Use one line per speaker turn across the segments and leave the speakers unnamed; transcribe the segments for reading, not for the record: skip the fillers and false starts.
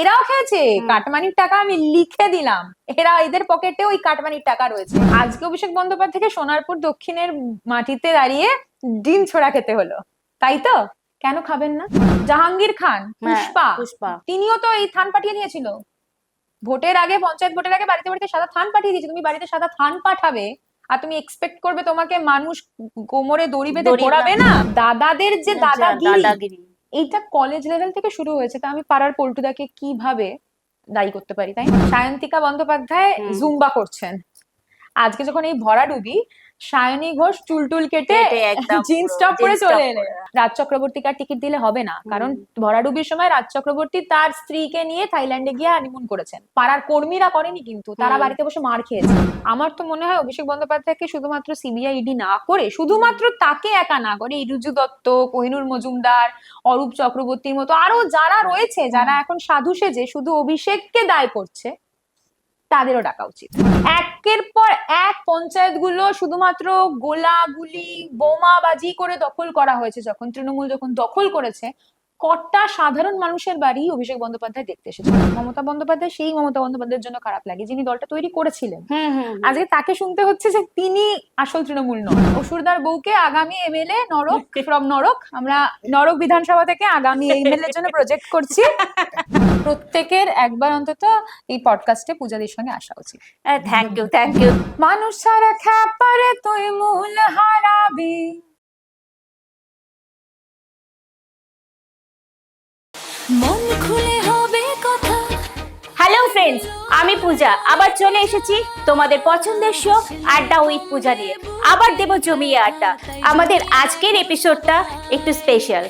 এরাও খেয়েছে কাটমানির টাকা, আমি লিখে দিলাম, এদের পকেটে ওই কাটমানির টাকা রয়েছে। আজকে অভিষেক বন্দ্যোপাধ্যায়কে সোনারপুর দক্ষিণের মাটিতে দাঁড়িয়ে ডিম ছোড়া খেতে হলো, তাই তো? কেন খাবেন না? জাহাঙ্গীর খান, পুষ্পা, তিনিও তো এই থান পাঠিয়ে দিয়েছিল ভোটের আগে, পঞ্চায়েত ভোটের আগে বাড়িতে বাড়িতে সাদা থান পাঠিয়ে দিয়েছে। তুমি বাড়িতে সাদা থান পাঠাবে আর তুমি এক্সপেক্ট করবে তোমাকে মানুষ কোমরে দড়ি বেঁধে ঘোরাবে না? দাদাদের যে দাদাগিরি, এইটা কলেজ লেভেল থেকে শুরু হয়েছে। তা আমি পাড়ার পল্টুদাকে কিভাবে দায়ী করতে পারি, তাই না? সায়ন্তিকা বন্দ্যোপাধ্যায় জুম্বা করছেন, আজকে যখন এই ভরাডুবি, সায়নী ঘোষ চুলটুল কেটে জিন্স টপ পরে চলে এলেন। রাজ চক্রবর্তীকে আর টিকিট দিলে হবে না, কারণ ভরাডুবির সময় রাজ চক্রবর্তী তার স্ত্রীকে নিয়ে থাইল্যান্ডে গিয়ে হানিমুন করেছেন। পাড়ার কর্মীরা করেনি, কিন্তু তারা বাড়িতে বসে মার খেয়েছে। আমার তো মনে হয় অভিষেক বন্দ্যোপাধ্যায়কে শুধুমাত্র সিবিআই ইডি না করে, শুধুমাত্র তাকে একা না করে, ইরুজু দত্ত, কোহিনুর মজুমদার, অরূপ চক্রবর্তীর মতো আরো যারা রয়েছে, যারা এখন সাধু সেজে শুধু অভিষেককে দায় করছে, তাদেরও ডাকা উচিত। একের পর এক পঞ্চায়েত গুলো শুধুমাত্র গোলাগুলি বোমাবাজি করে দখল করা হয়েছে। যখন তৃণমূল যখন দখল করেছে, কটা সাধারণ মানুষের বাড়ি অভিষেক বন্দ্যোপাধ্যায় দেখতে এসেছিল। মমতা বন্দ্যোপাধ্যায় সেই মমতা বন্দ্যোপাধ্যায়ের জন্য খারাপ লাগে, যিনি দলটা তৈরি করেছিলেন। আজকে তাকে শুনতে হচ্ছে যে তিনি আসল তৃণমূল নন। অসুরদার বউকে আগামী এমএলএ নরক ফ্রম নরক, আমরা নরক বিধানসভা থেকে আগামী এমএলএ এর জন্য প্রজেক্ট করছি। প্রত্যেকের একবার অন্তত এই পডকাস্টে পূজাদির সঙ্গে আসা উচিত।
Thank you.
মানুষ ছাড়া খ্যাপারে তুই মূল হারাবি।
মন খুলে হবে কথা। হ্যালো ফ্রেন্ডস, আমি পূজা আবার চলে এসেছি তোমাদের পছন্দের শো আড্ডা উইথ পূজা নিয়ে। আবার দেব জমিয়ে আড্ডা। আমাদের আজকের এপিসোডটা একটু স্পেশাল।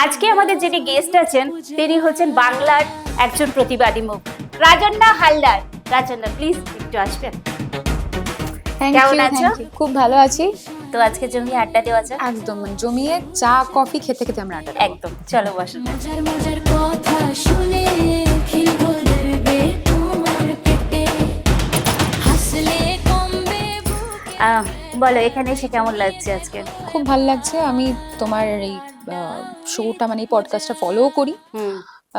আজকে আমাদের যিনি গেস্ট আছেন তিনি হচ্ছেন বাংলার একজন প্রতিবাদী মুখ, রাজন্না হালদার। রাজন্না, প্লিজ একটু আসবেন। কেমন আছো?
খুব ভালো আছি।
তো আজকে জমিয়ে আড্ডা দেওয়া যাক।
একদম জমিয়ে চা কফি খেতে খেতে আমরা আড্ডা
একদম, চলো বসো।
মজার মজার কথা শুনে খিল ধরবে তোমার পেটে, হাসলে কমবে বুকে।
বলো, এখানে এসে কেমন লাগছে আজকে?
খুব ভালো লাগছে। আমি তোমার এই শোটা, মানে এই পডকাস্টটা ফলো করি,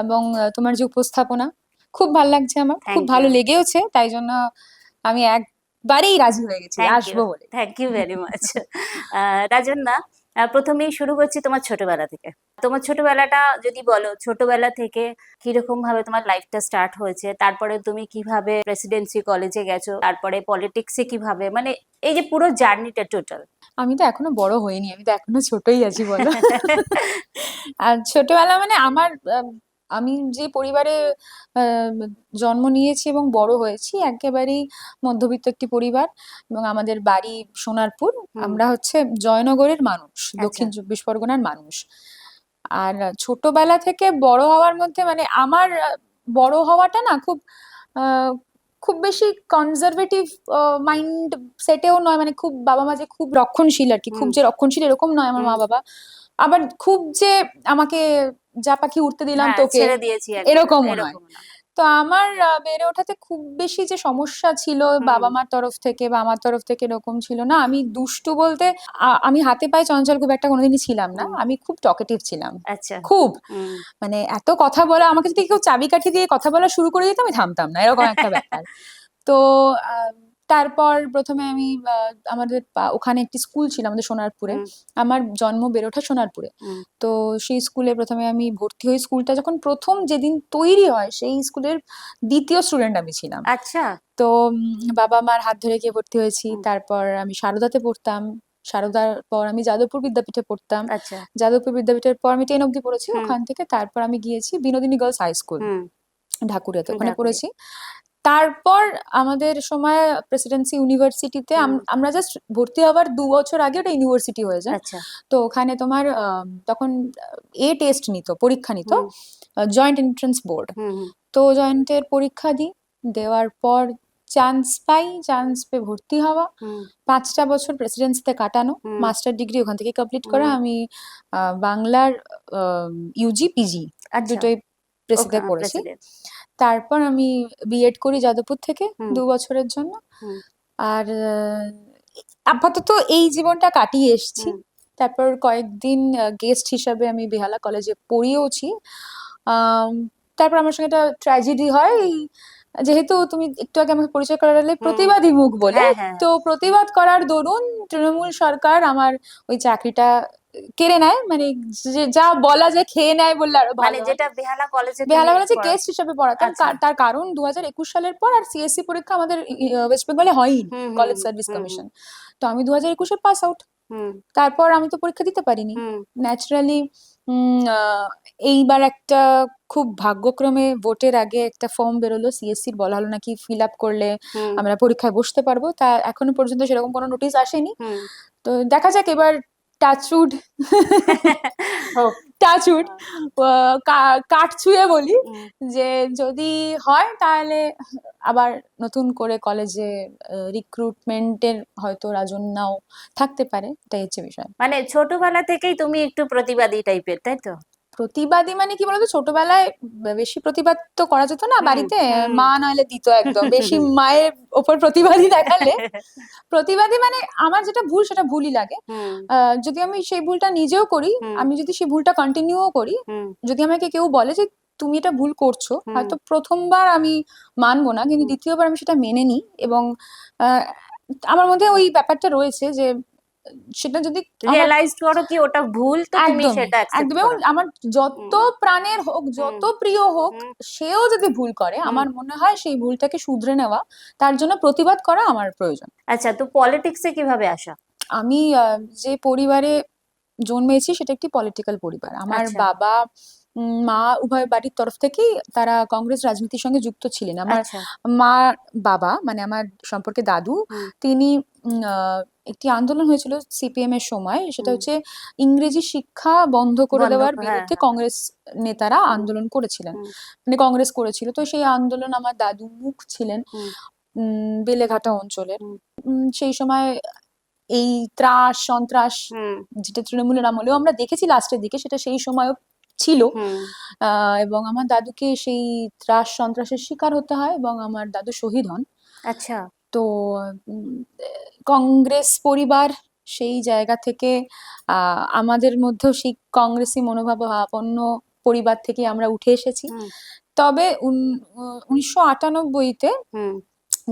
এবং তোমার যে উপস্থাপনা খুব ভালো লাগছে আমার, খুব ভালো লেগেওছে। তাই জন্য আমি একবারেই রাজি হয়ে গেছি আসবো বলে।
Thank you very much. Rajanna, প্রথমেই শুরু করছি তোমার ছোটবেলা থেকে। তোমার ছোটবেলাটা যদি বলো, ছোটবেলা থেকে কিরকম ভাবে তোমার লাইফটা স্টার্ট হয়েছে, তারপরে তুমি কিভাবে প্রেসিডেন্সি কলেজে গেছো, তারপরে পলিটিক্সে কিভাবে, মানে এই যে পুরো জার্নিটা টোটাল।
আমি তো এখনো বড় হইনি, আমি তো এখনো ছোটই আছি বলো। আর ছোটবেলা মানে আমার আমি যে পরিবারে জন্ম নিয়েছি এবং বড় হয়েছি, একেবারেই মধ্যবিত্ত একটি পরিবার, এবং আমাদের বাড়ি সোনারপুর। আমরা হচ্ছে জয়নগরের মানুষ, দক্ষিণ চব্বিশ পরগনার মানুষ। আর ছোটবেলা থেকে বড় হওয়ার মধ্যে, মানে আমার বড় হওয়াটা না খুব বেশি কনজারভেটিভ মাইন্ড সেটেও নয়, মানে খুব বাবা মা যে খুব রক্ষণশীল আর কি, খুব যে রক্ষণশীল এরকম নয় আমার মা বাবা। আবার খুব যে আমাকে যা পাখি উঠতে দিলাম তোকে এরকমও নয়। তো আমার বেড়ে ওঠাতে খুব বেশি যে সমস্যা ছিল বাবা মার তরফ থেকে বা আমার তরফ থেকে এরকম ছিল না। আমি দুষ্টু বলতে, আমি হাতে পায়ে চঞ্চল খুব একটা কোনোদিনই ছিলাম না। আমি খুব টকেটিভ ছিলাম, খুব, মানে এত কথা বলা, আমাকে যদি কেউ চাবিকাঠি দিয়ে কথা বলা শুরু করে দিত আমি থামতাম না, এরকম একটা ব্যাপার। তো তারপর প্রথমে আমি আমাদের ওখানে একটি স্কুল ছিল আমাদের সোনারপুরে, আমার জন্ম বেড়ে ওঠা সোনারপুরে। তো সেই স্কুলে প্রথমে আমি ভর্তি হই। স্কুলটা যখন প্রথম যেদিন তৈরি হয়, সেই স্কুলের দ্বিতীয় স্টুডেন্ট আমি ছিলাম।
আচ্ছা।
তো বাবা মার হাত ধরে গিয়ে ভর্তি হয়েছি। তারপর আমি সারদাতে পড়তাম, সারদার পর আমি যাদবপুর বিদ্যাপীঠে পড়তাম। যাদবপুর বিদ্যাপীঠের পর আমি 10 অব্দি পড়েছি ওখান থেকে। তারপর আমি গিয়েছি বিনোদিনী গার্লস হাই স্কুল ঢাকুরিয়াতে, ওখানে পড়েছি। তারপর আমাদের সময় প্রেসিডেন্সি ইউনিভার্সিটিতে আমরা জাস্ট ভর্তি হওয়ার 2 বছর আগে ওটা ইউনিভার্সিটি হয়ে যায়। তো ওখানে তোমার তখন টেস্ট নিত, পরীক্ষা নিত, জয়েন্ট এন্ট্রান্স বোর্ড। তো জয়েন্টের পরীক্ষা দেওয়ার পর চান্স পেয়ে ভর্তি হওয়া, 5টা বছর প্রেসিডেন্সিতে কাটানো, মাস্টার ডিগ্রি ওখান থেকে কমপ্লিট করা। আমি বাংলার ইউজি পিজি দুটোই প্রেসিডেন্সিতে পড়েছি। তারপর আমি বিএড করি যাদবপুর থেকে 2 বছরের জন্য। আর আপাতত এই জীবনটা কাটিয়ে এসেছি। তারপর কয়েকদিন গেস্ট হিসাবে আমি বেহালা কলেজে পড়িয়েওছি। তারপর আমার সঙ্গে একটা ট্র্যাজেডি হয়। যেহেতু তুমি একটু আগে আমাকে পরিচয় করালে প্রতিবাদী মুখ বলে,
হ্যাঁ, হ্যাঁ।
তো প্রতিবাদ করার দরুন তৃণমূল সরকার আমার ওই চাকরিটা কেড়ে নেয়, মানে যা বলা যায় খেয়ে নেয় বললে আরো
মানে
ভালো হয়।
যেটা বেহালা কলেজে
বেহালা কলেজে গেস্ট হিসেবে পড়াতাম।
আচ্ছা।
তার কারণ 2021 সালের পর আর সিএসসি পরীক্ষা আমাদের ওয়েস্ট বেঙ্গলে হয়নি,
হুম,
কলেজ
হুম,
সার্ভিস
হুম,
কমিশন। তো আমি 2021-এ পাস আউট।
হুম,
তারপর আমি তো পরীক্ষা দিতে পারিনি
হুম,
ন্যাচারালি। এইবার একটা খুব ভাগ্যক্রমে ভোটের আগে একটা ফর্ম বেরোলো সিএসসির, বলা হলো নাকি ফিল আপ করলে
হুম,
আমরা পরীক্ষায় বসতে পারবো। তা এখনো পর্যন্ত সেরকম কোনো নোটিশ আসেনি।
হুম।
তো দেখা যাক এবার, টাচউড
হোক।
টাচউড কাঠ ছুঁয়ে বলি
হুম।
যে যদি হয় তাহলে আবার নতুন করে কলেজে রিক্রুটমেন্টের হয়তো রাজন্যাও থাকতে পারে, এটাই হচ্ছে বিষয়।
মানে ছোটবেলা থেকেই তুমি একটু প্রতিবাদী টাইপের, তাই তো?
প্রতিবাদী মানে কি বলতো, ছোটবেলায় বেশি প্রতিবাদ তো করা যেত না
হুম,
বাড়িতে,
হুম।
মা নইলে দিত একদম বেশি। মায়ের ওপর প্রতিবাদী দেখালে, প্রতিবাদী মানে আমার যেটা ভুল সেটা ভুলই লাগে।
হুম,
যদি আমি সেই ভুলটা নিজেও করি,
হুম,
আমি যদি সেই ভুলটা কন্টিনিউও করি,
হুম,
যদি আমাকে কেউ বলে যে তুমি এটা ভুল করছো,
হুম,
হয়তো প্রথমবার আমি মানবো না, কিন্তু
হুম।
দ্বিতীয়বার আমি সেটা মেনে নিই। এবং আহ, আমার মধ্যে ওই ব্যাপারটা রয়েছে যে সেটা যদি আমার
রিয়েলাইজ করো কি ওটা ভুল, তো তুমি
একদমই
সেটা অ্যাকসেপ্ট
একদমই, এবং
করো।
আমার যত
হুম,
প্রাণের হোক,
হুম,
যত প্রিয় হোক,
হুম,
সেও যদি ভুল করে,
হুম।
আমার মনে হয় সেই ভুলটাকে শুধরে নেওয়া, তার জন্য প্রতিবাদ করা আমার প্রয়োজন।
আচ্ছা, তো পলিটিক্সে কিভাবে আসা?
আমি যে পরিবারে জন্মেছি সেটা একটি পলিটিক্যাল পরিবার। আমার
আচ্ছা,
বাবা মা উভয় বাড়ির তরফ থেকেই তারা কংগ্রেস রাজনীতির সঙ্গে যুক্ত ছিলেন। আমার
আচ্ছা।
মা বাবা মানে আমার সম্পর্কে দাদু,
হুম,
তিনি একটি আন্দোলন হয়েছিল সিপিএম এর সময়, সেটা
হুম।
হচ্ছে ইংরেজি শিক্ষা বন্ধ করে
বন্ধ
দেওয়ার
হ্যাঁ,
বিরুদ্ধে
হ্যাঁ।
কংগ্রেস নেতারা
হুম,
আন্দোলন করেছিলেন,
হুম,
মানে কংগ্রেস করেছিল। তো সেই আন্দোলন আমার দাদু মুখ ছিলেন
হুম,
বেলেঘাটা অঞ্চলের।
হুম,
সেই সময় এই ত্রাস সন্ত্রাস
হুম,
যেটা তৃণমূলের আমলেও আমরা দেখেছি লাস্টের দিকে, সেটা সেই সময়ও ছিল।
হুম।
এবং আমার দাদুকে সেই ত্রাস সন্ত্রাসের শিকার হতে হয় এবং আমার দাদু শহীদ হন।
আচ্ছা।
তো উম, কংগ্রেস পরিবার, সেই জায়গা থেকে আমাদের মধ্যেও সেই কংগ্রেসী মনোভাবাপন্ন পরিবার থেকে আমরা উঠে এসেছি।
হুম,
তবে 1998-তে
হুম,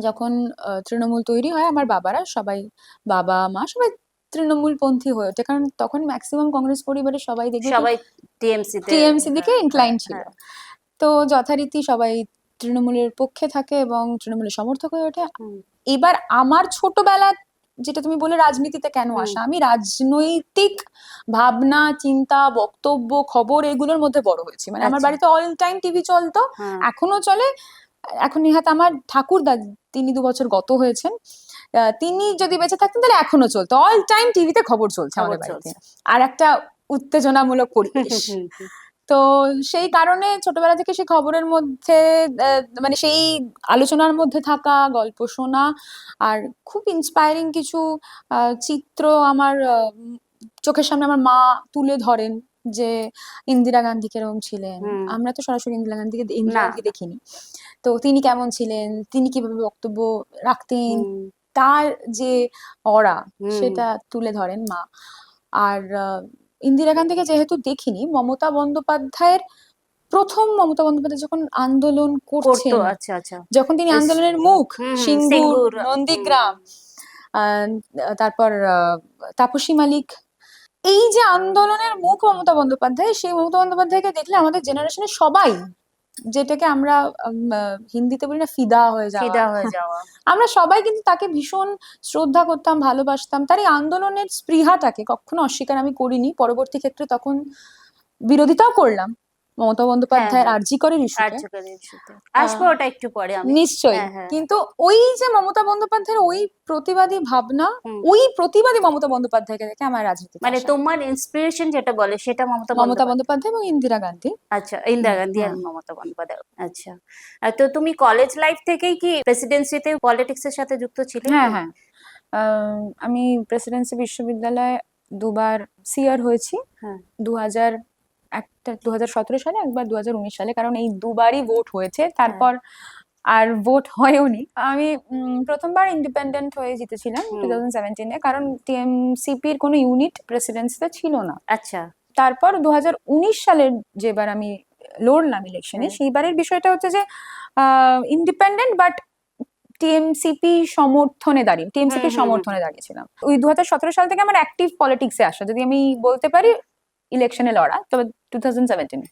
যখন তৃণমূল তৈরি হয়, আমার বাবারা সবাই, বাবা মা সবাই তৃণমূলপন্থী হয়ে ওঠে, কারণ তখন ম্যাক্সিমাম কংগ্রেস পরিবারের সবাই দেখবে
সবাই টিএমসি তে।
টিএমসি দিকে
হ্যাঁ, হ্যাঁ,
ইনক্লাইন ছিল।
হ্যাঁ।
তো যথারীতি সবাই তৃণমূলের পক্ষে থাকে এবং তৃণমূলের সমর্থক হয়ে ওঠে।
হুম,
এবার আমার ছোটবেলা, যেটা তুমি বলে রাজনীতিতে কেন
হুম।
আসা, আমি রাজনৈতিক ভাবনা চিন্তা বক্তব্য খবর এগুলোর মধ্যে বড় হয়েছি। মানে আমার
আচ্ছা।
বাড়িতে অল টাইম টিভি চলতো,
হ্যাঁ,
এখনো চলে। এখন নিহাত আমার ঠাকুরদা, তিনি 2 বছর গত হয়েছেন, তিনি যদি বেঁচে থাকতেন তাহলে এখনো চলতো, অল টাইম টিভিতে খবর চলছে
খবর
আমাদের বাড়িতে।
চলছে।
আর একটা উত্তেজনামূলক পরিবেশ। তো সেই কারণে ছোটবেলা থেকে সেই খবরের মধ্যে মানে সেই আলোচনার মধ্যে থাকা, গল্প শোনা, আর খুব ইন্সপায়ারিং কিছু চিত্র আমার চোখের সামনে আমার মা তুলে ধরেন, যে ইন্দিরা গান্ধী কিরকম ছিলেন।
হুম।
আমরা তো সরাসরি ইন্দিরা
না।
গান্ধীকে দেখিনি, তো তিনি কেমন ছিলেন, তিনি কিভাবে বক্তব্য রাখতেন,
হুম,
তার যে অরা,
হুম।
সেটা তুলে ধরেন মা। আর ইন্দিরা গান্ধীকে যেহেতু দেখিনি, মমতা বন্দ্যোপাধ্যায় যখন আন্দোলন
করতো।
করছেন,
আচ্ছা, আচ্ছা।
যখন তিনি
এস
আন্দোলনের মুখ,
হুম, হুম।
সিঙ্গুর,
সিঙ্গুর। হুম,
নন্দীগ্রাম, আহ, তারপর তাপসী মালিক, এই যে আন্দোলনের মুখ মমতা বন্দ্যোপাধ্যায়, সেই মমতা বন্দ্যোপাধ্যায়কে দেখলে আমাদের জেনারেশনের সবাই, যেটাকে আমরা হিন্দিতে বলি না ফিদা হয়ে যাওয়া,
ফিদা হয়ে যাওয়া।
আমরা সবাই কিন্তু তাকে ভীষণ শ্রদ্ধা করতাম, ভালোবাসতাম। তার এই আন্দোলনের স্পৃহাটাকে কখনো অস্বীকার আমি করিনি। পরবর্তী ক্ষেত্রে তখন বিরোধিতাও করলাম মমতা
হ্যাঁ,
বন্দ্যোপাধ্যায়ের
হ্যাঁ।
আরজি করের ইস্যুতে।
কার্যকরী ইস্যুতে।
আহ
আসবো ওটা একটু পরে আমি।
নিশ্চয়ই,
হ্যাঁ, হ্যাঁ।
কিন্তু ওই যে মমতা বন্দ্যোপাধ্যায়ের ওই প্রতিবাদী ভাবনা,
হুম।
ওই প্রতিবাদী মমতা বন্দ্যোপাধ্যায়কে দেখে আমার রাজনীতিতে
মানে
আসা।
তোমার ইন্সপিরেশন যেটা বলে সেটা মমতা
মমতা
বন্দ্যোপাধ্যায়।
বন্দ্যোপাধ্যায় এবং ইন্দিরা গান্ধী।
আচ্ছা, ইন্দিরা গান্ধী আর
হ্যাঁ,
মমতা বন্দ্যোপাধ্যায়। আচ্ছা। তো তুমি কলেজ লাইফ থেকেই কি প্রেসিডেন্সিতে পলিটিক্স এর সাথে যুক্ত ছিলে
হ্যাঁ,
কি?
হ্যাঁ। আমি প্রেসিডেন্সি বিশ্ববিদ্যালয়ে দুবার সিআর হয়েছি।
হ্যাঁ।
2017 সালে, একবার 2019 সালে, কারণ এই দুবারই ভোট হয়েছে।
হ্যাঁ।
তারপর আর ভোট হয়ওনি। আমি প্রথমবার ইন্ডিপেন্ডেন্ট হয়ে জিতেছিলাম
হুম।
2017-এ, কারণ টিএমসিপির কোনো ইউনিট প্রেসিডেন্সিতে ছিল না।
আচ্ছা।
তারপর 2019 সালের যেবার আমি লড়লাম ইলেকশনে, সেইবারের বিষয়টা হচ্ছে যে ইন্ডিপেন্ডেন্ট বাট টিএমসিপি সমর্থনে দাঁড়িয়েছিলাম। ওই 2017 সাল থেকে আমার অ্যাক্টিভ পলিটিক্সে আসা, যদি আমি বলতে পারি ইলেকশনে লড়া, তবে 2017।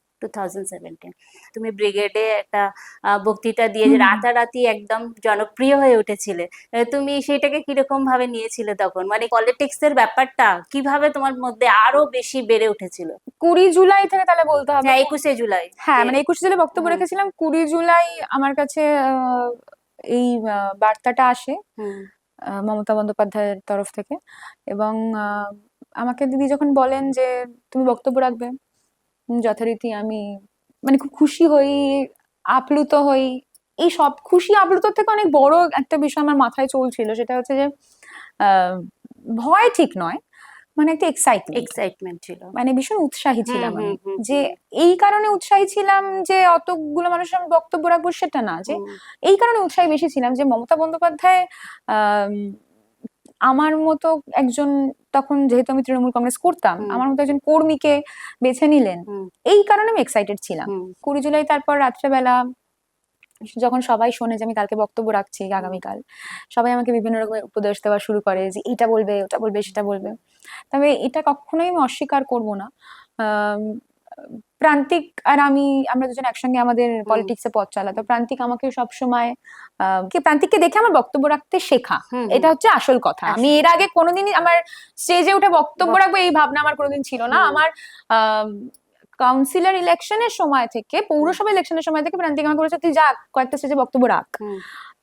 তুমি ব্রিগেডে একটা বক্তৃতা দিয়ে যে রাতারাতি একদম জনপ্রিয় হয়ে উঠেছিলে। তুমি সেটাকে কিরকম ভাবে নিয়েছিলে তখন, মানে পলিটিক্স এর ব্যাপারটা কিভাবে তোমার মধ্যে আরো বেশি বেড়ে উঠেছিল?
20 জুলাই থেকে তাহলে বলতে হবে।
হ্যাঁ, 21শে জুলাই।
হ্যাঁ, মানে 21 জুলাই বক্তব্য রেখেছিলাম, 20 জুলাই আমার কাছে এই বার্তাটা আসে মমতা বন্দ্যোপাধ্যায়ের তরফ থেকে, এবং আমাকে দিদি যখন বলেন যে তুমি বক্তব্য রাখবে, যথারীতি আমি মানে খুব খুশি হই, আপ্লুত হই। এই সব খুশি আপ্লুত থেকে অনেক বড় একটা বিষয় আমার মাথায় চলছিল, সেটা হচ্ছে যে ভয় ঠিক নয়, মানে একটা
এক্সাইটমেন্ট ছিল,
মানে ভীষণ উৎসাহী ছিলাম আমি। যে এই কারণে উৎসাহী ছিলাম যে অতগুলো মানুষের আমি বক্তব্য রাখবো সেটা না, যে এই কারণে উৎসাহী বেশি ছিলাম যে মমতা বন্দ্যোপাধ্যায় আমার মতো একজন, তখন যেহেতু আমি তৃণমূল কংগ্রেস করতাম, আমার মতো একজন কর্মীকে বেছে নিলেন, এই কারণে আমি এক্সাইটেড ছিলাম। 20 জুলাই তারপর রাত্রেবেলা যখন সবাই শোনে যে আমি কালকে বক্তব্য রাখছি আগামীকাল, সবাই আমাকে বিভিন্ন রকমের উপদেশ দেওয়া শুরু করে যে এটা বলবে, ওটা বলবে, সেটা বলবে। তবে এটা কখনোই আমি অস্বীকার করব না, প্রান্তিক আর আমরা দুজন একসঙ্গে আমাদের পলিটিক্সে পথ চালাতো। প্রান্তিক আমাকে সবসময় প্রান্তিককে দেখে আমার বক্তব্য রাখতে শেখা, এটা হচ্ছে আসল কথা। আমি এর আগে কোনোদিনই আমার স্টেজে উঠে বক্তব্য রাখবো এই ভাবনা আমার কোনোদিন ছিল না। আমার কাউন্সিলর ইলেকশনের সময় থেকে, পৌরসভা ইলেকশনের সময় থেকে প্রান্তিক আমাকে বলেছে তুই যা কয়েকটা স্টেজে বক্তব্য রাখ।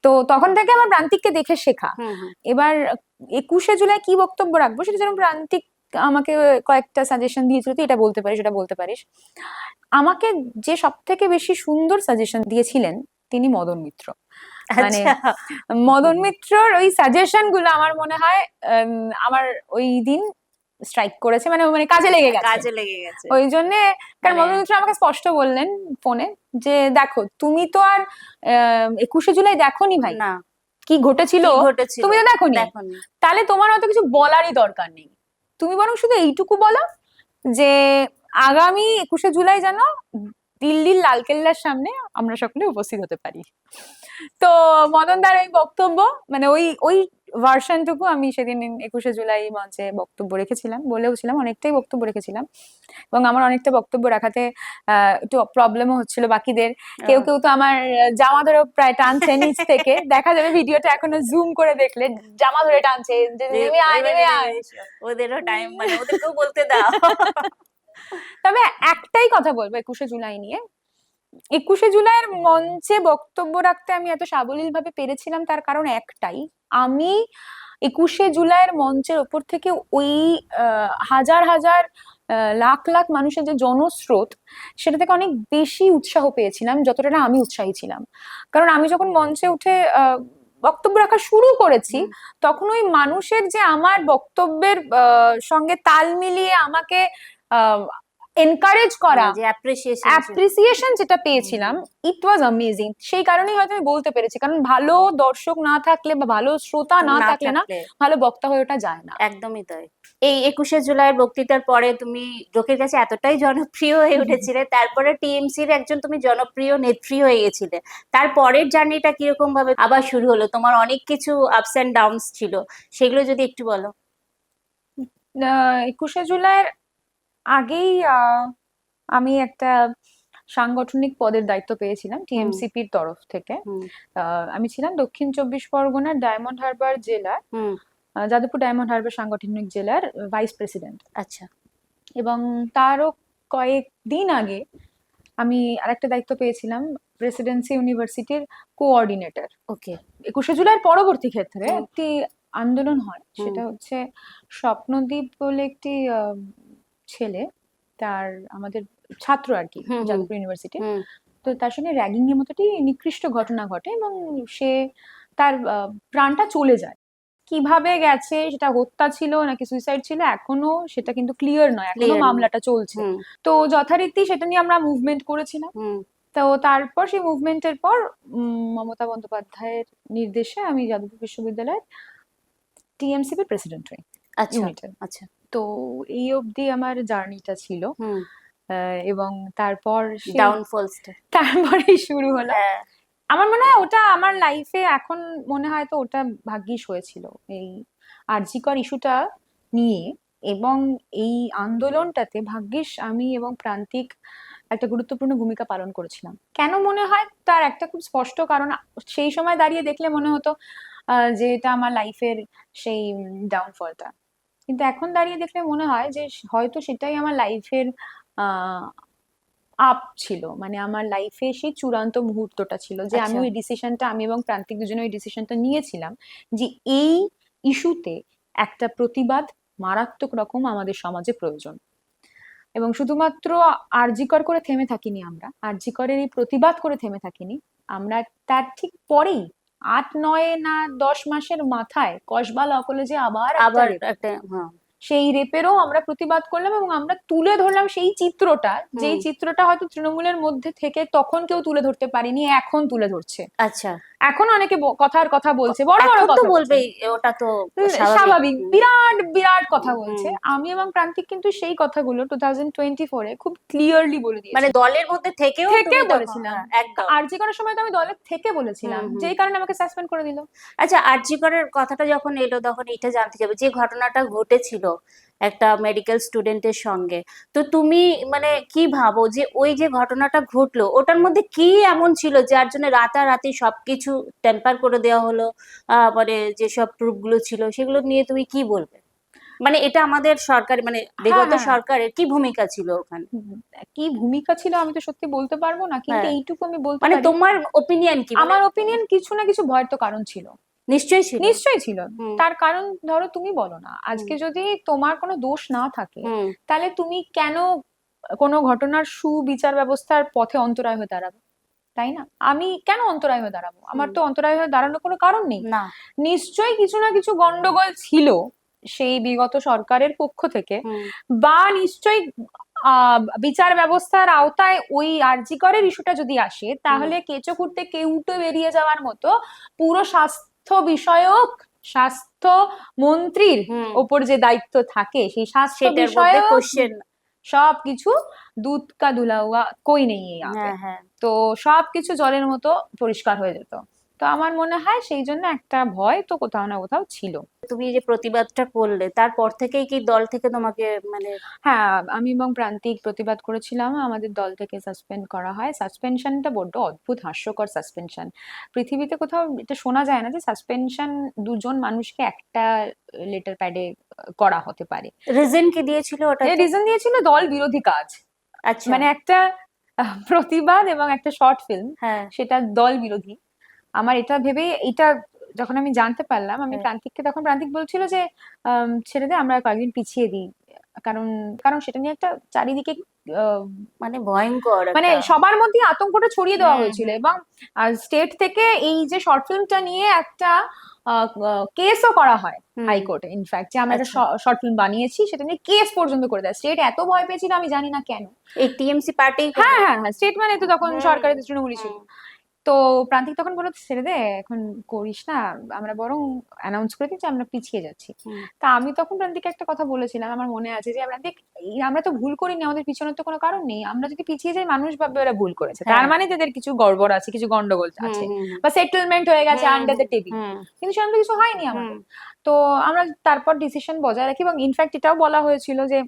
তো তখন থেকে আমার প্রান্তিককে দেখে শেখা। এবার 21শে জুলাই কি বক্তব্য রাখবো সেটা যেন প্রান্তিক আমাকে কয়েকটা সাজেশন দিয়েছিল, তুই এটা বলতে পারিস, এটা বলতে পারিস। আমাকে যে সব থেকে বেশি সুন্দর সাজেশন দিয়েছিলেন তিনি মদন মিত্র। মানে মদন মিত্রর ওই সাজেশন গুলো আমার মনে হয় আমার ওই দিন স্ট্রাইক করেছে, মানে কাজে লেগে গেছে। ওই জন্য, কারণ মদন মিত্র আমাকে স্পষ্ট বললেন ফোনে যে দেখো তুমি তো আর 21শে জুলাই দেখোনি ভাই, কি ঘটেছিল তুমি তো দেখোনি, তাহলে তোমার অত কিছু বলারই দরকার নেই। তুমি বরং শুধু এইটুকু বলো যে আগামী 21শে জুলাই যেন দিল্লির লালকেল্লার সামনে আমরা সকলে উপস্থিত হতে পারি। তো মদনদার এই বক্তব্য, মানে ওই ভার্সনটুকু আমি সেদিন 21শে জুলাই মঞ্চে বক্তব্য রেখেছিলাম, বলেওছিলাম, অনেকটাই বক্তব্য রেখেছিলাম। এবং আমার অনেকটা বক্তব্য রাখাতে একটু প্রবলেমও হচ্ছিল বাকিদের। কেউ কেউ তো আমার জামা ধরে প্রায় টানছে নিচ থেকে, দেখা যাবে ভিডিওটা এখনো জুম করে দেখলে জামা ধরে টানছে যে নেমে আয়।
ওদেরও টাইম, মানে ওদেরকেও বলতে দাও।
তবে একটাই কথা বলবো 21শে জুলাই নিয়ে, 21শে জুলাইয়ের মঞ্চে বক্তব্য রাখতে আমি এত সাবলীল ভাবে পেরেছিলাম তার কারণ একটাই, আমি 21শে জুলাইয়ের মঞ্চের ওপর থেকে ওই হাজার হাজার লাখ লাখ মানুষের যে জনস্রোত, সেটা থেকে অনেক বেশি উৎসাহ পেয়েছিলাম যতটা না আমি উৎসাহী ছিলাম। কারণ আমি যখন মঞ্চে উঠে বক্তব্য রাখা শুরু করেছি, তখন ওই মানুষের যে আমার বক্তব্যের সঙ্গে তাল মিলিয়ে আমাকে এনকারেজ করা, যে অ্যাপ্রিসিয়েশন যেটা পেয়েছিলাম, ইট ওয়াজ অ্যামেজিং। সেই কারণেই হয়তো আমি বলতে পেরেছি, কারণ ভালো দর্শক না থাকলে বা ভালো শ্রোতা না থাকলে না ভালো বক্তা হয়ে ওঠা যায় না।
একদমই তাই। এই 21শে জুলাইয়ের বক্তৃতার পরে তুমি লোকের কাছে এতটাই জনপ্রিয় হয়ে উঠেছিলে, তারপরে টিএমসির একজন তুমি জনপ্রিয় নেত্রী হয়ে গেছিলে। তারপরের জার্নিটা কিরকম ভাবে আবার শুরু হলো? তোমার অনেক কিছু আপস এন্ড ডাউনস ছিল, সেগুলো যদি একটু বলো।
21শে জুলাইয়ের আগেই আমি একটা সাংগঠনিক পদের দায়িত্ব পেয়েছিলাম টিএমসিপির তরফ থেকে। আমি ছিলাম দক্ষিণ 24 পরগনার ডায়মন্ড হারবার জেলার, যাদবপুর ডায়মন্ড হারবার সাংগঠনিক জেলার ভাইস প্রেসিডেন্ট।
আচ্ছা।
এবং তারও কয়েকদিন আগে আমি আরেকটা দায়িত্ব পেয়েছিলাম প্রেসিডেন্সি ইউনিভার্সিটির কোঅর্ডিনেটর।
ওকে।
21শে জুলাইয়ের পরবর্তী ক্ষেত্রে একটি আন্দোলন হয়, সেটা হচ্ছে স্বপ্নদীপ বলে একটি ছেলে, তার আমাদের ছাত্র আর কি যাদবপুর ইউনিভার্সিটি, তো তার সঙ্গে র্যাগিং এর মতো নিকৃষ্ট ঘটনা ঘটে এবং সে তার প্রাণটা চলে যায়। কিভাবে গেছে, সেটা হত্যা ছিল নাকি সুইসাইড ছিল এখনো সেটা কিন্তু ক্লিয়ার নয়, এখনো মামলাটা চলছে। তো যথারীতি সেটা নিয়ে আমরা মুভমেন্ট করেছিলাম। তো তারপর সেই মুভমেন্টের পর মমতা বন্দ্যোপাধ্যায়ের নির্দেশে আমি যাদবপুর বিশ্ববিদ্যালয়ের টিএমসিপির প্রেসিডেন্ট হই।
আচ্ছা।
তো এই অবধি আমার জার্নিটা ছিল। এবং তারপর
ডাউনফলসটা।
তারপরেই শুরু হলো।
হ্যাঁ,
আমার মনে হয় ওটা আমার লাইফে এখন মনে হয় তো ওটা ভাগ্যিস হয়েছিল, এই আরজিকর ইস্যুটা নিয়ে। এবং এই আন্দোলনটাতে ভাগ্যিস আমি এবং প্রান্তিক একটা গুরুত্বপূর্ণ ভূমিকা পালন করেছিলাম। কেন মনে হয় তার একটা খুব স্পষ্ট কারণ, সেই সময় দাঁড়িয়ে দেখলে মনে হতো যে এটা আমার লাইফের সেই ডাউনফলটা, কিন্তু এখন দাঁড়িয়ে দেখলে মনে হয় যে হয়তো সেটাই আমার লাইফের আহ আপ ছিল, মানে আমার লাইফে সেই চূড়ান্ত মুহূর্তটা ছিল যে আমি
আচ্ছা।
ওই ডিসিশনটা, আমি এবং প্রান্তিক দুজনে ওই ডিসিশনটা নিয়েছিলাম যে এই ইস্যুতে একটা প্রতিবাদ মারাত্মক রকম আমাদের সমাজে প্রয়োজন। এবং শুধুমাত্র আরজিকর করে থেমে থাকিনি আমরা, আরজিকরের এই প্রতিবাদ করে থেমে থাকিনি আমরা, তার ঠিক পরেই 8, 9 না 10 মাসের মাথায় কসবা ল কলেজে আবার একটা
আবার
rape।
একটা, হ্যাঁ।
সেই রেপেরও আমরা প্রতিবাদ করলাম এবং আমরা তুলে ধরলাম সেই চিত্রটা, যেই
হুম।
চিত্রটা হয়তো তৃণমূলের মধ্যে থেকে তখন কেউ তুলে ধরতে পারেনি, এখন তুলে ধরছে।
আচ্ছা,
এখন অনেকে কথার কথা বলছে, বড় বড়
এখন তো
কথা বলছে।
বলবেই, ওটা তো
স্বাভাবিক,
হুম,
বিরাট বিরাট কথা
হুম,
বলছে।
হুম।
আমি এবং প্রান্তিক কিন্তু সেই কথাগুলো 2024-এ খুব ক্লিয়ারলি বলে
মানে
দিয়েছি,
দলের মধ্যে থেকেও
থেকে
তুমি তখন,
বলেছিলাম।
হ্যাঁ, একদম।
আরজি করার সময় তো আমি দলের থেকে বলেছিলাম,
হুম, হুম।
যেই কারণে আমাকে সাসপেন্ড করে দিল।
আচ্ছা, আরজি করের কথাটা যখন এলো তখন এটা জানতে যাবে, যে ঘটনাটা ঘটেছিল একটা মেডিকেল স্টুডেন্টের সঙ্গে, তো তুমি মানে কি ভাবো যে ওই যে ঘটনাটা ঘটলো ওটার মধ্যে কি এমন ছিল যার জন্য রাতারাতি সবকিছু টেম্পার করে দেওয়া হলো? মানে যেসব প্রুফ গুলো ছিল সেগুলো নিয়ে তুমি কি বলবে? মানে এটা আমাদের সরকার, মানে
হ্যাঁ,
বিগত
হ্যাঁ,
সরকারের কি ভূমিকা ছিল ওখানে?
কি ভূমিকা ছিল আমি তো সত্যি বলতে পারবো না, কিন্তু
হ্যাঁ,
এইটুকু আমি বলতে
মানে
পারি,
তোমার ওপিনিয়ন কি, মানে
আমার ওপিনিয়ন কিছু না কিছু ভয়ের তো কারণ ছিল,
নিশ্চয়ই ছিল।
নিশ্চয়ই ছিল।
হুম,
তার কারণ ধরো তুমি বলো না,
হুম,
আজকে যদি তোমার কোনো দোষ না থাকে,
হুম,
তাহলে তুমি কেন কোনো ঘটনার সুবিচার ব্যবস্থার পথে অন্তরায় হয়ে দাঁড়াবে, তাই না? আমি কেন অন্তরায় হয়ে দাঁড়াবো? আমার
হুম।
তো অন্তরায় হয়ে দাঁড়ানোর কোনো কারণ নেই।
না।
নিশ্চয়ই কিছু না কিছু গন্ডগোল ছিল সেই বিগত সরকারের পক্ষ থেকে,
হুম,
বা নিশ্চয়ই বিচার ব্যবস্থার আওতায় ওই আরজি করের ইস্যুটা যদি আসে, তাহলে কেঁচো খুঁড়তে কেউটো বেরিয়ে যাওয়ার মতো পুরো স্বাস্থ্য বিষয়ক, স্বাস্থ্য মন্ত্রীর
হুম।
ওপর যে দায়িত্ব থাকে সেই স্বাস্থ্য
সেটার মধ্যে
বিষয়ক
কোশ্চেন।
সবকিছু দুধ কা ধুলা হুয়া কই নেই এই আগে,
হ্যাঁ, হ্যাঁ।
তো সবকিছু জলের মতো পরিষ্কার হয়ে যেত। তো আমার মনে হয় সেই জন্য একটা ভয় তো কোথাও না কোথাও ছিল।
তুমি এই যে প্রতিবাদটা করলে তারপর থেকেই কি দল থেকে তোমাকে মানে?
হ্যাঁ, আমি এবং প্রান্তিক প্রতিবাদ করেছিলাম, আমাদের দল থেকে সাসপেন্ড করা হয়। সাসপেনশনটা বড্ড অদ্ভুত হাস্যকর সাসপেনশন, পৃথিবীতে কোথাও এটা শোনা যায় না যে সাসপেনশন দুজন মানুষকে একটা লেটার প্যাডে করা হতে পারে।
রিজন কি দিয়েছিল
এই
ওটাতে?
রিজন দিয়েছিল দল বিরোধী কাজ,
আচ্ছা।
মানে একটা প্রতিবাদ এবং একটা শর্ট ফিল্ম,
হ্যাঁ,
সেটা দল বিরোধী। আমার এটা ভেবে, এটা যখন আমি জানতে পারলাম, আমি
হ্যাঁ।
প্রান্তিককে, তখন প্রান্তিক বলছিল যে ছেড়ে দে, আমরা কয়েকদিন পিছিয়ে দিই, কারণ কারণ সেটা নিয়ে একটা চারিদিকে আহ,
মানে ভয়ঙ্কর
মানে
একটা।
সবার মধ্যে আতঙ্কটা ছড়িয়ে দেওয়া
হুম,
হয়েছিল,
হুম।
এবং স্টেট থেকে এই যে শর্ট ফিল্মটা নিয়ে একটা কেসও করা হয়
হুম।
হাইকোর্টে, ইনফ্যাক্ট, যে আমরা একটা
আচ্ছা,
শর্ট ফিল্ম বানিয়েছি, সেটা নিয়ে কেস পর্যন্ত করে দেয়। স্টেট এত ভয় পেয়েছিল আমি জানি না কেন।
এই টিএমসি পার্টি
হ্যাঁ, হ্যাঁ, হ্যাঁ, স্টেট মানে তো তখন
হুম,
সরকারের তৃণমূলই ছিল।
হুম,
তো প্রান্তিক তখন বললো ছেড়ে দে, এখন করিস না, আমরা বরং অ্যানাউন্স করে দিচ্ছি আমরা পিছিয়ে যাচ্ছি।
হুম।
তা আমি তখন প্রান্তিককে একটা কথা বলেছিলাম, আমার মনে আছে, যে প্রান্তিক, আমরা তো ভুল করিনি, আমাদের পিছনের তো কোনো কারণ নেই, আমরা যদি পিছিয়ে যাই মানুষ ভাববে ওরা ভুল করেছে, তার
হ্যাঁ।
মানে তাদের কিছু গড়বড় আছে, কিছু গন্ডগোল
হুম,
আছে,
হুম,
বা সেটেলমেন্ট হয়ে গেছে
হুম,
আন্ডার দ্য টেবিল,
হুম,
কিন্তু সেরকম তো কিছু হয়নি
হুম,
আমাদের। তো আমরা তারপর ডিসিশন বজায় রাখি, এবং ইনফ্যাক্ট এটাও বলা হয়েছিল যে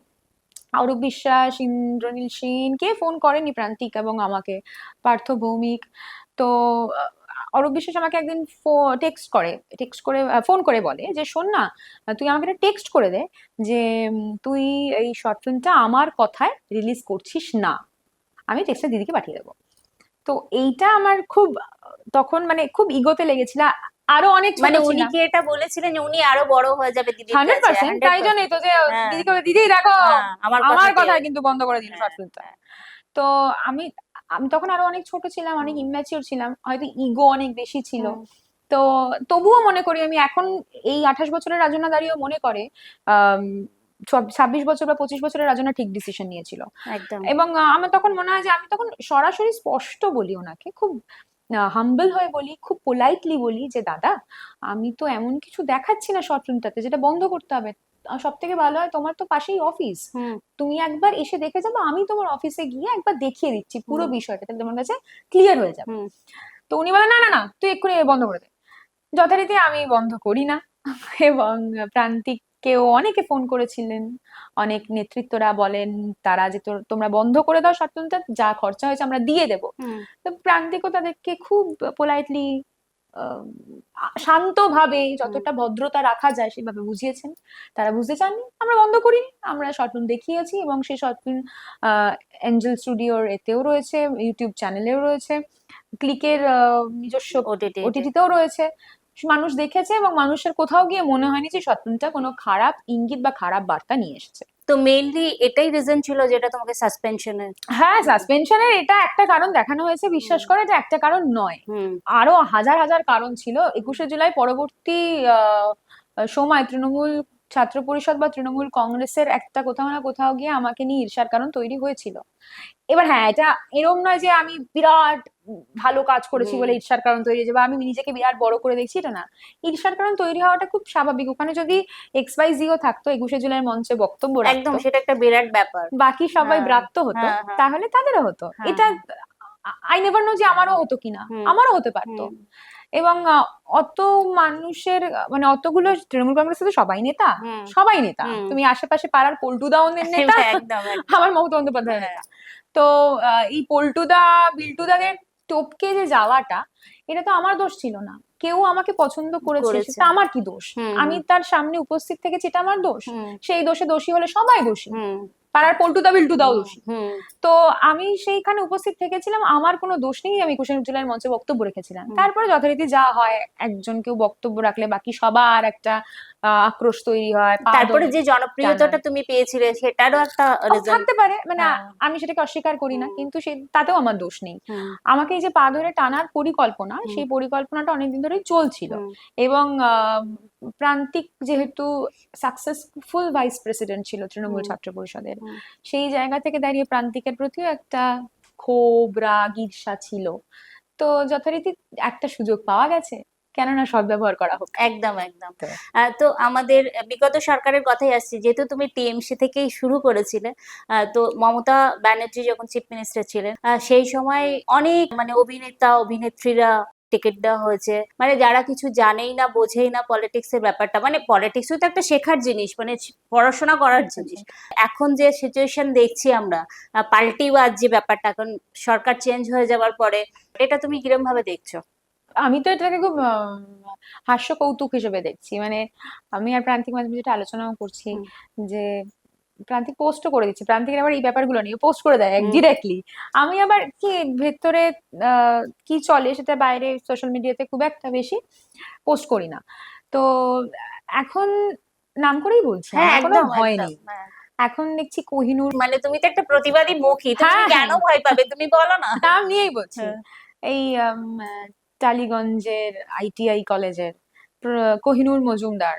অরূপ বিশ্বাস, ইন্দ্রনীল সেন কে ফোন করেনি প্রান্তিক এবং আমাকে, পার্থ ভৌমিক। তো আহ, অরূপ বিশ্বাস আমাকে একদিন টেক্সট করে ফোন করে বলে যে শোন না, তুই আমাকে একটা টেক্সট করে দে যে তুই এই শর্ট ফিল্মটা আমার কথায় রিলিজ করছিস না, আমি টেক্সটটা দিদিকে পাঠিয়ে দেবো। তো এইটা আমার খুব তখন মানে খুব ইগোতে লেগেছিল, আরো অনেক ছোট
মানে উনি
ছিলাম।
কি এটা বলেছিলেন যে উনি আরো বড় হয়ে যাবে দিদির
100%,
কাছে?
তাই জন্যই তো যে
100%। হ্যাঁ,
দিদিকে বলে, দিদি দেখো
হ্যাঁ, আমার
আমার
কথাতে।
কথায় কিন্তু বন্ধ করে দিল
হ্যাঁ,
শর্ট ফিল্মটা।
হ্যাঁ।
তো আমি আমি তখন আরো অনেক ছোট ছিলাম, অনেক
হুম,
ইম্যাচিওর ছিলাম, হয়তো ইগো অনেক বেশি ছিল।
হুম,
তো তবুও মনে করি আমি এখন, এই 28 বছরের রাজনা দাঁড়িয়েও মনে করে আহ 26 বছর বা 25 বছরের রাজনা ঠিক ডিসিশন নিয়েছিল।
একদম।
এবং আমার তখন মনে হয় যে আমি তখন সরাসরি স্পষ্ট বলি ওনাকে, খুব হাম্বল হয়ে বলি, খুব পোলাইটলি বলি যে দাদা, আমি তো এমন কিছু দেখাচ্ছি না শর্ট ফিল্মটাতে যেটা বন্ধ করতে হবে, সব থেকে ভালো হয়, তোমার তো পাশেই অফিস,
হুম
তুমি একবার এসে দেখে যাবো, আমি তোমার অফিসে গিয়ে একবার দেখিয়ে দিচ্ছি পুরো
হুম
বিষয়টা, তাহলে তোমার কাছে ক্লিয়ার হয়ে যাবে।
হুম
তো উনি বলে না না না, তুই এক্ষুনি বন্ধ করে দে। যথারীতি আমি বন্ধ করি না এবং প্রান্তিককেও অনেকে ফোন করেছিলেন, অনেক নেতৃত্বরা বলেন তারা যে তোমরা বন্ধ করে দাও শাটলটা, যা খরচা হয়েছে আমরা দিয়ে দেবো।
হুম
তো প্রান্তিকও তাদেরকে খুব পোলাইটলি, শান্তভাবে, যতটা ভদ্রতা রাখা যায় সেভাবে বুঝিয়েছেন। তারা বুঝতে চাননি, আমরা বন্ধ করিনি, আমরা শর্ট ফিল্ম দেখিয়েছি এবং সেই শর্ট ফিল্ম এঞ্জেল স্টুডিওর এতেও রয়েছে, ইউটিউব চ্যানেলেও রয়েছে, ক্লিকের নিজস্ব
ওটিটি
ওটিটিতেও রয়েছে। মানুষ দেখেছে এবং মানুষের কোথাও গিয়ে মনে হয়নি যে শর্ট ফিল্মটা কোনো খারাপ ইঙ্গিত বা খারাপ বার্তা নিয়ে এসেছে।
তো মেইনলি এটাই রিজন ছিল যেটা তোমাকে সাসপেনশনে।
হ্যাঁ, সাসপেনশনের এটা একটা কারণ দেখানো হয়েছে, বিশ্বাস করে, এটা একটা কারণ নয়,
হুম
আরো হাজার হাজার কারণ ছিল। 21শে জুলাই পরবর্তী সময় তৃণমূল ছাত্র পরিষদ বা তৃণমূল কংগ্রেসের একটা কোথাও না কোথাও গিয়ে আমাকে নিয়ে ঈর্ষার কারণ তৈরি হয়েছিল। এবার হ্যাঁ, এটা এরকম নয় যে আমি বিরাট ভালো কাজ করেছি বলে ঈর্ষার কারণ তৈরি হয়েছে, বা আমি নিজেকে বিরাট বড় করে দেখছি, এটা না। ঈর্ষার কারণ তৈরি হওয়াটা খুব স্বাভাবিক। ওখানে যদি XYZও থাকতো, 21শে জুলাইয়ের মঞ্চে বক্তব্য
একদম,
রাখতো,
সেটা একটা বিরাট ব্যাপার।
বাকি সবাই
হ্যাঁ
ব্রাত্য হতো,
হ্যাঁ হ্যাঁ
তাহলে তাদেরও হতো।
হ্যাঁ
এটা আই নেভার নো যে আমারও হতো কিনা,
হুম
আমারও হতে পারতো।
হুম
এবং অত মানুষের, মানে অতগুলো তৃণমূল কংগ্রেসে তো সবাই নেতা,
হুম
সবাই নেতা।
হুম
তুমি আশেপাশে পাড়ার পল্টুদাও নেতা,
একদম একদম।
আমার মমতা বন্দ্যোপাধ্যায়
হ্যাঁ
নেতা। তো এই পল্টুদা বিল্টুদাদের টপকে যে যাওয়াটা, এটা তো আমার দোষ ছিল না। কেউ আমাকে পছন্দ করেছে,
করেছে।
সেটা আমার কি দোষ?
হুম
আমি তার সামনে উপস্থিত থেকেছি, এটা আমার দোষ?
হুম
সেই দোষে দোষী হলে সবাই দোষী,
হুম
পাড়ার পল্টুদা বিল্টুদাও দোষী।
হুম
তো আমি সেইখানে উপস্থিত থেকেছিলাম, আমার কোনো দোষ নেই, আমি 21শে জুলাইয়ের মঞ্চে বক্তব্য রেখেছিলাম। তারপরে যথারীতি যা হয়, একজন কেউ বক্তব্য রাখলে বাকি সবার একটা আক্রোশ তৈরি হয়, পা
তারপরে
ধরে
যে জনপ্রিয়তাটা তুমি পেয়েছিলে সেটারও একটা রিজন
থাকতে পারে, মানে
হ্যাঁ
আমি সেটাকে অস্বীকার করি না,
হুম
কিন্তু তাতেও আমার দোষ নেই।
হুম
আমাকে এই যে পা ধরে টানার পরিকল্পনা,
হুম
সেই পরিকল্পনাটা অনেকদিন ধরেই চলছিল।
হুম
এবং প্রান্তিক যেহেতু সাকসেসফুল ভাইস প্রেসিডেন্ট ছিল তৃণমূল
হুম
ছাত্র পরিষদের,
হুম
সেই জায়গা থেকে দাঁড়িয়ে প্রান্তিকের প্রতিও একটা ক্ষোভ, রাগ, ঈর্ষা ছিল। তো যথারীতি একটা সুযোগ পাওয়া গেছে, কেননা সদ্ব্যবহার করা হোক।
একদম একদম।
তো
তো আমাদের বিগত সরকারের কথাই আসছি, যেহেতু তুমি টিএমসি থেকেই শুরু করেছিলে, তো মমতা ব্যানার্জি যখন চিফ মিনিস্টার ছিলেন, সেই সময় অনেক মানে অভিনেতা অভিনেত্রীরা টিকিট দেওয়া হয়েছে, মানে যারা কিছু জানেই না বোঝেই না পলিটিক্স এর ব্যাপারটা, মানে পলিটিক্সও তো একটা শেখার জিনিস, মানে পড়াশোনা করার জিনিস। এখন যে সিচুয়েশন দেখছি আমরা, পাল্টিবাজ যে ব্যাপারটা, এখন সরকার চেঞ্জ হয়ে যাওয়ার পরে, এটা তুমি কিরম ভাবে দেখছো?
আমি তো এটাকে খুব হাস্য কৌতুক হিসেবে দেখছি। মানে আমি আর প্রান্তিক মাঝে মাঝে যেটা আলোচনাও করছি,
হুম
যে প্রান্তিক পোস্টও করে দিচ্ছে, প্রান্তিকের আবার এই ব্যাপারগুলো নিয়ে পোস্ট করে দেয়
হুম
ডিরেক্টলি। আমি আবার কি ভেতরে কি চলে সেটা বাইরে সোশ্যাল মিডিয়াতে খুব একটা বেশি পোস্ট করি না। তো এখন নাম করেই বলছি,
হ্যাঁ
আমার কোনো
একদম
ভয়
একদম
নেই।
হ্যাঁ।
এখন দেখছি কোহিনূর,
মানে তুমি তো একটা প্রতিবাদী মুখী, তুমি
হ্যাঁ
কেন
হ্যাঁ,
ভয় পাবে, তুমি বলো না।
নাম নিয়েই বলছি।
হ্যাঁ
এই টালিগঞ্জের ITI কলেজের কোহিনূর মজুমদার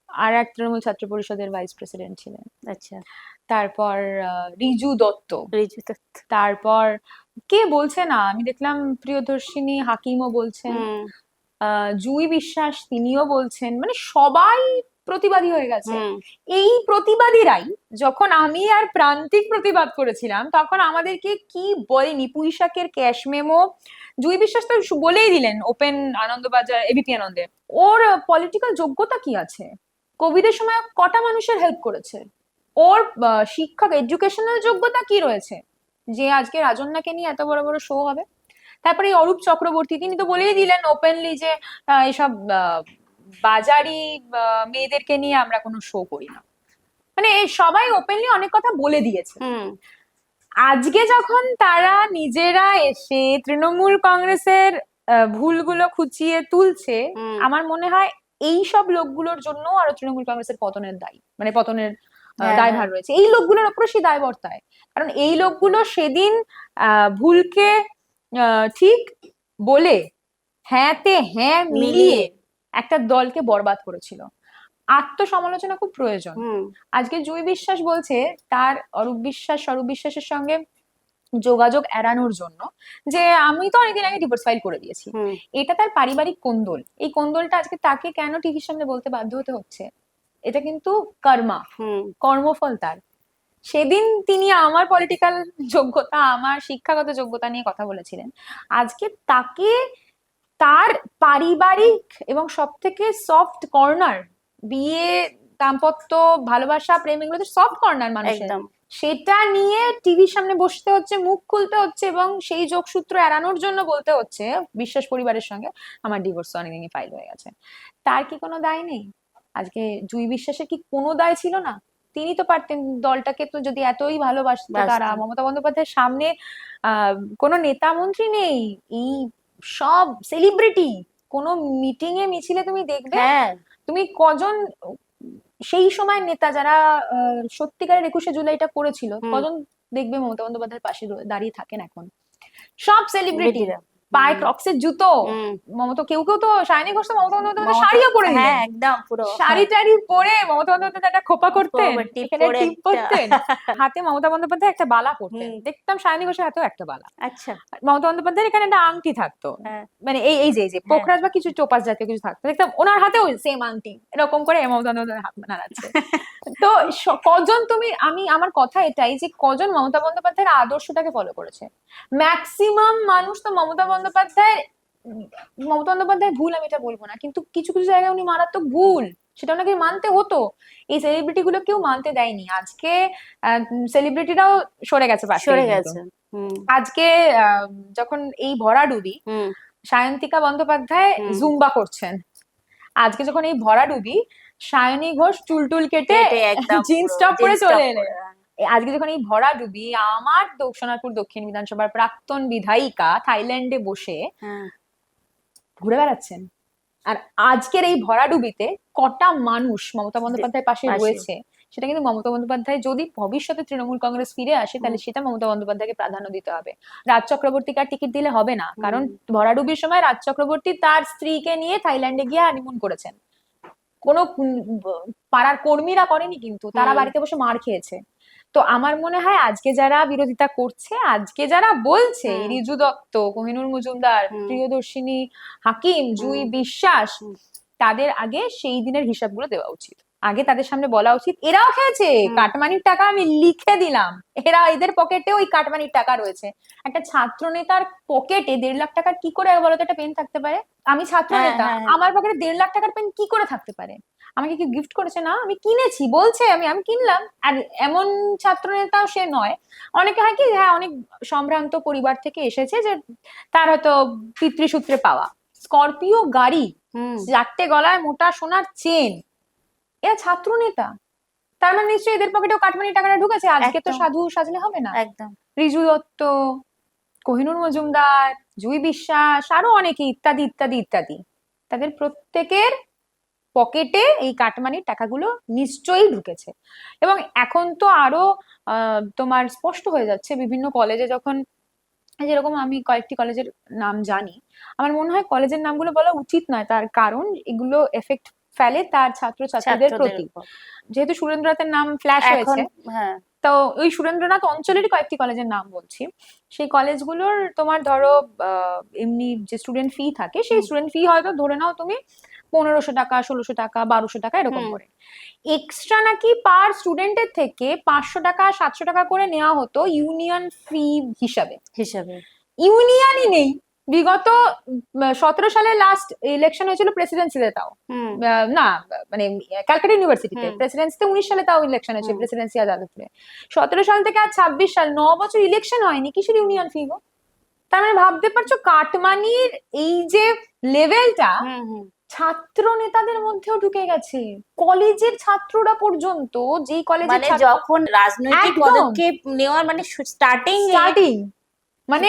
আর এক তৃণমূল ছাত্র পরিষদের ভাইস প্রেসিডেন্ট ছিলেন।
আচ্ছা।
তারপর রিজু দত্ত,
ঋজু দত্ত।
তারপর কে বলছে না, আমি দেখলাম প্রিয়দর্শিনী হাকিমও বলছেন,
হুম
জুই বিশ্বাস তিনিও বলছেন, মানে সবাই প্রতিবাদী হয়ে গেছে।
হুম
এই প্রতিবাদীরাই, যখন আমি আর প্রান্তিক প্রতিবাদ করেছিলাম, তখন আমাদেরকে কি বলেনি, পুঁইশাকের ক্যাশ মেমো, জুই বিশ্বাস তো বলেই দিলেন ওপেন আনন্দবাজার ABP আনন্দে, ওর পলিটিক্যাল যোগ্যতা কি আছে? কোভিডের সময় কটা মানুষের হেল্প করেছে? ওর শিক্ষক এডুকেশনাল যোগ্যতা কি রয়েছে যে আজকে রাজন্যাকে নিয়ে এত বড় বড় শো হবে? তারপরে এই অরূপ চক্রবর্তী, তিনি তো বলেই দিলেন ওপেনলি যে এসব বাজারি মেয়েদেরকে নিয়ে আমরা কোনো শো করি না। মানে সবাই ওপেনলি অনেক কথা বলে দিয়েছে।
হুম
আজকে যখন তারা নিজেরা এসে তৃণমূল কংগ্রেসের ভুলগুলো খুঁচিয়ে তুলছে,
হুম
আমার মনে হয় এই সব লোকগুলোর জন্য আরো তৃণমূল কংগ্রেসের পতনের দায়ী, মানে পতনের
হ্যাঁ হ্যাঁ
দায়ভার রয়েছে এই লোকগুলোর ওপর, সেই দায় বর্তায়। কারণ এই লোকগুলো সেদিন ভুলকে ঠিক বলে, হ্যাঁতে হ্যাঁ মিলিয়ে
মিলিয়ে।
একটা দলকে বরবাদ করেছিল। আত্মসমালোচনা খুব প্রয়োজন।
হুম
আজকে জুই বিশ্বাস বলছে তার স্বরূপ বিশ্বাসের সঙ্গে যোগাযোগ এড়ানোর জন্য যে আমি তো অনেকদিন আগে ডিভোর্স ফাইল করে দিয়েছি।
হুম
এটা তার পারিবারিক কোন্দল, এই কোন্দলটা আজকে তাকে কেন টিভির সামনে বলতে বাধ্য হতে হচ্ছে? এটা কিন্তু কর্মা,
হুম
কর্মফল তার। সেদিন তিনি আমার পলিটিক্যাল যোগ্যতা, আমার শিক্ষাগত যোগ্যতা নিয়ে কথা বলেছিলেন। আজকে তাকে তার পারিবারিক এবং সব থেকে সফট কর্নার, বিয়ে, দাম্পত্য, ভালোবাসা, প্রেম, এগুলো তো সফট কর্নার মানুষের,
একদম
সেটা নিয়ে টিভির সামনে বসতে হচ্ছে, মুখ খুলতে হচ্ছে এবং সেই যোগসূত্র এড়ানোর জন্য বলতে হচ্ছে বিশ্বাস পরিবারের সঙ্গে আমার ডিভোর্স অনেকদিনই ফাইল হয়ে গেছে। তার কি কোনো দায় নেই? আজকে জুই বিশ্বাসের কি কোনো দায় ছিল না? তিনি তো পারতেন, দলটাকে তো যদি এতই ভালোবাসতো তারা,
বাস্তব।
মমতা বন্দ্যোপাধ্যায়ের সামনে কোনো নেতা মন্ত্রী নেই, এই সব সেলিব্রিটি, কোনো মিটিং এ মিছিলে তুমি দেখবে,
হ্যাঁ
তুমি কজন সেই সময় নেতা যারা সত্যিকারের 21শে জুলাইটা করেছিল,
হুম
কজন দেখবে মমতা বন্দ্যোপাধ্যায়ের পাশে দাঁড়িয়ে থাকেন এখন? সব সেলিব্রিটি,
বেটিরা।
পায়ে ক্রক্সের জুতো।
হুম
মমতা, কেউ কেউ তো সায়নী ঘোষ তো মমতা বন্দ্যোপাধ্যায়
মমতা-
শাড়িও পরে
হ্যাঁ
দিলেন,
একদম পুরো
শাড়ি টাড়ি পরে মমতা বন্দ্যোপাধ্যায় একটা খোপা করতেন,
খোপা টিপ
এখানে
করে
টিপ
একটা।
করতেন, হাতে মমতা বন্দ্যোপাধ্যায় একটা বালা পরতেন,
হুম।
দেখতাম সায়নী ঘোষের হাতেও একটা বালা,
আচ্ছা
মমতা বন্দ্যোপাধ্যায়ের এখানে একটা আংটি থাকতো,
হ্যাঁ
মানে এই যে পোখরাজ বা কিছু টোপাস জাতীয় কিছু থাকতো, দেখতাম ওনার হাতেও সেম আংটি, এরকম করে মমতা বন্দ্যোপাধ্যায় হাত নাড়াচ্ছে। তো কজন তুমি, আমি আমার কথা এটাই যে কজন মমতা বন্দ্যোপাধ্যায়ের আদর্শটাকে ফলো করেছে? ম্যাক্সিমাম মানুষ তো মমতা বন্দ্যোপাধ্যায় ভুল আমি এটা বলবো না, কিন্তু কিছু কিছু জায়গায় উনি মারাত্মক ভুল, সেটা ওনাকে মানতে হতো। এই সেলিব্রিটি গুলো কেউ মানতে দেয়নি। আজকে সেলিব্রিটিরাও সরে গেছে পাশ থেকে
সরে
কিন্তু।
গেছে। হুম
আজকে যখন এই ভরাডুবি,
হুম
সায়ন্তিকা বন্দ্যোপাধ্যায়
হুম।
জুম্বা করছেন, আজকে যখন এই ভরাডুবি, সায়নী ঘোষ চুল টুল কেটে
কেটে একদম
জিন্স
পুরো
টপ পরে
jeans
চলে
top
এলেন।
পরে, হ্যাঁ।
আজকে যখন এই ভরাডুবি, আমার সোনারপুর দক্ষিণ বিধানসভার প্রাক্তন বিধায়িকা থাইল্যান্ডে বসে
হ্যাঁ
ঘুরে বেড়াচ্ছেন, আর আজকের এই ভরাডুবিতে কটা মানুষ মমতা বন্দ্যোপাধ্যায়ের পাশে
পাশে।
রয়েছে, সেটা কিন্তু মমতা বন্দ্যোপাধ্যায় যদি ভবিষ্যতে তৃণমূল কংগ্রেস ফিরে আসে, তাহলে সেটা মমতা বন্দ্যোপাধ্যায়কে প্রাধান্য দিতে হবে। রাজ চক্রবর্তীকে আর টিকিট দিলে হবে না, কারণ ভরাডুবির সময় রাজ চক্রবর্তী তার স্ত্রীকে নিয়ে থাইল্যান্ডে গিয়ে হানিমুন করেছেন। কোনো পাড়ার কর্মীরা করেনি, কিন্তু তারা বাড়িতে বসে মার খেয়েছে। তো আমার মনে হয় আজকে যারা বিরোধিতা করছে, আজকে যারা বলছে রিজু দত্ত, কোহিনুর মজুমদার, প্রিয়দর্শিনী হাকিম, জুই বিশ্বাস, তাদের আগে সেই দিনের হিসাবগুলো দেওয়া উচিত। আগে তাদের সামনে বলা উচিত এরাও খেয়েছে কাটমানির টাকা, আমি লিখে দিলাম, এদের পকেটেও ওই কাটমানির টাকা রয়েছে। একটা ছাত্র নেতার পকেটে 1.5 লাখ টাকার কি করে বলতো একটা পেন থাকতে পারে? আমি ছাত্র নেতা, আমার পকেটে 1.5 লাখ টাকার পেন কি করে থাকতে পারে? আমাকে কি গিফট করেছে? না, আমি কিনেছি, বলছে আমি কিনলাম। আর এমন ছাত্র নেতাও সে নয়। অনেকে হয় কি, হ্যাঁ অনেক সম্ভ্রান্ত পরিবার থেকে এসেছে, যে তার হয়তো পিতৃসূত্রে পাওয়া স্করপিও গাড়ি, 4টে গলায় মোটা সোনার চেন, এরা ছাত্র নেতা। তার মানে নিশ্চয়ই এদের পকেটেও কাটমানি টাকাটা ঢুকেছে। আজকে তো সাধু সাজলে হবে না।
একদম
রিজু দত্ত, কোহিনুর মজুমদার, জুই বিশ্বাস, আরো অনেকে, ইত্যাদি ইত্যাদি ইত্যাদি, তাদের প্রত্যেকের পকেটে এই কাটমানির টাকাগুলো নিশ্চয়ই ঢুকেছে। এবং এখন তো আরো তোমার স্পষ্ট হয়ে যাচ্ছে বিভিন্ন কলেজে, যখন যেরকম আমি কয়েকটি কলেজের নাম জানি, আমার মনে হয় কলেজের নামগুলো বলা উচিত নয়, তার কারণ এগুলো এফেক্ট ফেলে তার ছাত্রছাত্রীদের প্রতি। যেহেতু সুরেন্দ্রনাথের নাম ফ্ল্যাশ হয়েছে, তো ওই সুরেন্দ্রনাথ অঞ্চলেরই কয়েকটি কলেজের নাম বলছি। সেই কলেজগুলোর তোমার ধরো এমনি যে স্টুডেন্ট ফি থাকে, সেই স্টুডেন্ট ফি হয়তো ধরে নাও তুমি 1500 টাকা, 1600 টাকা, 1200 টাকা এরকম করে। এক্সট্রা নাকি পার স্টুডেন্টের থেকে 500 টাকা, 700 টাকা করে নেওয়া হতো ইউনিয়ন ফি হিসাবে। ইউনিয়নই নেই। বিগত 17 সালে লাস্ট ইলেকশন হয়েছিল প্রেসিডেন্সিতে, তাও না মানে ক্যালকাটা ইউনিভার্সিটিতে, প্রেসিডেন্সিতে 19 সালে তাও ইলেকশন হয়েছে, প্রেসিডেন্সি আদালতে। 17 সাল থেকে আজ 26 সাল, 9 বছর ইলেকশন হয়নি, কিসের ইউনিয়ন ফি গো? তার মানে ভাবতে পারছো কাটমানির এই যে লেভেলটা ছাত্র নেতাদের মধ্যেও ঢুকে গেছে। কলেজের ছাত্ররা পর্যন্ত, যেই কলেজে
যখন রাজনৈতিক পদক্ষেপ নেওয়ার মানে স্টার্টিং
মানে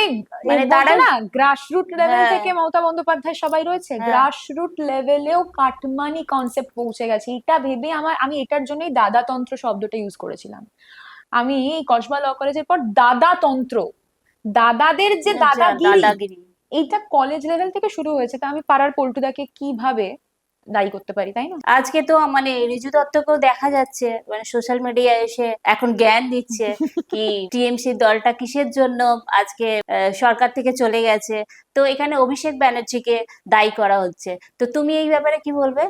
তারা না গ্রাসরুট লেভেল থেকে মমতা বন্দ্যোপাধ্যায় সবাই রয়েছে, গ্রাসরুট লেভেলেও কাটমানি কনসেপ্ট পৌঁছে গেছে। এটা ভেবে আমি এটার জন্যই দাদাতন্ত্র শব্দটা ইউজ করেছিলাম। আমি কসবা ল কলেজের পর দাদাতন্ত্র, দাদাদের যে দাদাগিরি, এইটা কলেজ লেভেল থেকে শুরু হয়েছে। তা আমি পাড়ার পল্টুদাকে কিভাবে দায়ী করতে পারি, তাই না?
আজকে তো মানে রিজু দত্তকেও দেখা যাচ্ছে মানে সোশ্যাল মিডিয়ায় এসে এখন জ্ঞান দিচ্ছে কি টিএমসি দলটা কিসের জন্য আজকে সরকার থেকে চলে গেছে। তো এখানে অভিষেক ব্যানার্জিকে দায়ী করা হচ্ছে, তো তুমি এই ব্যাপারে কি বলবে?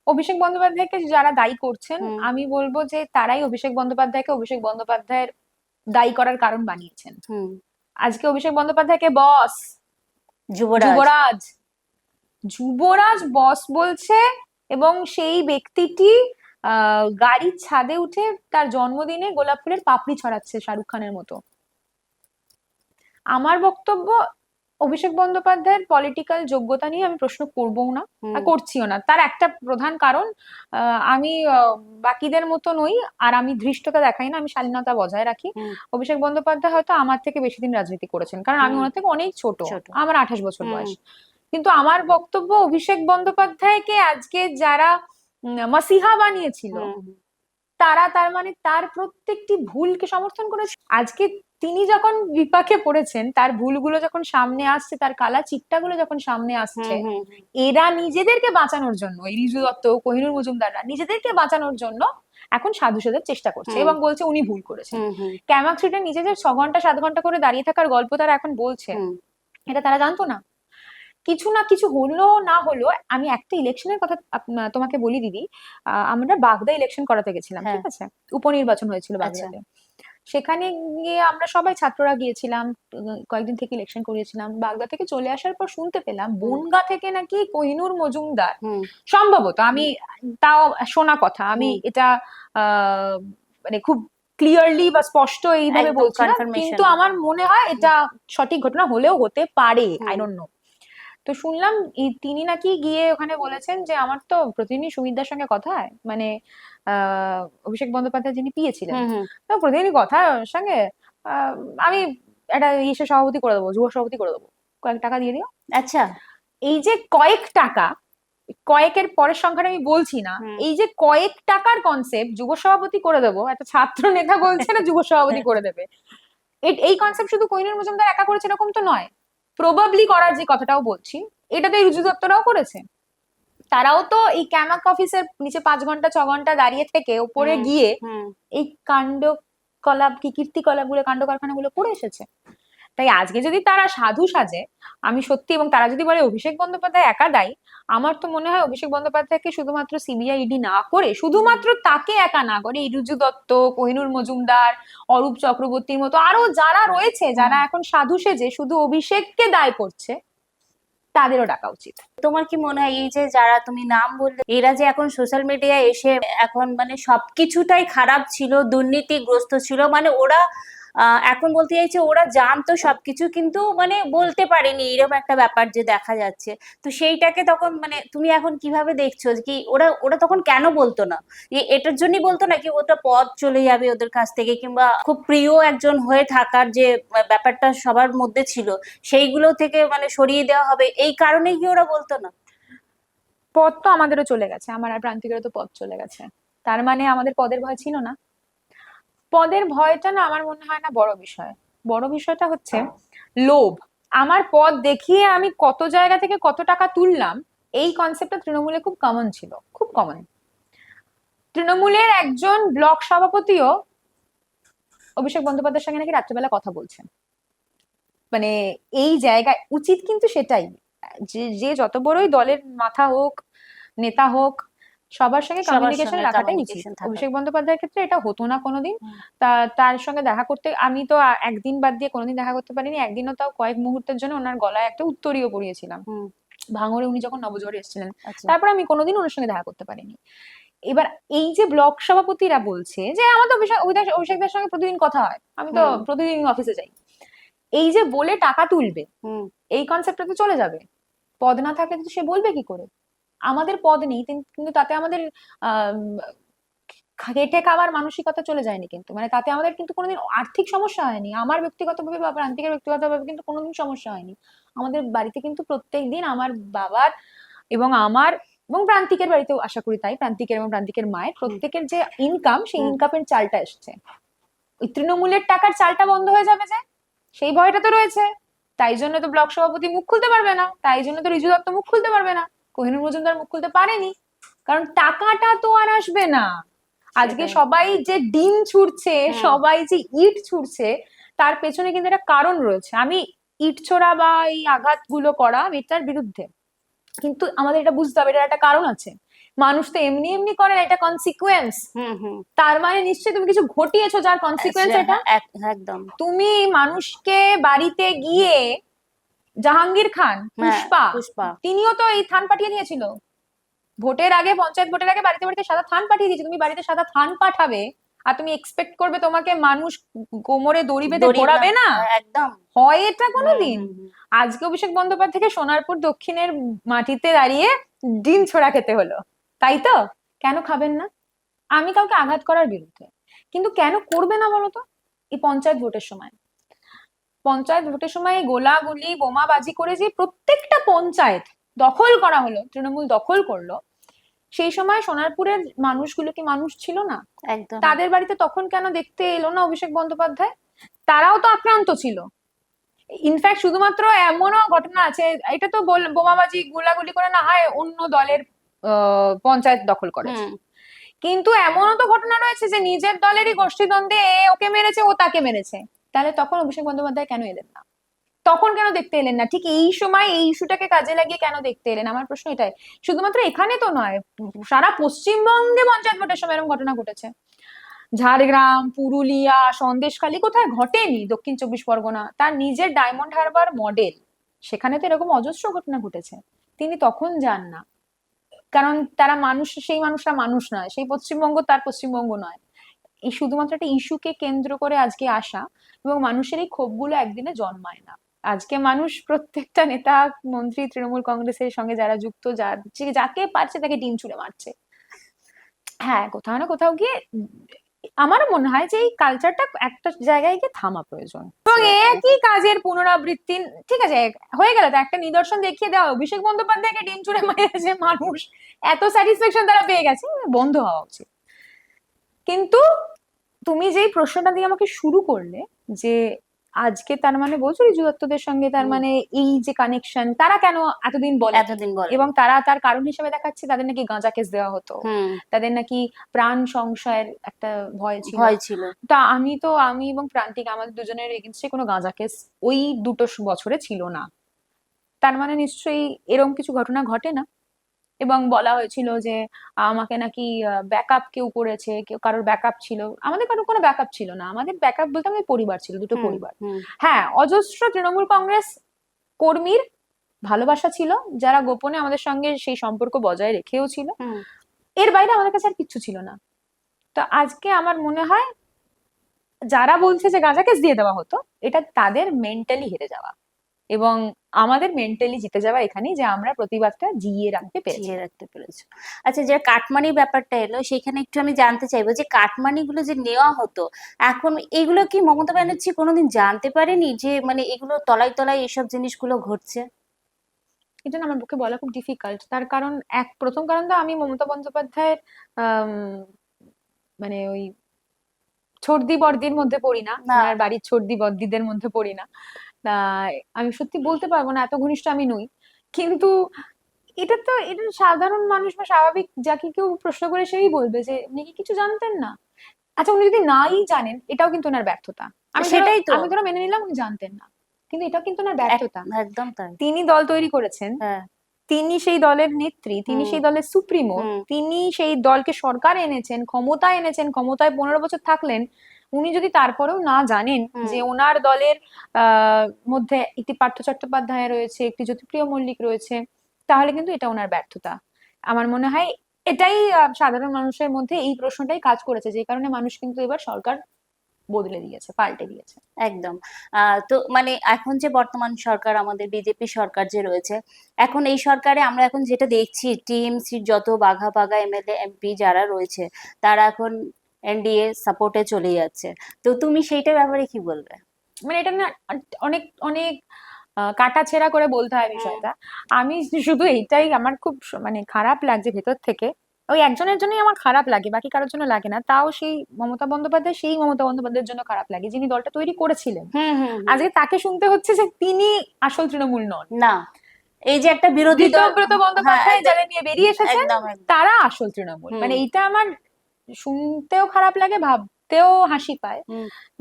অভিষেক বন্দ্যোপাধ্যায়কে যারা দায়ী করছেন,
হুম।
আমি বলবো যে তারাই অভিষেক বন্দ্যোপাধ্যায়কে অভিষেক বন্দ্যোপাধ্যায়ের দায়ী করার কারণ বানিয়েছেন।
হুম।
আজকে অভিষেক বন্দ্যোপাধ্যায়কে বস,
যুবরাজ।
যুবরাজ, যুবরাজ বস বলছে, এবং সেই ব্যক্তিটি গাড়ির ছাদে উঠে তার জন্মদিনে গোলাপ ফুলের পাপড়ি ছড়াচ্ছে শাহরুখ খানের মতো। আমার বক্তব্য, অভিষেক বন্দ্যোপাধ্যায়ের পলিটিক্যাল যোগ্যতা নিয়ে আমি প্রশ্ন করবও না,
হুম।
আর করছিও না। তার একটা প্রধান কারণ, আমি বাকিদের মতো নই, আর আমি ধৃষ্টতা দেখাই না, আমি শালীনতা বজায় রাখি।
হুম।
অভিষেক বন্দ্যোপাধ্যায় হয়তো আমার থেকে বেশি দিন রাজনীতি করেছেন, কারণ আমি
হুম।
ওনার থেকে অনেক ছোট,
ছোট।
আমার 28 বছর
হুম।
বয়স। কিন্তু আমার বক্তব্য, অভিষেক বন্দ্যোপাধ্যায়কে আজকে যারা মাসিহা বানিয়েছিল,
হুম।
তারা তার মানে তার প্রত্যেকটি ভুলকে সমর্থন করেছে। আজকে তিনি যখন বিপাকে পড়েছেন, তার ভুলগুলো যখন সামনে আসছে, তার কালা চিট্টাগুলো যখন সামনে আসছে,
হুম। হুম।
এরা নিজেদেরকে বাঁচানোর জন্য, এই ঋজু দত্ত, কোহিনুর মজুমদাররা নিজেদেরকে বাঁচানোর জন্য এখন সাধু সাজার চেষ্টা করছে
হুম।
এবং বলছে উনি ভুল করেছেন।
হুম। হুম।
ক্যামাক স্ট্রিটে নিজেদের 6 ঘন্টা 7 ঘন্টা করে দাঁড়িয়ে থাকার গল্প তারা এখন বলছে,
হুম।
এটা তারা জানতো না? কিছু না কিছু হলো না হলো, আমি একটা ইলেকশনের কথা তোমাকে বলি দিদি। আমরা বাগদা ইলেকশন করাতে গেছিলাম,
হ্যাঁ।
ঠিক আছে? উপনির্বাচন হয়েছিল
আচ্ছা।
বাগদাতে। সেখানে গিয়ে আমরা সবাই ছাত্ররা গিয়েছিলাম, কয়েকদিন থেকে ইলেকশন করিয়েছিলাম। বাগদা থেকে চলে আসার পর শুনতে পেলাম বনগা থেকে নাকি কোহিনুর মজুমদার,
হুম।
সম্ভবত, আমি তাও শোনা কথা, আমি
হুম।
এটা মানে খুব ক্লিয়ারলি বা স্পষ্ট এইভাবে
একদম
বলছি না,
confirmation
কিন্তু
না।
আমার মনে হয় এটা সঠিক ঘটনা হলেও হতে পারে, আই
হুম।
Don't know. তো শুনলাম তিনি নাকি গিয়ে ওখানে বলেছেন যে আমার তো প্রতিদিনই সুমিতদার সঙ্গে কথা হয়, মানে অভিষেক বন্দ্যোপাধ্যায় যিনি পিয়েছিলেন,
হুম। হুম।
তো প্রতিদিনই কথা হয় ওর সঙ্গে, আহ, আমি একটা ইসে সভাপতি করে দেবো, যুব সভাপতি করে দেবো, কয়েক টাকা দিয়ে দিও।
আচ্ছা।
এই যে কয়েক টাকা, কয়েকের পরের সংখ্যাটা আমি বলছি না,
হুম।
এই যে কয়েক টাকার কনসেপ্ট, যুব সভাপতি করে দেবো, একটা ছাত্র নেতা বলছে না যুব সভাপতি করে দেবে, এই কনসেপ্ট শুধু কোহিনুর মজুমদার একা করেছে এরকম তো নয়। প্রবাবলি করার যে কথাটাও বলছি, এটাতে ঋজু দত্তরাও করেছে। তারাও তো এই ক্যামাক অফিসের নিচে 5 ঘন্টা 6 ঘন্টা দাঁড়িয়ে থেকে উপরে
হুম।
গিয়ে
হুম।
এই কাণ্ডকলাপ কি কীর্তিকলাপগুলো, কাণ্ড কারখানাগুলো করে এসেছে। তাই আজকে যদি তারা সাধু সাজে, আমি সত্যি, এবং তারা যদি বলে অভিষেক বন্দ্যোপাধ্যায় একা দায়ী, আমার তো মনে হয় অভিষেক বন্দ্যোপাধ্যায়কে শুধুমাত্র সিবিআই ইডি না করে, শুধুমাত্র তাকে একা না করে, ঋজু দত্ত, কোহিনুর মজুমদার, অরূপ চক্রবর্তীর মতো আরো যারা রয়েছে, যারা এখন সাধু সেজে শুধু অভিষেককে দায় করছে, তাদেরও ডাকা উচিত।
তোমার কি মনে হয় এই যে যারা তুমি নাম বললে, এরা যে এখন সোশ্যাল মিডিয়ায় এসে এখন মানে সবকিছুটাই খারাপ ছিল, দুর্নীতিগ্রস্ত ছিল, মানে ওরা এখন বলতে চাইছে ওরা জানতো সবকিছু কিন্তু মানে বলতে পারেনি, এরকম একটা ব্যাপার যে দেখা যাচ্ছে। তো সেইটাকে তখন মানে তুমি এখন কিভাবে দেখছো কি ওরা ওরা তখন কেন বলতো না? এটার জন্যই বলতো নাকি ওটা পথ চলে যাবে ওদের কাছ থেকে, কিংবা খুব প্রিয় একজন হয়ে থাকার যে ব্যাপারটা সবার মধ্যে ছিল সেইগুলো থেকে মানে সরিয়ে দেওয়া হবে, এই কারণেই কি ওরা বলতো না?
পদ তো আমাদেরও চলে গেছে, আমার আর প্রান্তিকেরও তো পদ চলে গেছে, তার মানে আমাদের পদের ভয় ছিল না? পদের ভয়টা না আমার মনে হয় না বড় বিষয়। বড় বিষয়টা হচ্ছে লোভ। আমার পদ দেখিয়ে আমি কত জায়গা থেকে কত টাকা তুললাম, এই কনসেপ্টটা তৃণমূলে খুব কমন ছিল, খুব কমন। তৃণমূলের একজন ব্লক সভাপতিও অভিষেক বন্দ্যোপাধ্যায়ের সঙ্গে নাকি রাত্রিবেলা কথা বলছেন। মানে এই জায়গায় উচিত কিন্তু সেটাই, যে যত বড়ই দলের মাথা হোক, নেতা হোক, সবার সঙ্গে কমিউনিকেশন রাখাটাই উচিত। অভিষেক বন্দ্যোপাধ্যায়ের ক্ষেত্রে এটা হতো না কোনোদিন। তার সঙ্গে দেখা করতে আমি তো একদিন বাদ দিয়ে কোনোদিন দেখা করতে পারিনি, একদিনও তাও কয়েক মুহূর্তের জন্য ওনার গলায় একটা উত্তরীয় পরিয়েছিলাম ভাঙড়ে, উনি যখন নবজোয়ারে এসেছিলেন। তারপর আমি কোনোদিন ওনার সঙ্গে দেখা করতে পারিনি। এবার এই যে ব্লক সভাপতিরা বলছে যে আমাদের অভিষেকদের সঙ্গে প্রতিদিন কথা হয়, আমি তো প্রতিদিন অফিসে যাই, এই যে বলে টাকা তুলবে, এই কনসেপ্টটা তো চলে যাবে। পদ না থাকলে তো সে বলবে কি করে? আমাদের পদ নেই, কিন্তু তাতে আমাদের খেটে খাওয়ার মানসিকতা চলে যায়নি, কিন্তু মানে তাতে আমাদের কিন্তু কোনোদিন আর্থিক সমস্যা হয়নি, আমার ব্যক্তিগতভাবে বা প্রান্তিকের ব্যক্তিগতভাবে কিন্তু কোনোদিন সমস্যা হয়নি। আমাদের বাড়িতে কিন্তু প্রত্যেকদিন আমার বাবার এবং আমার এবং প্রান্তিকের বাড়িতেও আশা করি তাই, প্রান্তিকের এবং প্রান্তিকের মায়ের প্রত্যেকের যে ইনকাম, সেই ইনকামের চালটা এসছে। ওই তৃণমূলের টাকার চালটা বন্ধ হয়ে যাবে যে, সেই ভয়টা তো রয়েছে। তাই জন্য তো ব্লক সভাপতি মুখ খুলতে পারবে না, তাই জন্য তো ঋজু দত্ত মুখ খুলতে পারবে না, কোহিনুর মজুমদার মুখ খুলতে পারেনি, কারণ টাকাটা তো আর আসবে না। আজকে সবাই যে ডিম ছুড়ছে, সবাই যে ইট ছুড়ছে, তার পেছনে কিন্তু একটা কারণ রয়েছে। আমি ইট ছোড়া বা এই আঘাতগুলো করা, এটার বিরুদ্ধে, কিন্তু আমাদের এটা বুঝতে হবে, এটার একটা কারণ আছে। মানুষ তো এমনি এমনি করে না, এটা কনসিকুয়েন্স।
হুম হুম
তার মানে নিশ্চয়ই তুমি কিছু ঘটিয়েছো যার কনসিকুয়েন্স এটা।
একদম।
তুমি মানুষকে বাড়িতে গিয়ে, জাহাঙ্গীর খান,
হ্যাঁ,
পুষ্পা,
পুষ্পা।
তিনিও তো এই থান পাঠিয়ে দিয়েছিল ভোটের আগে, পঞ্চায়েত ভোটের আগে বাড়িতে বাড়িতে সাদা থান পাঠিয়ে দিয়েছে। তুমি বাড়িতে সাদা থান পাঠাবে আর তুমি এক্সপেক্ট করবে তোমাকে মানুষ কোমরে দড়ি বেঁধে
দড়ি
ঘোরাবে না?
একদম।
হয় এটা কোনোদিন?
হুম, হুম, হুম।
আজকে অভিষেক বন্দ্যোপাধ্যায়কে সোনারপুর দক্ষিণের মাটিতে দাঁড়িয়ে ডিম ছোড়া খেতে হলো, তাই তো? কেন খাবেন না? আমি কাউকে আঘাত করার বিরুদ্ধে, কিন্তু কেন করবে না বলতো? এই পঞ্চায়েত ভোটের সময়, গোলাগুলি বোমাবাজি করে যে প্রত্যেকটা পঞ্চায়েত দখল করা হলো, তৃণমূল দখল করলো, সেই সময় সোনারপুরের মানুষগুলো কি মানুষ ছিল না?
একদম।
তাদের বাড়িতে তখন কেন দেখতে এলো না অভিষেক বন্দ্যোপাধ্যায়? তারাও তো আক্রান্ত ছিল। ইনফ্যাক্ট শুধুমাত্র এমনও ঘটনা আছে, এটা তো বোমাবাজি গোলাগুলি করে না হয় অন্য দলের পঞ্চায়েত দখল করেছে,
হুম,
কিন্তু এমনও তো ঘটনা রয়েছে যে নিজের দলেরই গোষ্ঠীদ্বন্দ্বে এ ওকে মেরেছে, ও তাকে মেরেছে। তাহলে তখন অভিষেক বন্দ্যোপাধ্যায় কেন এলেন না? তখন কেন দেখতে এলেন না? ঠিক এই সময় এই ইস্যুটাকে কাজে লাগিয়ে কেন দেখতে এলেন? আমার প্রশ্ন এটাই। শুধুমাত্র এখানে তো নয়, সারা পশ্চিমবঙ্গে পঞ্চায়েত ভোটের সময় এরকম ঘটনা ঘটেছে। ঝাড়গ্রাম, পুরুলিয়া, সন্দেশখালী, কোথায় ঘটেনি? দক্ষিণ চব্বিশ পরগনা, তার নিজের ডায়মন্ড হারবার মডেল, সেখানে তো এরকম অজস্র ঘটনা ঘটেছে। তিনি তখন যান না, কারণ তারা মানুষ, সেই মানুষরা মানুষ নয়, সেই পশ্চিমবঙ্গ তার পশ্চিমবঙ্গ নয়। এই শুধুমাত্র একটা ইস্যুকে কেন্দ্র করে আজকে আসা, এবং মানুষের এই ক্ষোভগুলো একদিনে জন্মায় না। আজকে মানুষ প্রত্যেকটা নেতা মন্ত্রী তৃণমূল কংগ্রেসের সঙ্গে যারা যুক্ত, যাকে পারছে তাকে ডিম ছুঁড়ে মারছে। হ্যাঁ, কোথাও না কোথাও গিয়ে আমারও মনে হয় যে এই কালচারটা একটা জায়গায় গিয়ে থামা প্রয়োজন, এবং একই কাজের পুনরাবৃত্তি। ঠিক আছে, হয়ে গেল তো, একটা নিদর্শন দেখিয়ে দেওয়া, অভিষেক বন্দ্যোপাধ্যায়কে ডিম ছুঁড়ে মেরেছে মানুষ, এত স্যাটিসফ্যাকশন তারা পেয়ে গেছে, বন্ধ হওয়া উচিত। কিন্তু তুমি যেই প্রশ্নটা দিয়ে আমাকে শুরু করলে, যে আজকে তার মানে বলছো রিজু দত্তদের সঙ্গে তার মানে এই যে কানেকশন, তারা কেন এতদিন বলে, এবং তারা তার কারণ হিসেবে দেখাচ্ছে তাদের নাকি গাঁজা কেস দেওয়া হতো, তাদের নাকি প্রাণ সংশয়ের একটা ভয় ছিল। তা আমি এবং প্রান্তিক, আমাদের দুজনের এগেনস্টে কোনো গাঁজা কেস ওই দুটো বছরে ছিল না। তার মানে নিশ্চয়ই এরকম কিছু ঘটনা ঘটে না। এবং বলা হয়েছিল যে আমাকে নাকি ব্যাকআপ কেউ করেছে, কেউ কারোর ব্যাকআপ ছিল। আমাদের কারোর কোনো ব্যাকআপ ছিল না, আমাদের ব্যাকআপ বলতে আমাদের পরিবার ছিল, দুটো পরিবার। হ্যাঁ, অজস্র তৃণমূল কংগ্রেস কর্মীর ভালোবাসা ছিল, যারা গোপনে আমাদের সঙ্গে সেই সম্পর্ক বজায় রেখেও ছিল। এর বাইরে আমাদের কাছে আর কিচ্ছু ছিল না। তো আজকে আমার মনে হয় যারা বলছে যে গাঁজা কেস দিয়ে দেওয়া হতো, এটা তাদের মেন্টালি হেরে যাওয়া, এবং আমাদের মেন্টালি জিতে যাওয়া এখানেই, যে আমরা প্রতিবাদটা জিইয়ে রাখতে পেরেছি।
আচ্ছা, যে কাটমানির ব্যাপারটা এলো, সেখানে একটু আমি জানতে চাইবো যে কাটমানি গুলো যে নেওয়া হতো, এখন এগুলো কি মমতা ব্যানার্জি কোনোদিন জানতে পারেনি যে মানে এগুলো তলায় তলায় এইসব জিনিসগুলো ঘটছে?
এটা না আমার পক্ষে বলা খুব ডিফিকাল্ট। তার কারণ, প্রথম কারণ তো আমি মমতা বন্দ্যোপাধ্যায়ের মানে ওই ছর্দি বর্দির মধ্যে পড়ি না, আর বাড়ির ছর্দি বর্দিদের মধ্যে পড়ি না। আমি সত্যি বলতে পারবো না, এত ঘনিষ্ঠ আমি নই। কিন্তু এটা সাধারণ মানুষ বা স্বাভাবিক যাকে কেউ প্রশ্ন করে সেই বলবে যে উনি কি কিছু জানতেন না? আচ্ছা, উনি যদি নাই জানেন, এটাও কিন্তু ওনার ব্যর্থতা। আমি ধরো মেনে নিলাম উনি জানতেন না, কিন্তু এটাও কিন্তু ওনার ব্যর্থতা।
একদম তাই।
তিনি দল তৈরি করেছেন, তিনি সেই দলের নেত্রী, তিনি সেই দলের সুপ্রিমো, তিনি সেই দলকে সরকার এনেছেন, ক্ষমতায় এনেছেন, ক্ষমতায় 15 বছর থাকলেন। উনি যদি তারপরেও না জানেন যে ওনার দলের মধ্যে একটি পার্থ চট্টোপাধ্যায় রয়েছে, একটি জ্যোতিপ্রিয় মল্লিক রয়েছে, তাহলে কিন্তু এটা ওনার ব্যর্থতা। আমার মনে হয় এটাই সাধারণ মানুষের মধ্যে এই প্রশ্নটাই কাজ করেছে, যে কারণে মানুষ কিন্তু এবার সরকার বদলে দিয়েছে, পাল্টে দিয়েছে।
একদম। তো মানে এখন যে বর্তমান সরকার, আমাদের বিজেপি সরকার যে রয়েছে, এখন এই সরকারে আমরা এখন যেটা দেখছি, টিএমসির যত বাঘা বাঘা এমএলএ এমপি যারা রয়েছে, তারা এখন এনডিএ সাপোর্টে চলে যাচ্ছে। তো তুমি সেইটার ব্যাপারে কি বলবে?
মানে এটা না অনেক অনেক কাটাছেঁড়া করে বলতে হয় বিষয়টা। আমি শুধু এইটাই আমার খুব মানে খারাপ লাগছে ভেতর থেকে, ওই একজনের জন্যই আমার খারাপ লাগে, বাকি কারোর জন্য লাগে না। তাও সেই মমতা বন্দ্যোপাধ্যায়ের জন্য খারাপ লাগে, যিনি দলটা তৈরি করেছিলেন। আজকে তাকে শুনতে হচ্ছে যে তিনি আসল তৃণমূল নন।
না, এই যে একটা বিরোধী দল
ব্রত বন্দ্যোপাধ্যায় যারা নিয়ে বেরিয়ে এসেছেন, তারা আসল তৃণমূল। মানে এইটা আমার শুনতেও খারাপ লাগে, ভাবতেও হাসি পায়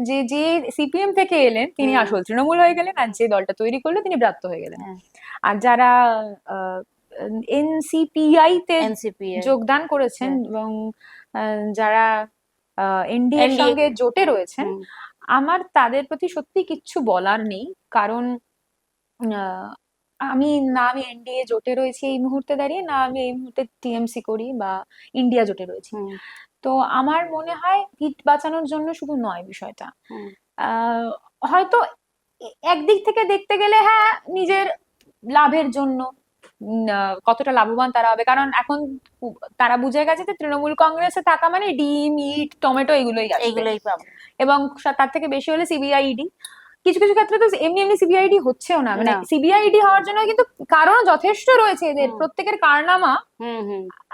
যে যে সিপিএম থেকে এলেন তিনি আসল তৃণমূল হয়ে গেলেন, আর যে দলটা তৈরি করলো তিনি ব্রাত্য হয়ে গেলেন। আর যারা এনসিপিআই তে
এনসিপি
যোগদান করেছেন এবং যারা এনডিএ এর
NDA
সঙ্গে জোটে রয়েছেন, আমার তাদের প্রতি সত্যি কিচ্ছু বলার নেই। কারণ আহ, আমি এনডিএ জোটে রয়েছি এই মুহূর্তে দাঁড়িয়ে, না আমি এই মুহূর্তে টিএমসি করি বা ইন্ডিয়া জোটে রয়েছি। তো আমার মনে হয় হিট বাঁচানোর জন্য শুধু নয় বিষয়টা, হয়তো একদিক থেকে দেখতে গেলে হ্যাঁ নিজের লাভের জন্য কতটা লাভবান তারা হবে, কারণ এখন তারা বুঝে গেছে যে তৃণমূল কংগ্রেসে থাকা মানে ডিম, ইট, টমেটো এগুলোই আসবে,
এইগুলোই পাবো।
এবং তার থেকে বেশি হলে সিবিআইডি। কিছু কিছু ক্ষেত্রে তো এমনি এমনি সিবিআইডি হচ্ছেও না, মানে সিবিআইডি হওয়ার জন্য কিন্তু কারণ যথেষ্ট রয়েছে এদের প্রত্যেকের কারনামা।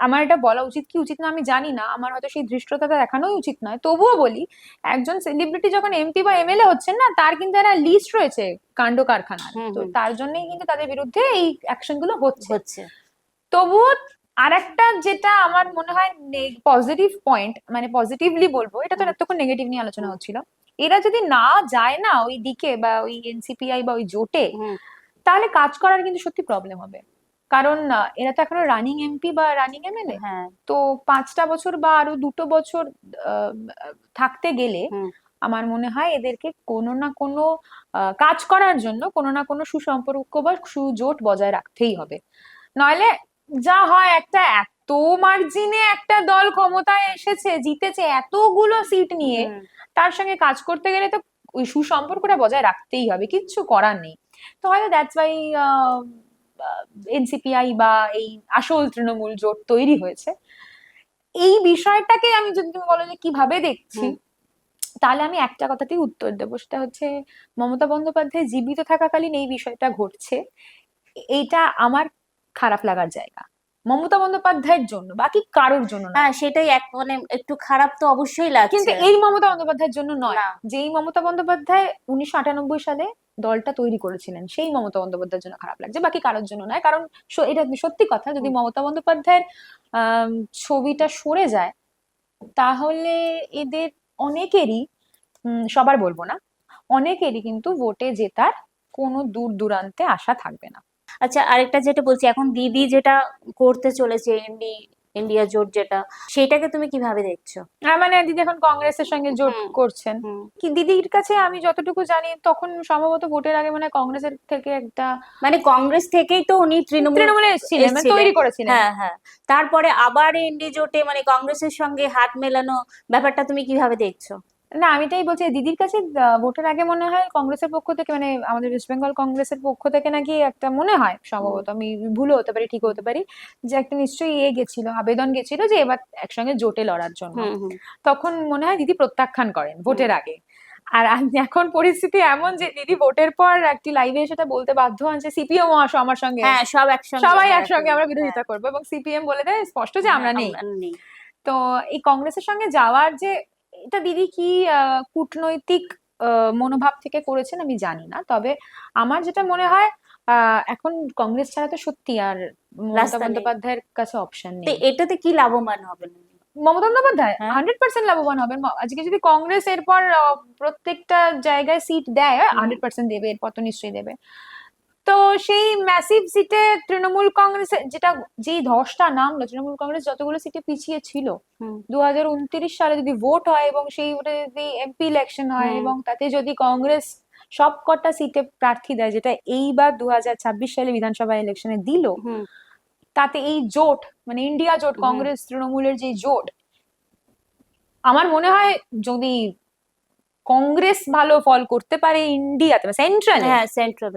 আমার এটা বলা উচিত কি উচিত না আমি জানি না, আমার হয়তো সেই ধৃষ্টতা দেখানোই উচিত নয়, তবুও বলি একজন সেলিব্রিটি যখন এমপি বা এমএলএ হচ্ছেন না, তার কিন্তু একটা লিস্ট রয়েছে কাণ্ড কারখানার, তো তার জন্যই কিন্তু তাদের বিরুদ্ধে এই অ্যাকশন গুলো হচ্ছে। তবুও আরেকটা যেটা আমার মনে হয় পজিটিভ পয়েন্ট, মানে পজিটিভলি বলবো, এটা তো এতক্ষণ নেগেটিভ নিয়ে আলোচনা হচ্ছিল, এরা যদি না যায় না ওই দিকে বা ওই এনসিপিআই বা ওই জোটে, তাহলে কাজ করার কিন্তু সত্যি প্রবলেম হবে। কারণ এরা তো এখনো রানিং এমপি বা রানিং এমএলএ, তো 5টা বছর বা আরো 2টো বছর থাকতে গেলে আমার মনে হয় এদেরকে কোনো না কোনো কাজ করার জন্য কোনো না কোনো সুসম্পর্ক বা সুজোট বজায় রাখতেই হবে। নইলে যা হয়, একটা এত মার্জিনে একটা দল ক্ষমতায় এসেছে, জিতেছে এতগুলো সিট নিয়ে, তার সঙ্গে কাজ করতে গেলে তো ওই সুসম্পর্কটা বজায় রাখতেই হবে, কিচ্ছু করার নেই। তো হয়তো দ্যাটস ওয়াই এনসিপিআই বা এই আসল তৃণমূল জোট তৈরি হয়েছে। এই বিষয়টাকে আমি যদি তুমি বলো যে কিভাবে দেখছি, তাহলে আমি একটা কথাতেই উত্তর দেবো, সেটা হচ্ছে মমতা বন্দ্যোপাধ্যায় জীবিত থাকাকালীন এই বিষয়টা ঘটছে, এইটা আমার খারাপ লাগার জায়গা মমতা বন্দ্যোপাধ্যায়ের জন্য, বাকি কারোর জন্য না।
হ্যাঁ সেটাই, মানে একটু খারাপ তো অবশ্যই লাগছে,
কিন্তু এই মমতা বন্দ্যোপাধ্যায়ের জন্য নয়। যেই মমতা বন্দ্যোপাধ্যায় 1998 সালে দলটা তৈরি করেছিলেন, সেই মমতা বন্দ্যোপাধ্যায়ের জন্য খারাপ লাগছে, বাকি কারোর জন্য নয়। কারণ এটা সত্যি কথা, যদি মমতা বন্দ্যোপাধ্যায়ের ছবিটা সরে যায়, তাহলে এদের অনেকেরই, সবার বলবো না, অনেকেরই কিন্তু ভোটে জেতার কোনো দূর দূরান্তে আশা থাকবে না।
আচ্ছা, আরেকটা যেটা বলছি, এখন দিদি যেটা করতে চলেছে ইন্ডিয়া জোট যেটা, সেটাকে তুমি কিভাবে দেখছো?
মানে দিদি এখন কংগ্রেসের সঙ্গে জোট করছেন, কি দিদির কাছে আমি যতটুকু জানি তখন সম্ভবত ভোটের আগে মানে কংগ্রেসের থেকে একটা,
মানে কংগ্রেস থেকেই তো উনি
তৃণমূলে এসেছিলেন, মানে তৈরি করেছিলেন।
হ্যাঁ, তারপরে আবার ইন্ডি জোটে মানে কংগ্রেসের সঙ্গে হাত মেলানো ব্যাপারটা তুমি কিভাবে দেখছো?
না, আমি তাই বলছি, দিদির কাছে ভোটের আগে মনে হয় কংগ্রেসের পক্ষ থেকে, মানে আমাদের ওয়েস্ট বেঙ্গল কংগ্রেসের পক্ষ থেকে নাকি একটা, মনে হয় সম্ভবত, আমি ভুলও হতে পারি ঠিকও হতে পারি, যে একটা নিশ্চয়ই গেছিল, আবেদন গেছিল যে এবার একসঙ্গে জোটে লড়ার জন্য। তখন মনে হয় দিদি প্রত্যাখ্যান করেন ভোটের আগে। আর এখন পরিস্থিতি এমন যে দিদি ভোটের পর একটি লাইভে সেটা বলতে বাধ্য হন যে সিপিএম আসো আমার সঙ্গে,
হ্যাঁ
সবাই একসঙ্গে আমরা বিরোধিতা করবো, এবং সিপিএম বলে দেয় স্পষ্ট যে আমরা নেই। তো এই কংগ্রেসের সঙ্গে যাওয়ার যে এটা দিদি কি কূটনৈতিক মনোভাব থেকে করেছেন আমি জানি না, তবে আমার যেটা মনে হয় এখন কংগ্রেস ছাড়া তো সত্যি আর মমতা বন্দ্যোপাধ্যায়ের কাছে অপশন নেই।
এটাতে কি লাভবান হবেন
মমতা বন্দ্যোপাধ্যায়? 100% লাভবান হবেন। আজকে যদি কংগ্রেস এরপর প্রত্যেকটা জায়গায় সিট দেয়, 100% দেবে, এরপর তো নিশ্চয়ই দেবে। তো সেই ম্যাসিভ সিটে তৃণমূল কংগ্রেস, যেই ধসটা নামলো, তৃণমূল কংগ্রেস যতগুলো সিটে পিছিয়ে ছিল 2029 সালে যদি ভোট হয় এবং সেই ভোটে যদি এমপি ইলেকশন হয় এবং তাতে যদি কংগ্রেস সবকটা সিটে প্রার্থী দেয়, যেটা এইবার 2026 সালে বিধানসভা ইলেকশনে দিল, তাতে এই জোট মানে ইন্ডিয়া জোট, কংগ্রেস তৃণমূলের যে জোট, আমার মনে হয় যদি কংগ্রেস ভালো ফল করতে পারে ইন্ডিয়াতে সেন্ট্রালে,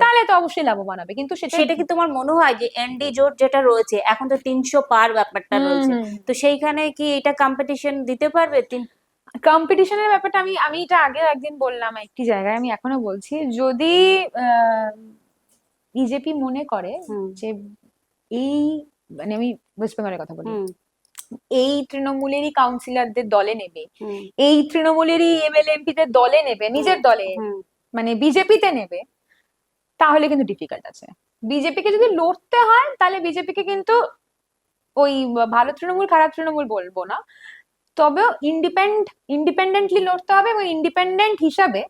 তাহলে তো অবশ্যই লাভবান হবে। কিন্তু
সেটা কি তোমার মনে হয় যে এনডি জোট যেটা রয়েছে এখন তো 300 পার ব্যাপারটা রয়েছে, তো সেইখানে কি এটা কম্পিটিশন দিতে পারবে?
কম্পিটিশনের ব্যাপারটা আমি এটা আগেও একদিন বললাম একটি জায়গায়, আমি এখনো বলছি, যদি বিজেপি মনে করে যে এই, মানে আমি ওয়েস্ট বেঙ্গলের কথা বলি, এই তৃণমূলেরই কাউন্সিলরদের দলে নেবে, এই তৃণমূলেরই এমএলএ এমপিদের দলে নেবে, নিজের দলে মানে বিজেপিতে নেবে, তাহলে কিন্তু ডিফিকাল্ট আছে। বিজেপিকে যদি লড়তে হয়, তাহলে বিজেপিকে কিন্তু ওই ভালো তৃণমূল খারাপ তৃণমূল বলবো না, তবে ইন্ডিপেন্ডেন্টলি লড়তে হবে, এবং ইন্ডিপেন্ডেন্ট হিসাবে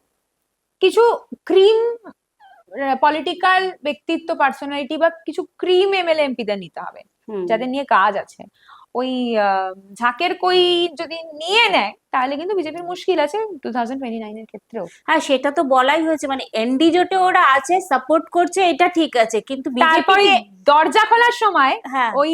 কিছু ক্রিম পলিটিক্যাল ব্যক্তিত্ব, পার্সোনালিটি বা কিছু ক্রিম এমএলএ এমপিদের নিতে হবে
হুম।
যাদের নিয়ে কাজ আছে। ওই ঝাঁকের কই যদি নিয়ে নেয় তাহলে কিন্তু বিজেপির মুশকিল আছে 2029 এর ক্ষেত্রেও।
হ্যাঁ, সেটা তো বলাই হয়েছে, মানে এনডি জোটে ওরা আছে, সাপোর্ট করছে, এটা ঠিক আছে, কিন্তু
তারপরে
বিজেপিকে
দরজা খোলার সময়
হ্যাঁ
ওই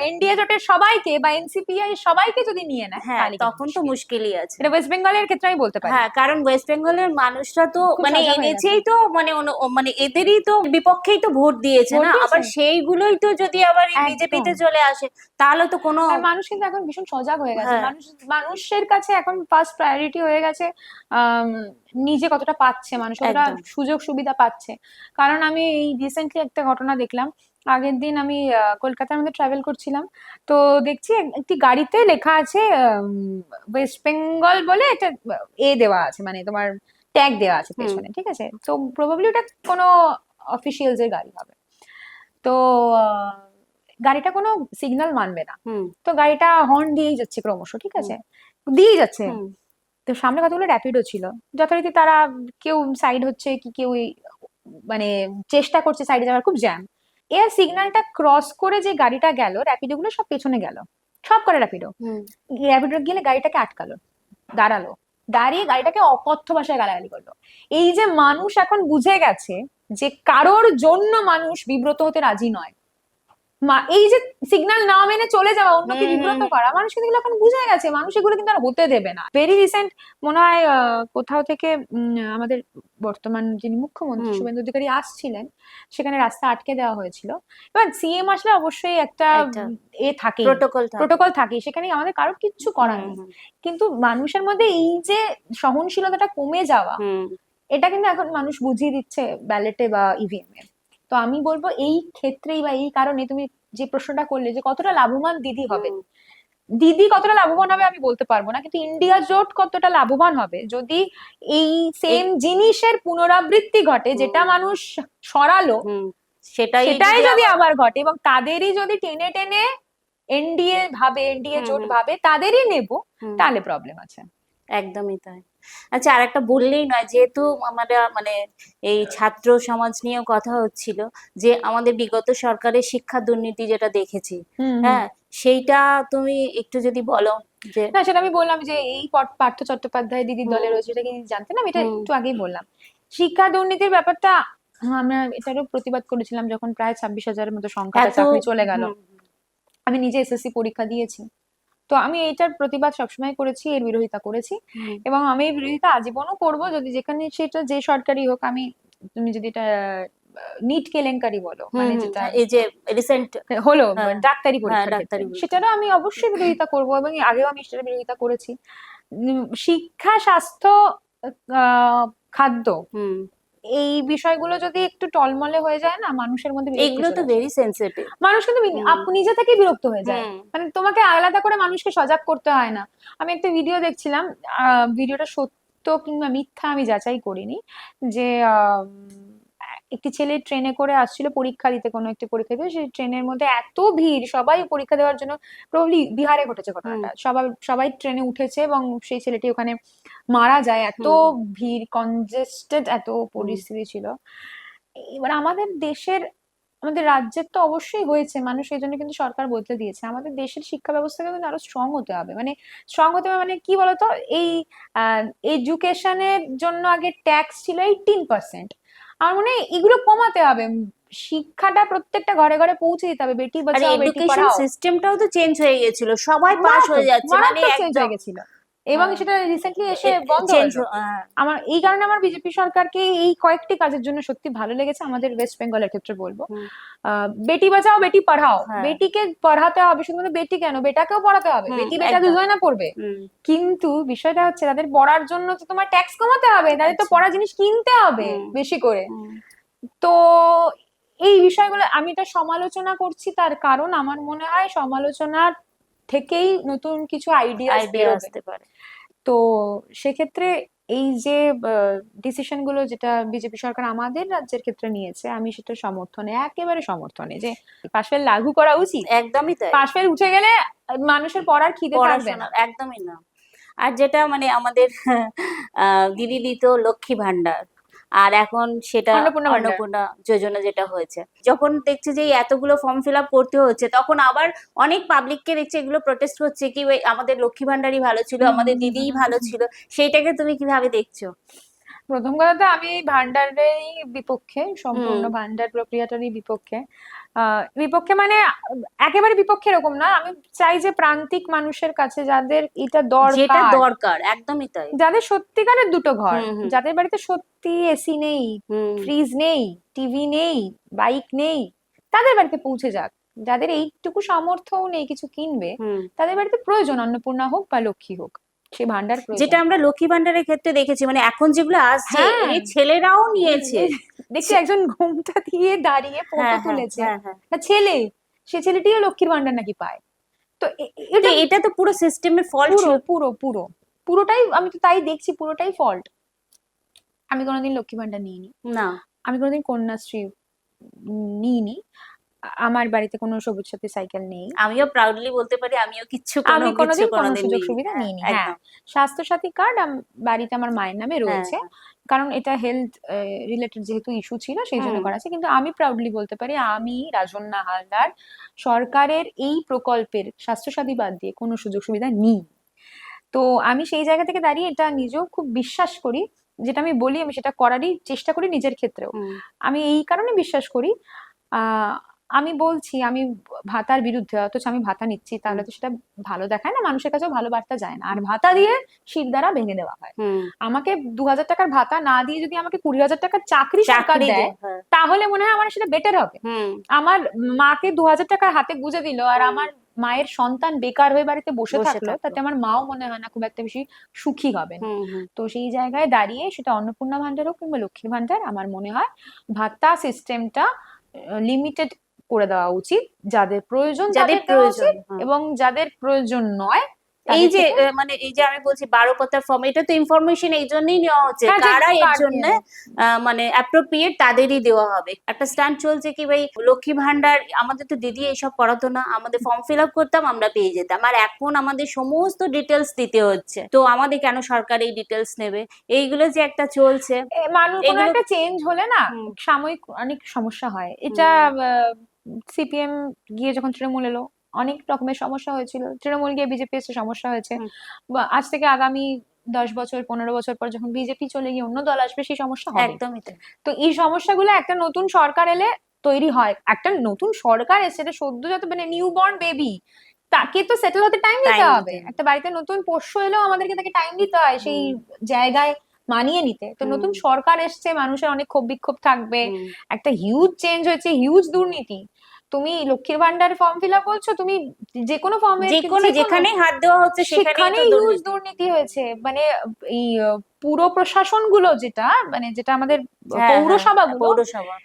এনডিএ জোটের সবাইকে বা এনসিপিআই সবাইকে যদি নিয়ে নেয়
হ্যাঁ
তাহলে কিন্তু
তখন তো
মুশকিল।
মুশকিলই আছে।
এটা ওয়েস্ট বেঙ্গলের ক্ষেত্রে আমি বলতে পারি।
হ্যাঁ, কারণ ওয়েস্ট বেঙ্গলের মানুষরা তো
খুব
মানে
সজাগ হয়ে
এনেছেই তো, মানে মানে এদেরই তো বিপক্ষেই তো ভোট দিয়েছে
ভোট
না,
দিয়েছে।
আবার সেইগুলোই তো যদি আবার এই
একদম।
বিজেপিতে চলে আসে তাহলে তো কোনো
আর মানুষ কিন্তু এখন ভীষণ সজাগ হয়ে গেছে।
হ্যাঁ।
মানুষের কাছে এখন ফার্স্ট প্রায়োরিটি হয়ে গেছে আম, নিজে কতটা পাচ্ছে, মানুষ কতটা
একদম।
সুযোগ সুবিধা পাচ্ছে। কারণ আমি এই রিসেন্টলি একটা ঘটনা দেখলাম। আগের দিন আমি কলকাতার মধ্যে ট্রাভেল করছিলাম, তো দেখছি একটি গাড়িতে লেখা আছে ওয়েস্ট বেঙ্গল বলে একটা দেওয়া আছে, মানে তোমার ট্যাগ দেওয়া আছে
হুম।
পেছনে, ঠিক আছে? তো প্রবাবলি ওটা কোনো অফিসিয়ালস এর গাড়ি হবে। তো গাড়িটা কোনো সিগন্যাল মানবে না,
হুম
তো গাড়িটা হর্ন দিয়েই যাচ্ছে ক্রমশ, ঠিক আছে, দিয়েই যাচ্ছে।
হুম
তো সামনে কতগুলো র্যাপিডো ছিল, যথারীতি তারা কেউ সাইড হচ্ছে কি কেউ মানে চেষ্টা করছে সাইডে যাওয়ার, খুব জ্যাম। এর সিগন্যালটা ক্রস করে যে গাড়িটা গেল, র্যাপিডো গুলো সব পেছনে গেল, সব করে র্যাপিডো।
হুম
র্যাপিডো গেলে গাড়িটাকে আটকালো, দাঁড়ালো, দাঁড়িয়ে গাড়িটাকে অকথ্য ভাষায় গালাগালি করলো। এই যে মানুষ এখন বুঝে গেছে যে কারোর জন্য মানুষ বিব্রত হতে রাজি নয়। এই যে সিগন্যাল না মেনে চলে যাওয়া, অন্যকে
হুম,
বিব্রত
হুম,
করা, মানুষ কিন্তু এগুলো এখন বুঝে গেছে, মানুষ এগুলো কিন্তু আর হতে দেবে না। ভেরি রিসেন্ট মনে হয় কোথাও থেকে আমাদের বর্তমান যিনি মুখ্যমন্ত্রী
হুম।
শুভেন্দু অধিকারী আসছিলেন, সেখানে রাস্তা আটকে দেওয়া হয়েছিল। এবার সিএম আসলে অবশ্যই একটা
একটা
থাকে,
প্রোটোকল থাকে।
প্রোটোকল থাকে, সেখানে আমাদের কারোর কিচ্ছু করার
হুম
নেই।
হুম
কিন্তু মানুষের মধ্যে এই যে সহনশীলতাটা কমে যাওয়া,
হুম
এটা কিন্তু এখন মানুষ বুঝিয়ে দিচ্ছে ব্যালেটে বা ইভিএম এ। তো আমি বলবো এই ক্ষেত্রেই বা এই কারণে তুমি যে প্রশ্নটা করলে যে কতটা লাভবান দিদি হবে,
হুম।
দিদি কতটা লাভবান হবে আমি বলতে পারবো না, কিন্তু ইন্ডিয়া জোট কতটা লাভবান হবে যদি এই সেম জিনিসের পুনরাবৃত্তি ঘটে, যেটা মানুষ সরালো
হুম সেটাই
সেটাই
যদি
যদি
আবার
আবার ঘটে, এবং তাদেরই যদি টেনে টেনে এনডিএ ভাবে, এনডিএ
হুম
জোট
হুম
ভাবে তাদেরই নেব,
হুম
তাহলে প্রবলেম আছে।
একদমই তাই। আচ্ছা, আর একটা বললেই নয়, যেহেতু আমরা মানে এই ছাত্র সমাজ নিয়েও কথা হচ্ছিল, যে আমাদের বিগত সরকারের শিক্ষা দুর্নীতি যেটা দেখেছি,
হুম হুম।
হ্যাঁ, সেইটা তুমি একটু যদি বলো যে
না, সেটা আমি বললাম যে এই পার্থ চট্টোপাধ্যায় দিদির দলে
হুম
রয়েছে, এটা কি জানতেন? আমি এটা
হুম
একটু আগেই বললাম। শিক্ষা দুর্নীতির ব্যাপারটা আমরা এটারও প্রতিবাদ করেছিলাম যখন প্রায় 26,000-এর মতো সংখ্যাটা
এত
চাকরি চলে গেল।
হুম
আমি নিজে এসএসসি পরীক্ষা দিয়েছি, তো আমি এটার প্রতিবাদ সবসময় করেছি, এর বিরোধিতা করেছি,
হুম
এবং আমি এই বিরোধিতা আজীবনও করব, যদি যেখানে সেটা যে সরকারি হোক। আমি, তুমি যদি এটা নিট কেলেঙ্কারি বলো, মানে
হুম
যেটা
এই যে রিসেন্ট
হলো
হ্যাঁ
ডাক্তারি
হ্যাঁ
পরীক্ষার ক্ষেত্রে,
ডাক্তারি বলতে
সেটারও আমি অবশ্যই বিরোধিতা করব, এবং আগেও আমি সেটার বিরোধিতা করেছি। শিক্ষা, স্বাস্থ্য, খাদ্য,
হুম
এই বিষয়গুলো যদি একটু টলমলে হয়ে যায় না, মানুষের মধ্যে বিরক্তি
এগুলো তো
চলে আসে।
Very sensitive.
মানুষ কিন্তু
হুম
নিজে থেকেই বিরক্ত হয়ে যায়,
হুম
মানে তোমাকে আলাদা করে মানুষকে সজাগ করতে হয় না। আমি একটা ভিডিও দেখছিলাম, ভিডিওটা সত্য কিংবা মিথ্যা আমি যাচাই করিনি, যে একটি ছেলে ট্রেনে করে আসছিল পরীক্ষা দিতে, কোনো একটি পরীক্ষা দিতে, সেই ট্রেনের মধ্যে এত ভিড়, সবাই পরীক্ষা দেওয়ার জন্য, প্রবাবলি বিহারে ঘটেছে
হুম
ঘটনাটা, সবাই সবাই ট্রেনে উঠেছে এবং সেই ছেলেটি ওখানে মারা যায়, এত
হুম
ভিড়, কনজেস্টেড এত
হুম
পরিস্থিতি ছিল। এবার আমাদের রাজ্যের তো অবশ্যই হয়েছে, মানুষ এই জন্য কিন্তু সরকার বদলে দিয়েছে। আমাদের দেশের শিক্ষা ব্যবস্থাকে কিন্তু আরো স্ট্রং হতে হবে, মানে স্ট্রং হতে হবে মানে কি বলতো, এই এডুকেশনের জন্য আগে ট্যাক্স ছিল 18%, আমার মনে হয় এগুলো কমাতে হবে। শিক্ষাটা প্রত্যেকটা ঘরে ঘরে পৌঁছে দিতে হবে, বেটি
আর
বাঁচাও বেটি
এডুকেশন
পড়াও।
সিস্টেমটাও তো চেঞ্জ হয়ে গেছিল, সবাই পাস হয়ে যাচ্ছে, মানে
মারাত্মক চেঞ্জ
একদম
হয়ে গেছিল, এবং
হ্যাঁ,
সেটা রিসেন্টলি এসে বন্ধ
চেঞ্জ
হলো। আমার এই কারণে আমার বিজেপি সরকারকে এই কয়েকটি কাজের জন্য সত্যি ভালো লেগেছে। আমাদের ওয়েস্ট বেঙ্গলের ক্ষেত্রে বলবো,
হুম,
বেটি বাঁচাও বেটি পড়াও,
হ্যাঁ
বেটিকে পড়াতে হবে, শুধু বেটি কেন, বেটাকেও পড়াতে হবে,
হুম
বেটি বেটা
একদম
দুজনে পড়বে।
হুম
কিন্তু বিষয়টা হচ্ছে তাদের পড়ার জন্য তো তোমার ট্যাক্স কমাতে হবে, তাদের তো
আচ্ছা
পড়া জিনিস কিনতে হবে
হুম
বেশি করে।
হুম
তো এই বিষয়গুলো আমি এটা সমালোচনা করছি, তার কারণ আমার মনে হয় সমালোচনার থেকেই নতুন কিছু আইডিয়াস
আইডিয়া
বেরোবে।
আসতে পারে।
তো সেক্ষেত্রে এই যে ডিসিশন গুলো যেটা বিজেপি সরকার আমাদের রাজ্যের ক্ষেত্রে নিয়েছে, আমি সেটা সমর্থনে, একেবারে সমর্থনে, যে পাশ ফেল লাগু করা উচিত।
একদমই তাই।
পাশ ফেল উঠে গেলে মানুষের পড়ার খিদে থাকবে না।
পড়াশোনার একদমই না। আর যেটা মানে আমাদের দিদি দিত লক্ষ্মী ভান্ডার, আর এখন সেটা
অন্নপূর্ণা ভান্ডার।
অন্নপূর্ণা যোজনা যেটা হয়েছে, যখন দেখছে যে এই এতগুলো ফর্ম ফিল আপ করতে হচ্ছে, তখন আবার অনেক পাবলিককে দেখছে এগুলো প্রোটেস্ট হচ্ছে কি ওই আমাদের লক্ষ্মী ভান্ডারই ভালো ছিল, আমাদের দিদিই ভালো ছিল। সেইটাকে তুমি কিভাবে দেখছো?
প্রথম কথা তো আমি ভান্ডারের বিপক্ষে, সম্পূর্ণ ভান্ডার প্রক্রিয়াটারই বিপক্ষে। বিপক্ষে মানে একেবারে বিপক্ষে এরকম না, আমি চাই যে প্রান্তিক মানুষের কাছে যাদের এটা
যেটা
দরকার,
দরকার, একদমই তাই।
যাদের সত্যিকারের দুটো ঘর,
হুম হুম
যাদের বাড়িতে সত্যি এসি নেই,
হুম
ফ্রিজ নেই, টিভি নেই, বাইক নেই, তাদের বাড়িতে পৌঁছে যাক। যাদের এইটুকু সামর্থ্যও নেই কিছু কিনবে,
হুম।
তাদের বাড়িতে প্রয়োজন অন্নপূর্ণা হোক বা লক্ষ্মী হোক, সেই ভান্ডার
যেটা
প্রয়োজন।
আমরা লক্ষ্মী ভান্ডারের ক্ষেত্রে দেখেছি, মানে এখন যেগুলো আসছে
হ্যাঁ,
এই ছেলেরাও নিয়েছে।
দেখছি একজন ঘোমটা দিয়ে দাঁড়িয়ে ফটো
হ্যাঁ হ্যাঁ
তুলেছে,
হ্যাঁ হ্যাঁ।
একটা ছেলে, সে ছেলেটিও লক্ষ্মীর ভান্ডার নাকি পায়। তো
তো
এটা
এটা তো পুরো সিস্টেমের ফল্ট
পুরো
ছিল।
পুরো পুরো পুরোটাই, আমি তো তাই দেখছি পুরোটাই ফল্ট। আমি কোনোদিন লক্ষ্মী ভান্ডার নিইনি,
না,
আমি কোনোদিন কন্যাশ্রী নিইনি, আমার বাড়িতে কোনো সবুজ সাথী সাইকেল নেই,
আমিও প্রাউডলি বলতে পারি আমিও
আমি কোনোদিন কোনো
কোনোদিন
সুযোগ
নিইনি।
সুবিধা
হ্যাঁ,
নিইনি। হ্যাঁ,
একদম।
স্বাস্থ্য সাথী কার্ড বাড়িতে আমার মায়ের নামে
হ্যাঁ
রয়েছে, কারণ এটা হেলথ রিলেটেড যেহেতু ইস্যু ছিল সেই জন্য
হুম
করা আছে। কিন্তু আমি প্রাউডলি বলতে পারি আমি রাজন্যা হালদার সরকারের এই প্রকল্পের স্বাস্থ্য সাথী বাদ দিয়ে কোনো সুযোগ সুবিধা নিই। তো আমি সেই জায়গা থেকে দাঁড়িয়ে এটা নিজেও খুব বিশ্বাস করি, যেটা আমি বলি আমি সেটা করারই চেষ্টা করি নিজের ক্ষেত্রেও।
হুম
আমি এই কারণে বিশ্বাস করি, আহ আমি বলছি আমি ভাতার বিরুদ্ধে, অথচ আমি ভাতা নিচ্ছি, তাহলে তো সেটা ভালো দেখায় না, মানুষের কাছেও ভালো বার্তা যায় না। আর ভাতা দিয়ে শির দ্বারা ভেঙে দেওয়া হয়।
হুম।
আমাকে 2000 টাকার ভাতা না দিয়ে যদি আমাকে 20,000 টাকার চাকরি সরকার
চাকরি
দেয়,
দেয়, হ্যাঁ।
তাহলে মনে হয় আমার সেটা বেটার হবে।
হুম
আমার মাকে 2000 টাকার হাতে গুঁজে দিল, আর আমার মায়ের সন্তান বেকার হয়ে বাড়িতে বসে
বসে
থাকলো,
থাকলো।
তাতে আমার মাও মনে হয় না খুব একটা বেশি সুখী হবেন।
হুম হুম।
তো সেই জায়গায় দাঁড়িয়ে সেটা অন্নপূর্ণা ভান্ডার হোক কিংবা লক্ষ্মীর ভান্ডার, আমার মনে হয় ভাতা সিস্টেমটা লিমিটেড করে দেওয়া উচিত, যাদের প্রয়োজন
যাদের
তাদের দেওয়া
প্রয়োজন,
উচিত,
হ্যাঁ।
এবং যাদের প্রয়োজন নয়
এই
তাদের
যে
থেকে
মানে এই যে আমি বলছি 12 পাতার ফর্ম, এটা তো ইনফরমেশন এই জন্যই নেওয়া হচ্ছে,
হ্যাঁ, যে
কারা এর
কার
জন্য
নিয়ে।
মানে অ্যাপ্রোপ্রিয়েট তাদেরই দেওয়া হবে। একটা স্ট্যান্ড চলছে কি ভাই লক্ষ্মী ভান্ডার, আমাদের তো দিদি এইসব করাতো না, আমাদের ফর্ম ফিল আপ করতাম আমরা পেয়ে যেতাম, আর এখন আমাদের সমস্ত ডিটেলস দিতে হচ্ছে, তো আমাদের কেন সরকার এই ডিটেলস নেবে? এইগুলো যে একটা চলছে,
মানুষ কোনো
এগুলো।
একটা চেঞ্জ হলে না
হুম
সাময়িক অনেক সমস্যা হয়।
হুম
এটা সিপিএম গিয়ে যখন তৃণমূল এলো অনেক রকমের সমস্যা হয়েছিল, তৃণমূল গিয়ে বিজেপি এসে সমস্যা হয়েছে,
হুম।
বা আজ থেকে আগামী 10 বছর 15 বছর পর যখন বিজেপি চলে গিয়ে অন্য দল আসবে, সেই সমস্যা হবে।
একদমই তাই।
তো এই সমস্যাগুলো একটা নতুন সরকার এলে তৈরি হয়। একটা নতুন সরকার এসে, এটা সদ্যজাত মানে নিউ বর্ন বেবি, তাকে তো সেটেল হতে টাইম দিতে
টাইম
হবে।
দিতে হবে।
একটা বাড়িতে নতুন পোষ্য এলেও আমাদেরকে তাকে টাইম দিতে হয় সেই
হুম
জায়গায় মানিয়ে নিতে। তো
হুম
নতুন সরকার এসছে, মানুষের অনেক ক্ষোভ বিক্ষোভ থাকবে,
হুম।
একটা হিউজ চেঞ্জ হয়েছে, হিউজ দুর্নীতি। তুমি লক্ষ্মীর ভান্ডার ফর্ম ফিল আপ বলছো, তুমি যে কোনো ফর্মে
যে কোনো যেখানে হাত দেওয়া হচ্ছে সেখানেই তো
সেখানেই হিউজ
দুর্নীতি।
দুর্নীতি হয়েছে। মানে এই পুর প্রশাসন গুলো যেটা, মানে যেটা আমাদের
হ্যাঁ হ্যাঁ,
পৌরসভাগুলো,
পৌরসভা।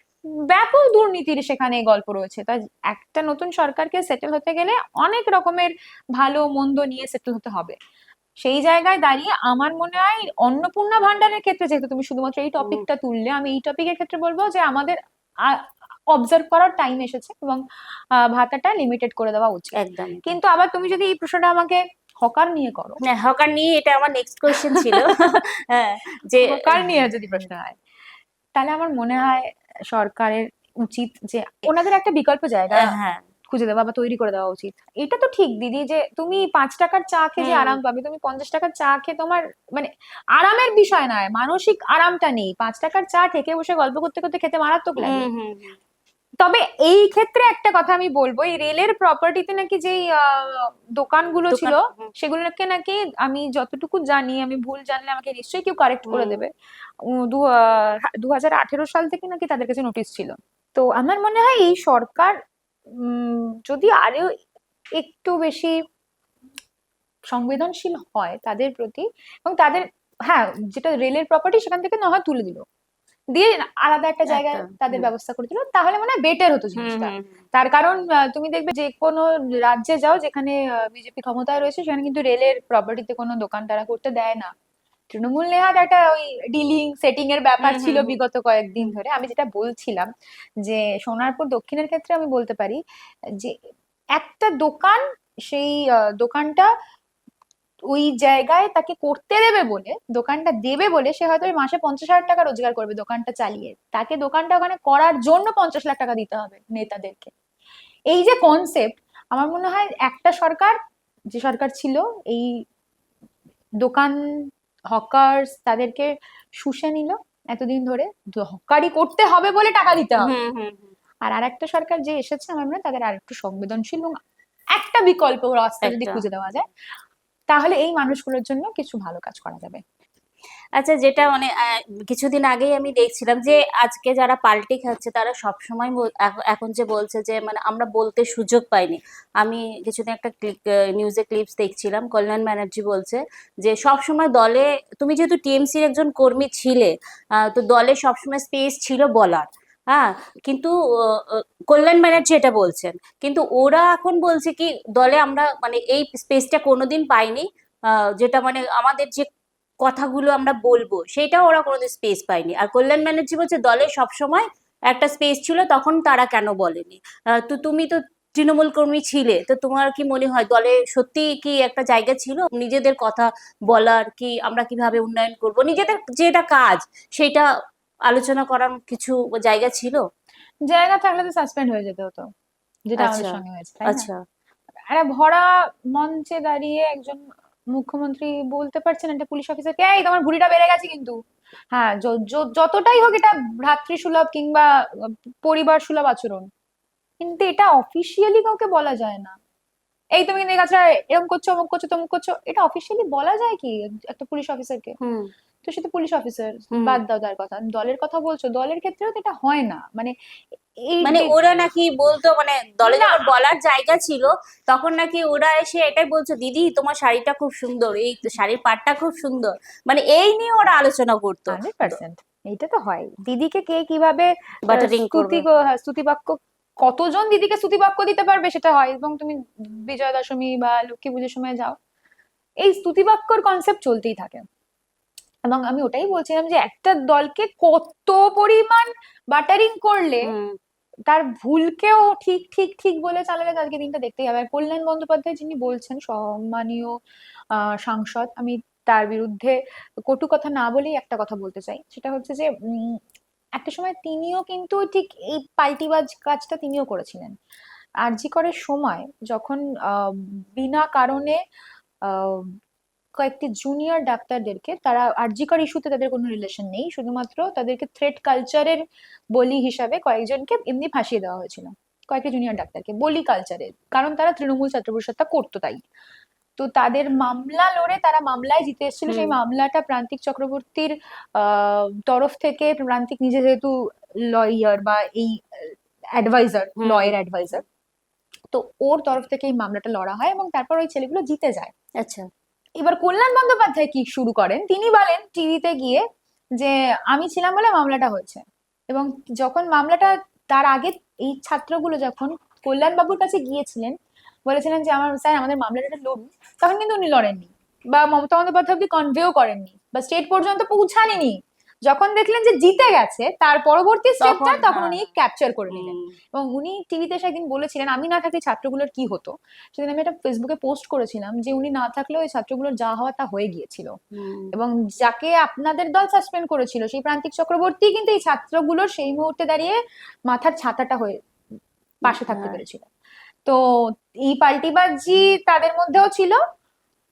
ব্যাপক দুর্নীতির সেখানে গল্প রয়েছে। তাই একটা নতুন সরকারকে সেটেল হতে গেলে অনেক রকমের ভালো মন্দ নিয়ে সেটেল হতে হবে। সেই জায়গায় দাঁড়িয়ে আমার মনে হয় অন্নপূর্ণা ভান্ডারের ক্ষেত্রে, যেহেতু তুমি শুধুমাত্র এই টপিকটা তুললে, আমি এই টপিকের ক্ষেত্রে বলবো যে আমাদের অবজার্ভ করার টাইম এসেছে, এবং ভাতাটা লিমিটেড করে দেওয়া উচিত।
একদম।
কিন্তু আবার তুমি যদি এই প্রশ্নটা আমাকে হকার নিয়ে করো,
হ্যাঁ, হকার নিয়ে এটা আমার নেক্সট কোশ্চেন ছিল। হ্যাঁ, যে
হকার নিয়ে যদি প্রশ্ন হয়, তাহলে আমার মনে হয় সরকারের উচিত যে ওনাদের একটা বিকল্প জায়গা
হ্যাঁ
খুঁজে দেওয়া বা তৈরি করে দেওয়া উচিত। এটা তো ঠিক দিদি যে তুমি 5 টাকার চা খেয়ে যে
হুম
আরাম পাবে, তুমি 50 টাকার চা খেয়ে তোমার মানে আরামের বিষয় নয়, মানসিক আরামটা নেই। 5 টাকার চা ঠেকে বসে গল্প করতে করতে খেতে মারাত্মক লাগে।
হুম হুম হুম।
তবে এই ক্ষেত্রে একটা কথা আমি বলবো, এই রেলের প্রপার্টিতে নাকি যেই দোকানগুলো ছিল,
দোকান, হুম
সেগুলোকে নাকি, আমি যতটুকু জানি, আমি ভুল জানলে আমাকে নিশ্চয়ই কেউ কারেক্ট করে
হুম
দেবে, 2018 সাল থেকে নাকি তাদের কাছে নোটিশ ছিল। তো আমার মনে হয় এই সরকার যদি আরো একটু বেশি সংবেদনশীল হয় তাদের প্রতি, এবং তাদের, হ্যাঁ, যেটা রেলের প্রপার্টি সেখান থেকে না হয় তুলে দিল, দিয়ে আলাদা একটা জায়গায়
একটা,
তাদের
হুম
ব্যবস্থা করে দিল, তাহলে মনে হয় বেটার হতো
হুম
জিনিসটা।
হুম
তার কারণ তুমি দেখবে যে কোনো রাজ্যে যাও যেখানে বিজেপি ক্ষমতায় রয়েছে, সেখানে কিন্তু রেলের প্রপার্টিতে কোনো দোকান তারা করতে দেয় না। তৃণমূল নেহাত একটা ওই ডিলিং সেটিং এর ব্যাপার
হুম
ছিল
হুম
বিগত কয়েকদিন
হুম
ধরে। আমি যেটা বলছিলাম যে সোনারপুর দক্ষিণের ক্ষেত্রে আমি বলতে পারি যে একটা দোকান, সেই দোকানটা ওই জায়গায় তাকে করতে দেবে বলে, দোকানটা দেবে বলে, সে হয়তো ওই মাসে 50,000 টাকা রোজগার করবে দোকানটা চালিয়ে, তাকে দোকানটা ওখানে করার জন্য 50 লাখ টাকা দিতে হবে নেতাদেরকে। এই যে কনসেপ্ট, আমার মনে হয় একটা সরকার, যে সরকার ছিল, এই দোকান হকার্স তাদেরকে শুষে নিল এতদিন ধরে, হকারি করতে হবে বলে টাকা দিতে হবে।
হুম হুম হুম,
আর আরেকটা সরকার যে এসেছে, আমার মনে হয় তাদের আরেকটু সংবেদনশীল এবং একটা বিকল্প রাস্তা যদি
একটা।
খুঁজে দেওয়া যায়, তাহলে এই মানুষগুলোর জন্য কিছু ভালো কাজ করা যাবে।
আচ্ছা, যেটা মানে কিছুদিন আগেই আমি দেখছিলাম যে আজকে যারা পাল্টি খাচ্ছে তারা সব সময় এখন যে বলছে যে মানে আমরা বলতে সুযোগ পাইনি। আমি কিছুদিন একটা নিউজে ক্লিপস দেখছিলাম, কল্যাণ ব্যানার্জি বলছে যে সব সময় দলে, তুমি যেহেতু টিএমসির একজন কর্মী ছিলে, তো দলে সবসময় স্পেস ছিল বলার। হ্যাঁ, কিন্তু কল্যাণ ব্যানার্জি এটা বলছেন, কিন্তু ওরা এখন বলছে কি দলে আমরা মানে এই স্পেসটা কোনোদিন পাইনি। যেটা মানে আমাদের যে কথাগুলো আমরা বলবো সেটাও ওরা কোনোদিন স্পেস পায়নি। আর কল্যাণ ব্যানার্জি বলছে দলে সবসময় একটা স্পেস ছিল, তখন তারা কেন বলেনি। তো তুমি তো তৃণমূল কর্মী ছিলে, তো তোমার কি মনে হয় দলে সত্যি কি একটা জায়গা ছিল নিজেদের কথা বলার, কি আমরা কিভাবে উন্নয়ন করব, নিজেদের যেটা কাজ সেটা আলোচনা করার কিছু জায়গা ছিল?
জায়গা থাকলে তো সাসপেন্ড হয়ে যেতে হতো, যেটা আমাদের
আচ্ছা
সঙ্গে হয়েছে, তাই না?
আচ্ছা।
একটা ভরা মঞ্চে দাঁড়িয়ে একজন মুখ্যমন্ত্রী বলতে পারছেন একটা পুলিশ অফিসারকে, এই তোমার ভুঁড়িটা বেড়ে গেছে কিন্তু। হ্যাঁ, যতটাই হোক এটা ভ্রাতৃসুলভ কিংবা পরিবার সুলভ আচরণ, কিন্তু এটা অফিসিয়ালি কাউকে বলা যায় না। এই তুমি কিন্তু এই কাজটা এরকম করছো, অমুক করছো, তমুক করছো, এটা অফিসিয়ালি বলা যায় কি একটা পুলিশ অফিসারকে?
হুম
তো সে তো পুলিশ অফিসার,
হুম।
বাদ দাও তার কথা, দলের কথা বলছো, দলের ক্ষেত্রেও তো এটা হয় না, মানে এই
মানে ওরা নাকি বলতো মানে দলে
না,
যখন বলার জায়গা ছিল তখন নাকি ওরা এসে এটাই বলছো, দিদি তোমার শাড়িটা খুব সুন্দর, এই তো শাড়ির পাটটা খুব সুন্দর, মানে এই নিয়ে ওরা আলোচনা করতো।
100% এইটা তো হয়। দিদিকে কে কিভাবে
বাটারিং করবে।
স্তুতিবাক্য, কতজন দিদিকে স্তুতিবাক্য দিতে পারবে সেটা হয়। এবং তুমি বিজয়া দশমী বা লক্ষ্মী পুজোর সময় যাও, এই স্তুতিবাক্যর কনসেপ্ট চলতেই থাকে। এবং আমি ওটাই বলছিলাম যে একটা দলকে কত পরিমাণ বাটারিং করলে
হুম
তার ভুলকেও ঠিক ঠিক ঠিক বলে চালালে তাদেরকে দিনটা দেখতেই হবে। আর কল্যাণ বন্দ্যোপাধ্যায় যিনি বলছেন, সম্মানীয় সাংসদ, আমি তার বিরুদ্ধে কটু কথা না বলেই একটা কথা বলতে চাই, সেটা হচ্ছে যে একটা সময় তিনিও কিন্তু ঠিক এই পাল্টিবাজ কাজটা তিনিও করেছিলেন। আরজি করের সময় যখন বিনা কারণে আহ, কয়েকটি জুনিয়র ডাক্তারদেরকে, তারা আরজি কর ইস্যুতে তাদের কোনো রিলেশন নেই, শুধুমাত্র তাদেরকে থ্রেট কালচারের বলি হিসাবে কয়েকজনকে এমনি ফাঁসিয়ে দেওয়া হয়েছিল, কয়েকটি জুনিয়র ডাক্তারকে বলি কালচারের, কারণ তারা তৃণমূল ছাত্র পরিষদটা করতো তাই। তো তাদের মামলা লড়ে তারা মামলায় জিতে এসেছিল।
হুম
সেই মামলাটা প্রান্তিক চক্রবর্তীর তরফ থেকে, প্রান্তিক নিজে যেহেতু লয়ার বা এই অ্যাডভাইজার,
হুম।
লয়ের অ্যাডভাইজার, তো ওর তরফ থেকে এই মামলাটা লড়া হয় এবং তারপর ওই ছেলেগুলো জিতে যায়।
আচ্ছা।
এবার কল্যাণ বন্দ্যোপাধ্যায় কি শুরু করেন, তিনি বলেন টিভিতে গিয়ে যে আমি ছিলাম বলে মামলাটা হয়েছে। এবং যখন মামলাটা, তার আগে এই ছাত্রগুলো যখন কল্যাণ বাবুর কাছে গিয়েছিলেন, বলেছিলেন যে আমার স্যার আমাদের মামলাটা লড়ুন, তখন কিন্তু উনি লড়েননি, বা মমতা বন্দ্যোপাধ্যায় অব্দি কনভেও করেননি, বা স্টেট পর্যন্ত পৌঁছাননি। যখন দেখলেন যে জিতে গেছে, তার পরবর্তী স্টেপটা
তখন
তখন
হ্যাঁ।
উনি ক্যাপচার করে নিলেন।
হুম
এবং উনি টিভিতে সেদিন বলেছিলেন, আমি না থাকলে ছাত্রগুলোর কি হতো। সেদিন আমি একটা ফেসবুকে পোস্ট করেছিলাম যে উনি না থাকলেও ওই ছাত্রগুলোর যা হওয়া তা হয়ে গিয়েছিল।
হুম।
এবং যাকে আপনাদের দল সাসপেন্ড করেছিল, সেই প্রান্তিক চক্রবর্তী কিন্তু এই ছাত্রগুলোর সেই মুহূর্তে দাঁড়িয়ে মাথার ছাতাটা হয়ে পাশে থাকতে
হ্যাঁ।
পেরেছিল। তো এই পাল্টিবাজি তাদের মধ্যেও ছিল।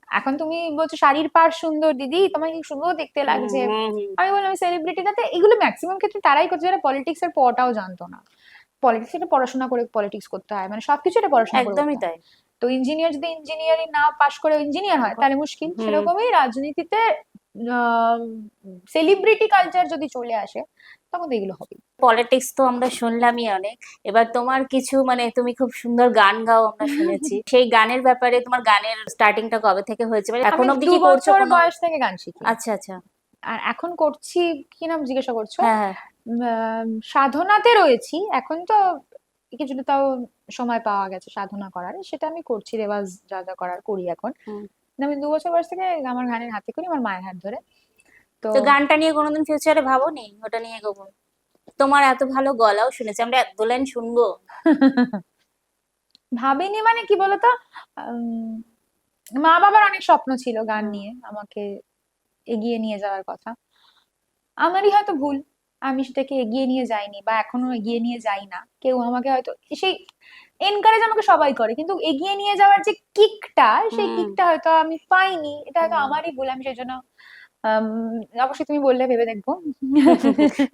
এখন তুমি বলছো শাড়ির পাড় সুন্দর, দিদি তোমাকে কি সুন্দর দেখতে লাগছে।
হুম হুম।
আমি বললাম সেলিব্রিটিটাতে এগুলো ম্যাক্সিমাম ক্ষেত্রে তারাই করছে যারা পলিটিক্স এর পটাও জানতো না। পলিটিক্স এটা পড়াশোনা করে পলিটিক্স করতে হয়, মানে সবকিছু এটা পড়াশোনা করে
একদমই
করতে হয়।
তাই।
তো ইঞ্জিনিয়ার যদি ইঞ্জিনিয়ারিং না পাশ করে ইঞ্জিনিয়ার হয় তাহলে মুশকিল।
হুম।
সেরকমই রাজনীতিতে সেলিব্রিটি কালচার যদি চলে আসে, তখন তো এগুলো হবে।
পলিটিক্স তো আমরা শুনলামই অনেক। এবার তোমার কিছু মানে তুমি খুব সুন্দর গান গাও আমরা শুনেছি, সেই গানের ব্যাপারে তোমার গানের স্টার্টিংটা কবে থেকে হয়েছে, মানে এখন
আমি
অব্দি
দু
কি করছো
বছর
কোনো?
বয়স থেকে গান শিখি।
আচ্ছা আচ্ছা।
আর এখন করছি, কি নাম জিজ্ঞাসা করছো?
হ্যাঁ হ্যাঁ।
সাধনাতে রয়েছি এখন তো, কিছুটা তাও সময় পাওয়া গেছে সাধনা করার, সেটা আমি করছি, রেওয়াজ যা যা করার করি এখন।
হুম।
আমি 2 বছর বয়স থেকে আমার গানের হাতে করি, আমার মায়ের হাত ধরে। তো
তো গানটা নিয়ে কোনোদিন ফিউচারে ভাবোনি ওটা নিয়ে এগোবো? তোমার এত ভালো গলাও শুনেছি, আমরা এত লাইন শুনবো।
ভাবিনি, মানে কি বলতো, উম, মা বাবার অনেক স্বপ্ন ছিল গান নিয়ে আমাকে এগিয়ে নিয়ে যাওয়ার কথা। আমারই হয়তো ভুল, আমি সেটাকে এগিয়ে নিয়ে যাইনি বা এখনো এগিয়ে নিয়ে যাই না। কেউ আমাকে হয়তো সেই এনকারেজ আমাকে সবাই করে, কিন্তু এগিয়ে নিয়ে যাওয়ার যে কিকটা, সেই
হুম।
কিকটা হয়তো আমি পাইনি। এটা হয়তো আমারই ভুল, আমি সেই জন্য আম, অবশ্যই তুমি বললে ভেবে দেখবো।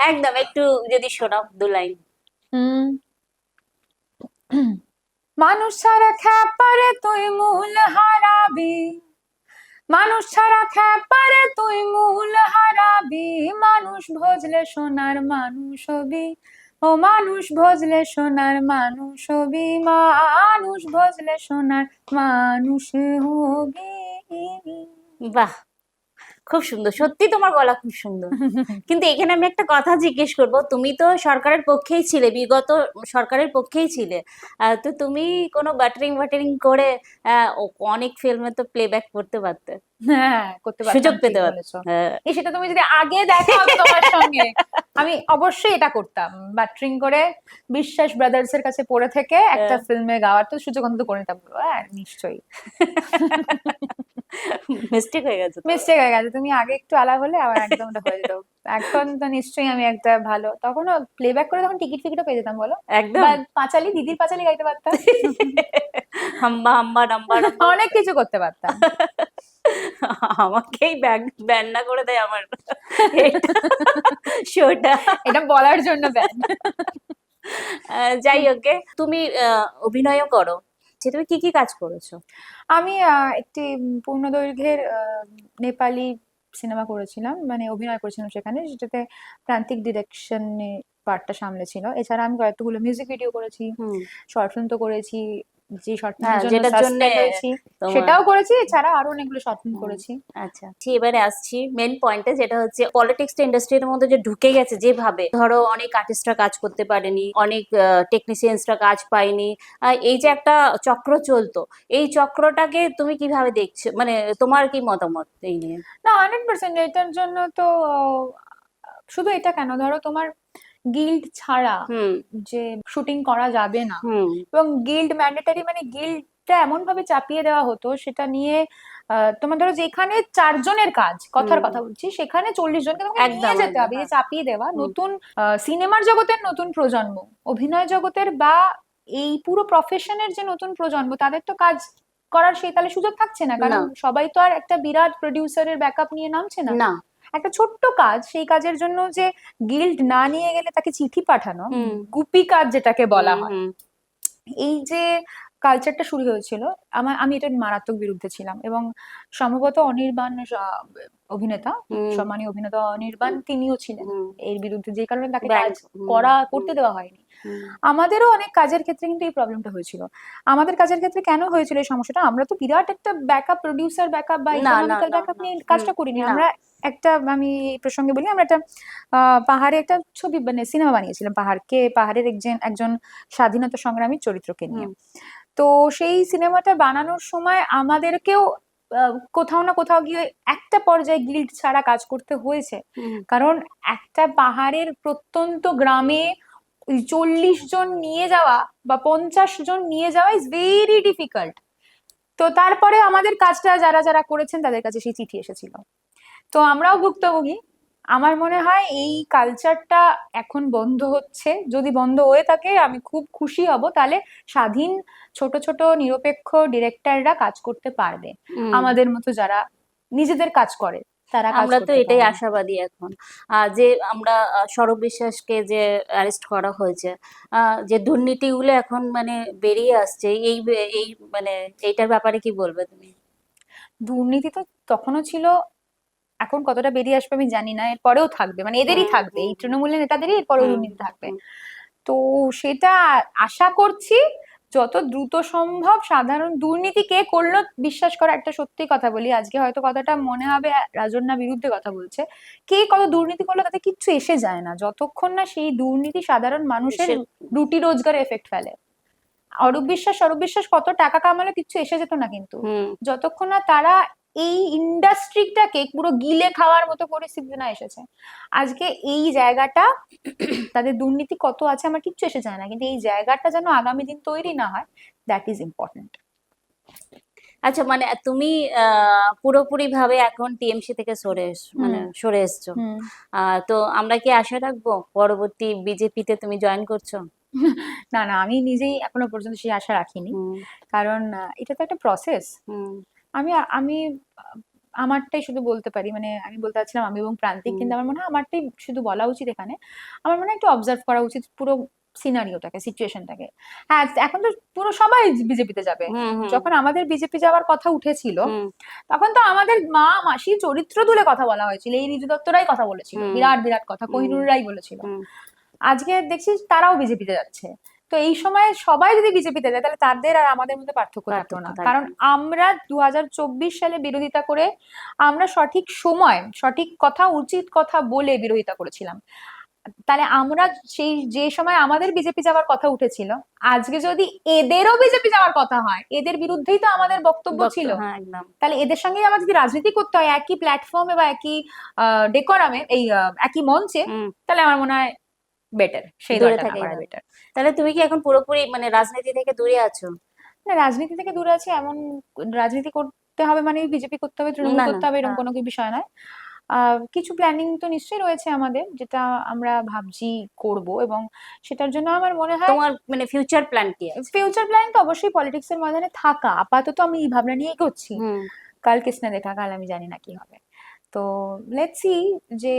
একদম, একটু যদি শোনাও 2 লাইন।
হুম। মানুষ ছাড়া খ্যাপারে তুই মূল হারাবি, মানুষ ছাড়া খ্যাপারে তুই মূল হারাবি, মানুষ ভজলে সোনার মানুষ হবি, ও মানুষ ভজলে সোনার মানুষ হবি, মানুষ ভজলে সোনার মানুষ হবি।
বাহ, খুব সুন্দর, সত্যি তোমার গলা খুব সুন্দর। কিন্তু এখানে আমি একটা কথা জিজ্ঞেস করব, তুমি তো সরকারের পক্ষেই ছিলে, বিগত সরকারের পক্ষেই ছিলে, তো তুমি কোনো বাটারিং বাটারিং করে অনেক ফিল্মে তো প্লেব্যাক করতে পারতে,
হ্যাঁ, করতে পারতাম,
সুযোগ
ঠিক
পেতে পারতে।
বলেছো।
হ্যাঁ।
সেটা তুমি যদি আগে দেখা হতো তোমার সঙ্গে, আমি অবশ্যই এটা করতাম, বাটরিং করে বিশ্বাস ব্রাদার্স এর কাছে পড়ে থেকে একটা ফিল্মে গাওয়ার তো সুযোগ অন্তত করে নিতাম। হ্যাঁ, নিশ্চয়ই।
মিস্টেক হয়ে গেছে তো।
মিস্টেক হয়ে গেছে, তুমি আগে একটু আলাপ হলে আমার একদম ওটা হয়ে যেত। এখন তো নিশ্চয়ই আমি একটা ভালো, তখনও প্লেব্যাক করে তখন টিকিট ফিকিটও পেয়ে যেতাম বলো,
একদম।
বা পাঁচালি, দিদির পাঁচালি গাইতে পারতাম।
হাম্বা হাম্বা নাম্বা নাম্বা।
অনেক কিছু করতে পারতাম।
আমাকেই ব্যান না করে দেয় আমার শোটা।
এটা বলার জন্য ব্যান।
যাই হোক গে, তুমি অভিনয়ও করো, যে তুমি কি কি কাজ করেছো?
আমি একটি পূর্ণদৈর্ঘ্যের নেপালি সিনেমা করেছিলাম, মানে অভিনয় করেছিলাম সেখানে, যেটাতে প্রান্তিক ডিরেকশনে পার্টটা সামলেছিল। এছাড়া আমি কয়েকগুলো মিউজিক ভিডিও করেছি,
হুম।
শর্ট ফিল্ম তো করেছি, যে শর্ট
হ্যাঁ,
ফিল্মের জন্য
যেটার জন্য
সাসপেন্ড হয়েছি
তোমার।
সেটাও করেছি, এছাড়া আরো অনেকগুলো শর্ট ফিল্ম করেছি।
আচ্ছা, এবারে আসছি মেন পয়েন্টে, যেটা হচ্ছে পলিটিক্স ইন্ডাস্ট্রির মধ্যে যে ঢুকে গেছে যেভাবে, ধরো অনেক আর্টিস্টরা কাজ করতে পারেনি, অনেক টেকনিশিয়ানসরা কাজ পায়নি, এই যে একটা চক্র চলতো, এই চক্রটাকে তুমি কিভাবে দেখছো, মানে তোমার কি মতামত এই নিয়ে?
না, 100% এটার জন্য তো শুধু এটা কেন, ধরো তোমার গিল্ড ছাড়া
হুম।
যে শুটিং করা যাবে না,
হুম।
এবং গিল্ড ম্যান্ডেটারি, মানে গিল্ডটা এমন ভাবে চাপিয়ে দেওয়া হতো সেটা নিয়ে, তোমার ধরো যেখানে 4 জনের কাজ, কথার কথা বলছি, সেখানে 40 জনকে তোমাকে
একদম,
নিয়ে যেতে
একদম,
হবে, এই যে
হ্যাঁ।
চাপিয়ে দেওয়া।
হুম।
নতুন সিনেমার জগতের নতুন প্রজন্ম, অভিনয় জগতের বা এই পুরো প্রফেশনের যে নতুন প্রজন্ম, তাদের তো কাজ করার সেই তাহলে সুযোগ থাকছে না, কারণ
না।
সবাই তো আর একটা বিরাট প্রডিউসারের ব্যাকআপ নিয়ে নামছে না।
না।
একটা ছোট্ট কাজ, সেই কাজের জন্য যে গিল্ড না নিয়ে গেলে তাকে চিঠি পাঠানো,
হুম।
গুপি কাজ যেটাকে বলা
হুম।
হয়,
হুম।
এই যে কালচারটা শুরু হয়েছিল, আমি এটার মারাত্মক বিরুদ্ধে ছিলাম। এবং সম্ভবত অনির্বাণ অভিনেতা,
হুম।
সম্মানীয় অভিনেতা অনির্বাণ, তিনিও ছিলেন
হুম।
এর বিরুদ্ধে, যে কারণে তাকে
ব্যান্ড।
কাজ করতে দেওয়া হয়নি।
হুম।
আমাদেরও অনেক কাজের ক্ষেত্রে কিন্তু এই প্রবলেমটা হয়েছিল। আমাদের কাজের ক্ষেত্রে কেন হয়েছিল এই সমস্যাটা, আমরা তো বিরাট একটা ব্যাকআপ প্রডিউসার ব্যাকআপ বা
না, না,
ইকোনমিক্যাল
না,
ব্যাকআপ
না।
নিয়ে
হুম।
কাজটা করিনি
না।
আমরা। একটা, আমি এই প্রসঙ্গে বলি, আমরা একটা পাহাড়ে একটা ছবি, মানে সিনেমা বানিয়েছিলাম, পাহাড়ের একজন স্বাধীনতা সংগ্রামীর চরিত্রকে নিয়ে।
হুম।
তো সেই সিনেমাটা বানানোর সময় আমাদেরকেও কোথাও না কোথাও গিয়ে একটা পর্যায়ে গিল্ড ছাড়া কাজ করতে হয়েছে।
হুম।
কারণ একটা পাহাড়ের প্রত্যন্ত গ্রামে ওই 40 জন নিয়ে যাওয়া বা 50 জন নিয়ে যাওয়া ইজ ভেরি ডিফিকাল্ট। তো তারপরে আমাদের কাজটা যারা যারা করেছেন তাদের কাছে সেই চিঠি এসেছিল, তো আমরাও ভুক্তভোগী। আমার মনে হয় এই কালচারটা এখন বন্ধ হচ্ছে, যদি বন্ধ হয়ে থাকে আমি খুব খুশি হব, তাহলে স্বাধীন ছোট ছোট নিরপেক্ষ ডিরেক্টররা কাজ করতে পারবে,
হুম।
আমাদের মতো যারা নিজেদের কাজ করে তারা কাজ
আমরা তো
করতে
এটাই
পারবে।
আশাবাদী এখন, যে আমরা সৌরভ বিশ্বাসকে যে অ্যারেস্ট করা হয়েছে, যে দুর্নীতিগুলো এখন মানে বেরিয়ে আসছে, এই মানে এইটার ব্যাপারে কি বলবে তুমি?
দুর্নীতি তো তখনও ছিল, এখন কতটা বেরিয়ে আসবে আমি জানি না, এরপরেও থাকবে, মানে এদেরই
হুম।
থাকবে, এই
হুম।
তৃণমূলের নেতাদেরই এরপরেও
হুম।
দুর্নীতি থাকবে।
হুম।
তো সেটা আশা করছি যত দ্রুত সম্ভব। সাধারণ দুর্নীতি কে করলো বিশ্বাস করা, একটা সত্যি কথা বলি, আজকে হয়তো কথাটা মনে হবে রাজন্যা বিরুদ্ধে কথা বলছে, কে কত দুর্নীতি করলো তাতে কিচ্ছু এসে যায় না, যতক্ষণ না সেই দুর্নীতি সাধারণ মানুষের রুটি রোজগারে এফেক্ট ফেলে। স্বরূপ বিশ্বাস কত টাকা কামালো কিচ্ছু এসে যেত না, কিন্তু
হুম।
যতক্ষণ না তারা এই ইন্ডাস্ট্রিটাকে পুরো গিলে খাওয়ার মতো পরিস্থিতি না এসেছে। আজকে এই জায়গাটা, তাদের দুর্নীতি কত আছে আমার কিচ্ছু এসে যায় না, কিন্তু এই জায়গাটা যেন আগামী দিন তৈরি না হয়, দ্যাট ইজ ইম্পর্টেন্ট।
আচ্ছা, মানে তুমি পুরোপুরি ভাবে এখন টিএমসি থেকে সরে এসছো।
হুম।
তো আমরা কি আশা রাখবো পরবর্তী বিজেপিতে তুমি জয়েন করছো?
না না, আমি নিজেই এখনো পর্যন্ত সেই আশা রাখিনি।
হুম
কারণ এটা তো একটা প্রসেস।
হুম
আমি আমি আহ, আমারটাই শুধু বলতে পারি, মানে আমি বলতে চাচ্ছিলাম আমি এবং প্রান্তিক,
হুম
কিন্তু আমার মনে হয় আমারটাই শুধু বলা উচিত এখানে। আমার মনে হয় একটু অবজার্ভ করা উচিত পুরো সিনারিওটাকে, সিচুয়েশনটাকে। হ্যাঁ, এখন তো পুরো সবাই বিজেপিতে যাবে।
হুম হুম
যখন আমাদের বিজেপি যাওয়ার কথা উঠেছিল,
হুম
তখন তো আমাদের মা মাসি চরিত্র তুলে কথা বলা হয়েছিল, এই ঋজু দত্তরাই কথা বলেছিল,
হুম
বিরাট বিরাট কথা
হুম
কোহিনুররাই বলেছিল।
হুম
আজকে দেখছি তারাও বিজেপিতে যাচ্ছে। তো এই সময় সবাই যদি বিজেপিতে যায়, তাহলে তাদের আর আমাদের মধ্যে পার্থক্য থাকতো না।
পার্থক্য
কারণ
থাকবে।
আমরা 2024 সালে বিরোধিতা করে, আমরা সঠিক সময় সঠিক কথা উচিত কথা বলে বিরোধিতা করেছিলাম। তাহলে আমরা সেই যে সময় আমাদের বিজেপি যাওয়ার কথা উঠেছিল, আজকে যদি এদেরও বিজেপি যাওয়ার কথা হয়, এদের বিরুদ্ধেই তো আমাদের বক্তব্য ছিল।
হ্যাঁ, একদম।
তাহলে এদের সঙ্গেই আমার যদি রাজনীতি করতে হয় একই প্ল্যাটফর্মে বা একই ডেকোরামে, এই একই মঞ্চে,
হুম
তাহলে আমার মনে হয় বেটার সেই
দূরে
দলটা না
থাকাই
করা
ভালো।
বেটার।
তাহলে তুমি কি এখন পুরোপুরি মানে রাজনীতি থেকে দূরে আছো?
না, রাজনীতি থেকে দূরে আছি এমন, রাজনীতি করতে হবে মানে বিজেপি করতে হবে, তৃণমূল
না না,
করতে হবে, এরকম
হ্যাঁ।
কোনো কি বিষয় নয়। কিছু প্ল্যানিং তো নিশ্চয়ই রয়েছে আমাদের, যেটা আমরা ভাবছি করব, এবং সেটার জন্য আমার মনে হয়
তোমার মানে ফিউচার প্ল্যান কি আছে?
ফিউচার প্ল্যান তো অবশ্যই পলিটিক্স এর ময়দানে থাকা। আপাতত আমি এই ভাবনা নিয়েই করছি।
হুম
কাল কিসনে দেখা, কাল আমি জানি না কি হবে। তো লেটস সি, যে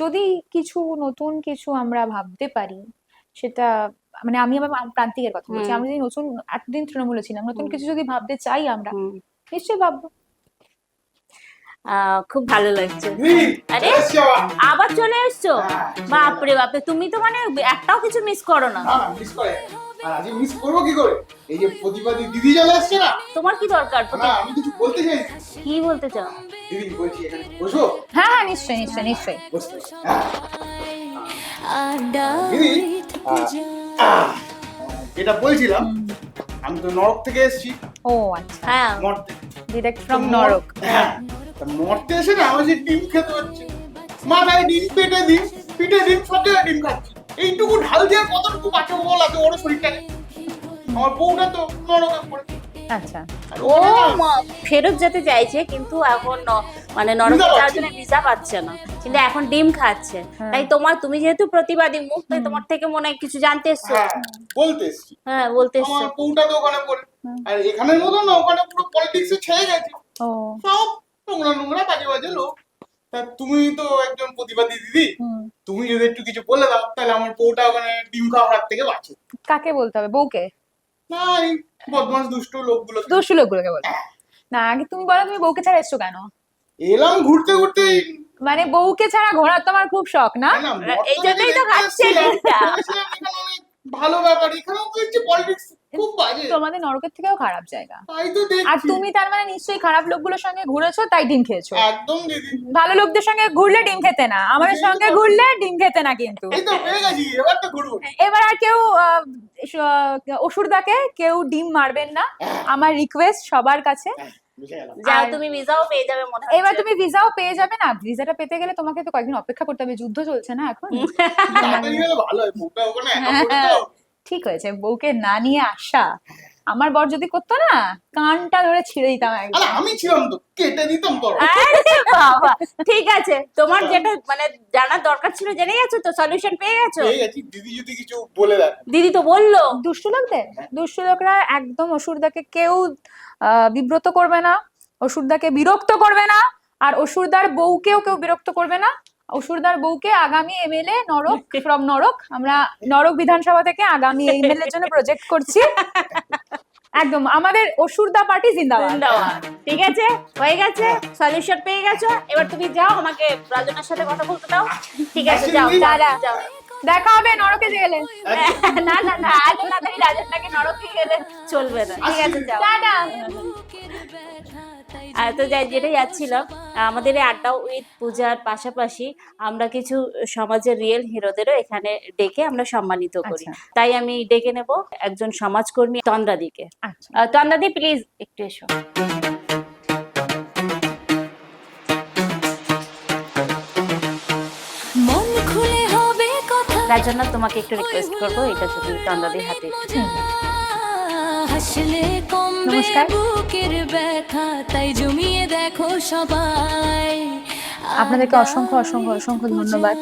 যদি কিছু নতুন কিছু আমরা ভাবতে পারি, সেটা মানে আমি আমার প্রান্তিকের কথা বলছি,
হুম
আমরা যদি নতুন, এতদিন তৃণমূলে ছিলাম, নতুন
হুম
কিছু যদি ভাবতে চাই আমরা,
হুম
নিশ্চয়ই ভাববো।
খুব ভালো লাগছে।
দিদি,
আরে
এসছি আবার।
আবার চলে এসছো?
হ্যাঁ,
বাপরে বাপরে, তুমি তো মানে একটাও কিছু মিস করো না।
না না মিস করে। আর আজকে মিস করবো কি করে? এই যে প্রতিবাদী দিদি চলে আসছে না,
তোমার কি দরকার?
না আমি কিছু বলতে চাইছি।
কি বলতে চাও?
দিদি বলছি এখানে বসো।
হ্যাঁ হ্যাঁ, নিশ্চয়ই নিশ্চয়ই নিশ্চয়ই।
বসতে হ্যাঁ।
আড্ডা
দিদি,
পূজা
আহ, যেটা বলছিলাম, আমি তো নরক থেকে এসেছি,
ও আচ্ছা,
হ্যাঁ,
মর্তে।
ডিরেক্ট
তো
ফ্রম নরক।
হ্যাঁ, তা মর্তে এসে না আমার যে ডিম খেতে হচ্ছে, মাথায় ডিম, পেটে ডিম, পিঠে ডিম, সব জায়গায় ডিম খাচ্ছি। এইটুকু ঢাল দেওয়ার কতটুকু বাঁচা বল আছে ওর শরীরটাকে? আমার বউটা তো নরকে পড়ে।
আচ্ছা,
আর
ও
ওখানে না,
ফেরত যেতে চাইছে, কিন্তু এখন মানে নরকে
ভিসা
যাওয়ার
পাচ্ছে
জন্য ভিসা পাচ্ছে না, কিন্তু এখন ডিম খাচ্ছে।
হ্যাঁ।
তাই তুমি যেহেতু প্রতিবাদী মুখ, তাই তোমার থেকে মনে হয় কিছু জানতে এসছো।
হ্যাঁ, বলতে এসছি।
হ্যাঁ, বলতে এসছো।
আমার বউটা তো ওখানে পড়ে। আর এখানের মতো না, ওখানে পুরো পলিটিক্স এ ছেয়ে গেছে।
ও
সব নোংরা নোংরা বাজে বাজে লোক। তা তুমি তো একজন প্রতিবাদী দিদি,
হুম,
তুমি যদি একটু কিছু বলে দাও, তাহলে আমার বউটা ওখানে ডিম খাওয়ার হাত থেকে বাঁচে।
কাকে বলতে হবে? বউকে?
না এই বদমাস দুষ্ট লোকগুলো।
দুষ্টু লোকগুলোকে বলতে হবে। না, আগে তুমি বলো, তুমি বউকে ছাড়া এসছো কেন?
এলাম ঘুরতে ঘুরতে।
মানে বউকে ছাড়া ঘোরার তোমার খুব শখ না?
না,
এই জন্যই তো খাচ্ছে ডিমটা।
এখানে অনেক ভালো ব্যাপার, এখানেও তো হচ্ছে পলিটিক্স খুব বাজে।
তোমাদের নরকের থেকেও খারাপ জায়গা।
তাই তো
আর
দেখছি।
তুমি তার মানে নিশ্চয়ই খারাপ লোকগুলোর সঙ্গে ঘুরেছো, তাই ডিম খেয়েছো।
একদম দিদি,
ভালো লোকদের সঙ্গে ঘুরলে ডিম খেতে না, আমাদের সঙ্গে ঘুরলে ডিম খেতে না কিন্তু।
এই তো পেয়ে গেছি, এবার তো ঘুরবো।
এবার আর কেউ অসুরদাকে কেউ ডিম মারবেন না, আমার রিকোয়েস্ট সবার কাছে।
বুঝে গেলাম।
যাও,
আর-
তুমি ভিসাও পেয়ে যাবে মনে
এবার
হচ্ছে।
তুমি ভিসাও পেয়ে যাবে। না, ভিসাটা পেতে গেলে তোমাকে তো কয়েকদিন অপেক্ষা করতে হবে, যুদ্ধ চলছে না এখন।
তাড়াতাড়ি হলে ভালো হয়, বউটা ওখানে একা পড়ে তো।
ঠিক হয়েছে, বউকে না নিয়ে আসা। আমার বর যদি করতো না, কানটা ধরে ছিঁড়ে দিতাম
আরে
একদম।
আমি ছিলাম তো, কেটে দিতাম তো।
আরে বাবা, ঠিক আছে, তোমার যেটা মানে জানার দরকার ছিল জেনে গেছো, তো সলিউশন পেয়ে গেছো।
পেয়ে গেছি, দিদি যদি কিছু বলে দেয়।
দিদি তো বললো।
দুষ্টু লোকদের, দুষ্টু লোকরা একদম অসুরদাকে কেউ বিব্রত করবে না, অসুরদাকে বিরক্ত করবে না, আর অসুরদার বউকেও কেউ বিরক্ত করবে না। অসুরদার বউকে আগামী এমএলএ নরক ফ্রম নরক, আমরা নরক বিধানসভা থেকে আগামী এমএলএ এর জন্য প্রজেক্ট করছি। একদম আমাদের অসুরদা পার্টি জিন্দাবাদ।
জিন্দাবাদ। ঠিক আছে, হয়ে গেছে, সলিউশন পেয়ে গেছো। এবার তুমি যাও, আমাকে রাজনের সাথে কথা বলতে দাও। ঠিক আছে, যাও
দাদা।
যাও।
দেখা হবে নরকে গেলে।
না না না, আজ তাড়াতাড়ি রাজনটাকে নরকে গেলে চলবে না। ঠিক আছে, যাও।
টাটা।
তো যাই, যেটা যাচ্ছিলাম, আমাদের এই আড্ডা উইথ পূজার পাশাপাশি আমরা কিছু সমাজের রিয়েল হিরোদেরও এখানে ডেকে আমরা সম্মানিত করি।
আচ্ছা।
তাই আমি ডেকে নেব একজন সমাজকর্মী তন্দ্রাদিকে।
আচ্ছা,
তন্দ্রাদি, প্লিজ একটু এসো।
মন খুলে হবে কথা
তার জন্য তোমাকে একটু রিকোয়েস্ট করবো, এটা যদি তন্দ্রাদির হাতে একটু
হাসলে কম
নমস্কার।
বুকের ব্যথা তাই জমিয়ে দেখো সবাই
আপনাদেরকে অসংখ্য অসংখ্য অসংখ্য ধন্যবাদ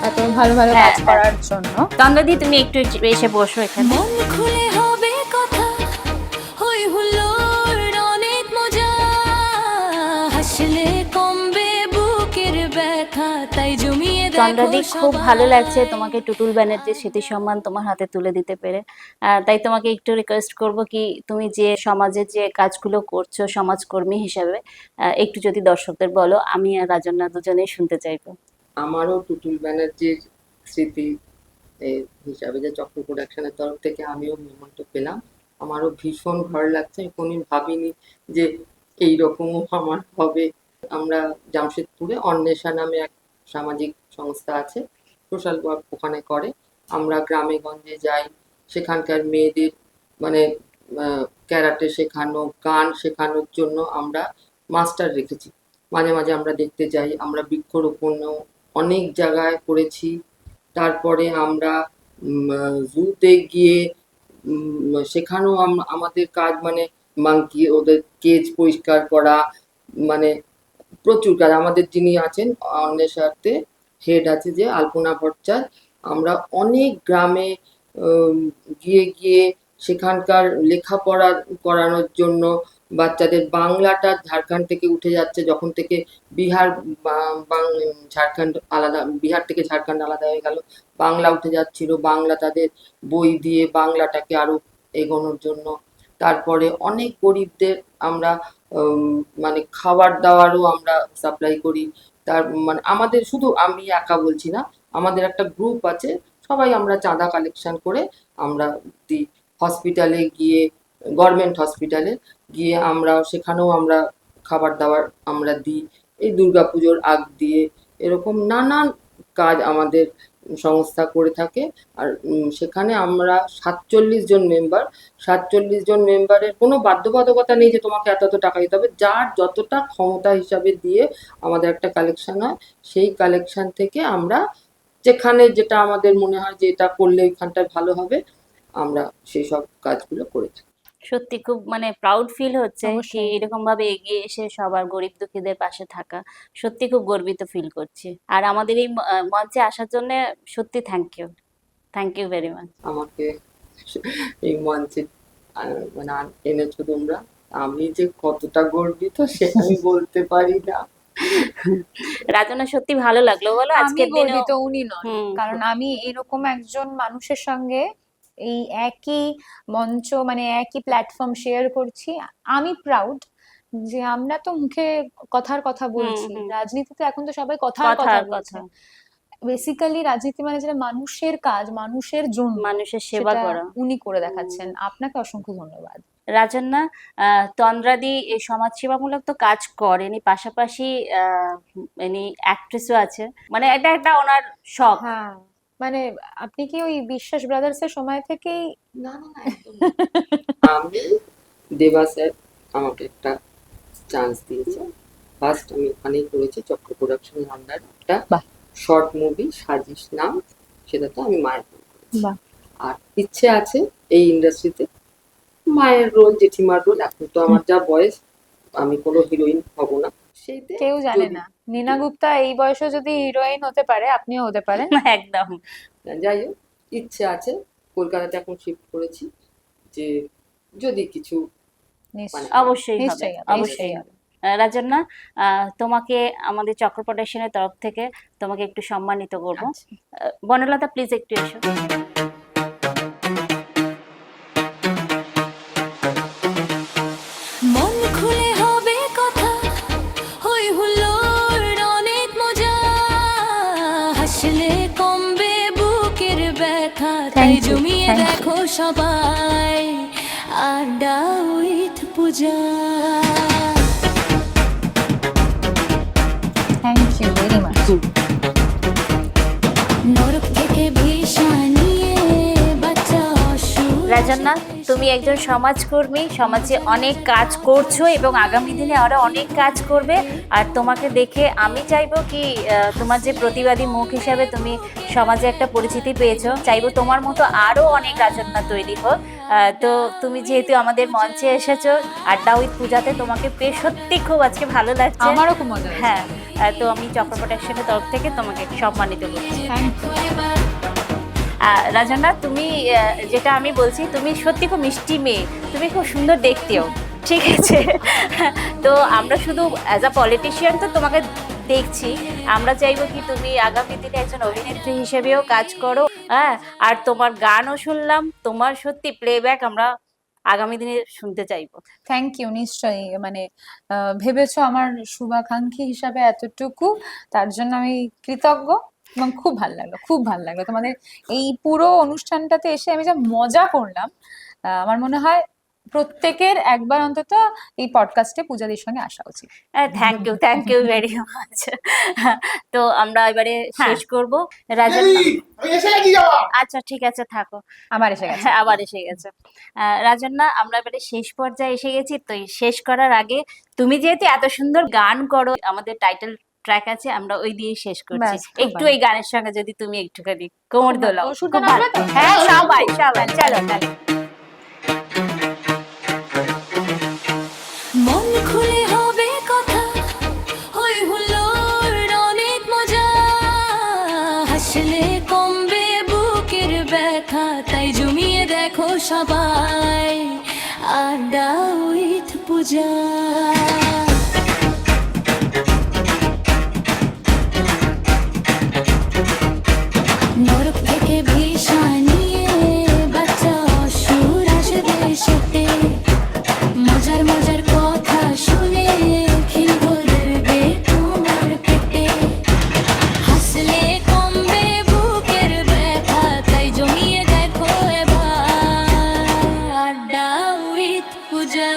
এত ভালো ভালো
হ্যাঁ,
কাজ করার জন্য।
তন্দ্রাদি তুমি একটু এসে বসো এখানে।
মন খুলে হবে কথা হই হুল্লোড় অনেক মজা হাসলে কমবে বুকের ব্যথা তাই জমিয়ে দেখো
তন্দ্রাদি খুব ভালো
সবাই।
লাগছে তোমাকে টুটুল ব্যানার্জির স্মৃতি সম্মান তোমার হাতে তুলে দিতে পেরে। তাই তোমাকে একটু রিকোয়েস্ট করব কি তুমি যে সমাজে যে কাজগুলো করছো সমাজকর্মী হিসাবে একটু যদি দর্শকদের বলো, আমি আর রাজন্না দুজনেই শুনতে চাইবো।
আমারও টুটুল ব্যানার্জির স্মৃতি হিসাবে যে চক্র প্রোডাকশনের তরফ থেকে আমিও মেমন্টো পেলাম, আমারও ভীষণ ভালো লাগছে। আমি কোনদিন ভাবিনি যে এইরকমও আমার হবে। আমরা জামশেদপুরে অন্বেষা নামে এক সামাজিক সংস্থা আছে, সোশ্যাল ওয়ার্ক ওখানে করে। আমরা গ্রামে গঞ্জে যাই, সেখানকার মেয়েদের মানে ক্যারাটে শেখানো, গান শেখানোর জন্য আমরা মাস্টার রেখেছি। মাঝে মাঝে আমরা দেখতে যাই, আমরা বৃক্ষরোপণও অনেক জায়গায় করেছি। তারপরে আমরা জুতে গিয়ে সেখানেও আমাদের কাজ মানে মাংকি ওদের কেজ পরিষ্কার করা, মানে প্রচুর কাজ। আমাদের যিনি আছেন অন্বেষাতে হেড আছে যে আলপনা ভট্টাচার্য, আমরা অনেক গ্রামে গিয়ে গিয়ে সেখানকার লেখাপড়া করানোর জন্য বাচ্চাদের বাংলাটা ঝাড়খণ্ড থেকে উঠে যাচ্ছে, যখন থেকে বিহার ঝাড়খণ্ড আলাদা, বিহার থেকে ঝাড়খণ্ড আলাদা হয়ে গেল, বাংলা উঠে যাচ্ছিল, বাংলা তাদের বই দিয়ে বাংলাটাকে আরো এগোনোর জন্য। তারপরে অনেক গরিবদের আমরা মানে খাবার দাবারও আমরা সাপ্লাই করি। তার মানে আমাদের শুধু আমি একা বলছি না, আমাদের একটা গ্রুপ আছে, সবাই আমরা চাঁদা কালেকশন করে আমরা দিই। হসপিটালে গিয়ে, গভর্নমেন্ট হসপিটালে গিয়ে আমরা সেখানেও আমরা খাবার দাবার আমরা দিই। এই দুর্গাপুজোর আগ দিয়ে এরকম নানান কাজ আমাদের সংস্থা করে থাকে। আর সেখানে আমরা 47 জন মেম্বার। 47 জন মেম্বারের কোনো বাধ্যবাধকতা নেই যে তোমাকে এত এত টাকা দিতে হবে, যার যতটা ক্ষমতা হিসাবে দিয়ে আমাদের একটা কালেকশন হয়। সেই কালেকশন থেকে আমরা যেখানে যেটা আমাদের মনে হয় যে এটা করলে ওইখানটায় ভালো হবে, আমরা সেই সব কাজগুলো করেছি।
সত্যি খুব মানে প্রাউড ফিল হচ্ছে কি
অবশ্যই।
এরকম ভাবে এগিয়ে এসে সবার গরিব দুঃখীদের পাশে থাকা, সত্যি খুব গর্বিত ফিল করছি। আর আমাদের এই মঞ্চে আসার জন্য সত্যি থ্যাংক ইউ ভেরি মাচ।
আমাকে এই মঞ্চে মানে এনেছো তোমরা, আমি যে কতটা গর্বিত সেটা আমি বলতে পারি না।
রাজনা সত্যি ভালো লাগলো বলো
আমি
আজকের দিনে।
গর্বিত, উনি নন। কারণ আমি এরকম একজন মানুষের সঙ্গে এই একই মঞ্চ মানে একই প্ল্যাটফর্ম শেয়ার করছি। আমি প্রাউড যে আমরা তো মুখে কথার কথা বলছি,
হুম।
রাজনীতিতে এখন তো সবাই কথার কথা
কথার
বলছে।
কথা,
বেসিক্যালি রাজনীতি মানে যেটা মানুষের কাজ, মানুষের জন্য,
মানুষের সেবা
সেটা
করা।
উনি করে দেখাচ্ছেন। আপনাকে অসংখ্য ধন্যবাদ।
রাজন্না, তন্দ্রাদি এই সমাজসেবামূলক তো কাজ করেনি, পাশাপাশি ইনি অ্যাক্ট্রেসও আছে, মানে এটা একটা ওনার শখ।
হ্যাঁ, মানে আপনি কি ওই বিশ্বাস ব্রাদার্স এর সময় থেকেই?
না না না, একদম না। আমি দেবা স্যার আমাকে একটা চান্স দিয়েছে। ফার্স্ট আমি ওখানেই করেছি, চক্র প্রোডাকশন আন্ডার একটা
বাহ।
শর্ট মুভি সাজিস নাম, সেটাতে আমি মায়ের রোল করেছি।
বাহ।
আর ইচ্ছে আছে এই ইন্ডাস্ট্রিতে মায়ের রোল, জেঠিমার রোল। এখন তো আমার যা বয়স, আমি কোনো হিরোইন হব না, সেইতে
কেউ জানে
যদি-
না, নীনা গুপ্তা এই বয়সে যদি হিরোইন হতে পারে, আপনিও হতে পারেন।
একদম।
যাই হোক, ইচ্ছে আছে। কলকাতাতে এখন শিফট করেছি, যে যদি কিছু
নিশ্চয়ই
অবশ্যই হবে,
নিশ্চয়ই হবে,
অবশ্যই
নিশ্চয়ই
হবে। রাজন্না, তোমাকে আমাদের চক্র প্রোডাকশনের তরফ থেকে তোমাকে একটু সম্মানিত করব।
আচ্ছা।
বনলতা প্লিজ একটু এসো।
মন খুলে হবে কথা হই হুল্লোড় অনেক মজা হাসলে কমবে বুকের ব্যথা তাই
you,
জমিয়ে
thank you.
দেখো সবাই আড্ডা with Puja
thank you very much.
নরক থেকে ভিসা নিয়ে বাচ্চা অসুর
রাজন্না, তুমি একজন সমাজকর্মী, সমাজে অনেক কাজ করছো এবং আগামী দিনে আরো অনেক কাজ করবে। আর তোমাকে দেখে আমি চাইবো কি তোমার যে প্রতিবাদী মুখ হিসাবে তুমি সমাজে একটা পরিচিতি পেয়েছো, চাইবো তোমার মতো আরো অনেক রাজন্যা তৈরি হোক। তো তুমি যেহেতু আমাদের মঞ্চে এসেছো আড্ডা উইথ পূজাতে, তোমাকে পেয়ে সত্যি খুব আজকে ভালো লাগছে।
আমারও খুব মজা হয়েছে।
হ্যাঁ, তো আমি চক্র প্রোডাকশনের তরফ থেকে তোমাকে সম্মানিত করছি।
Thank you.
রাজন্যা, তুমি যেটা আমি বলছি, তুমি সত্যি খুব মিষ্টি মেয়ে, তুমি খুব সুন্দর দেখতেও, ঠিক আছে? তো আমরা শুধু অ্যাজ আ পলিটিশিয়ান তো তোমাকে দেখছি, আমরা চাইবো কি তুমি আগামী দিনে একজন অভিনেত্রী হিসেবেও কাজ করো। হ্যাঁ, আর তোমার গানও শুনলাম, তোমার সত্যি প্লেব্যাক আমরা আগামী দিনে শুনতে চাইবো।
থ্যাংক ইউ, নিশ্চয়ই। মানে ভেবেছো আমার শুভাকাঙ্ক্ষী হিসাবে এতটুকু, তার জন্য আমি কৃতজ্ঞ। এবং খুব ভালো লাগলো, খুব ভালো লাগলো তোমাদের এই পুরো অনুষ্ঠানটাতে এসে আমি যা মজা করলাম। আমার মনে হয় প্রত্যেকের একবার অন্তত এই পডকাস্টে পূজাদির সঙ্গে আসা উচিত।
Thank you very much. তো আমরা এবারে শেষ করব। রাজন্যা,
এই, আমি এসে গেছি যাওয়া।
আচ্ছা ঠিক আছে, থাকো।
আবার এসে গেছে।
হ্যাঁ, আবার এসে গেছে। রাজন্যা, আমরা এবারে শেষ পর্যায়ে এসে গেছি। তো এই শেষ করার আগে তুমি যেহেতু এত সুন্দর গান করো, আমাদের টাইটেল ট্র্যাক আছে, আমরা ওই দিয়ে শেষ করছি।
ব্যাস, খুব
একটু
ভালো।
এই গানের সঙ্গে যদি তুমি একটুখানি কোমর দোলাও।
ও, সুরটা
খুব ভালো।
নামবে তো?
হ্যাঁ, সবাই সবাই চলো তাহলে।
মন খুলে হবে কথা, হই হুল্লোড় অনেক মজা, হাসলে কমবে বুকের ব্যথা, তাই জমিয়ে দেখো সবাই আড্ডা উইথ পূজা। নরক থেকে ভিসা নিয়ে বাচ্চা অসুর আসবে সেটে, মজার মজার কথা শুনে খিল ধরবে তোমার পেটে, হাসলে কমবে বুকের ব্যথা, তাই জমিয়ে দেখো এবার আড্ডা উইথ পূজা।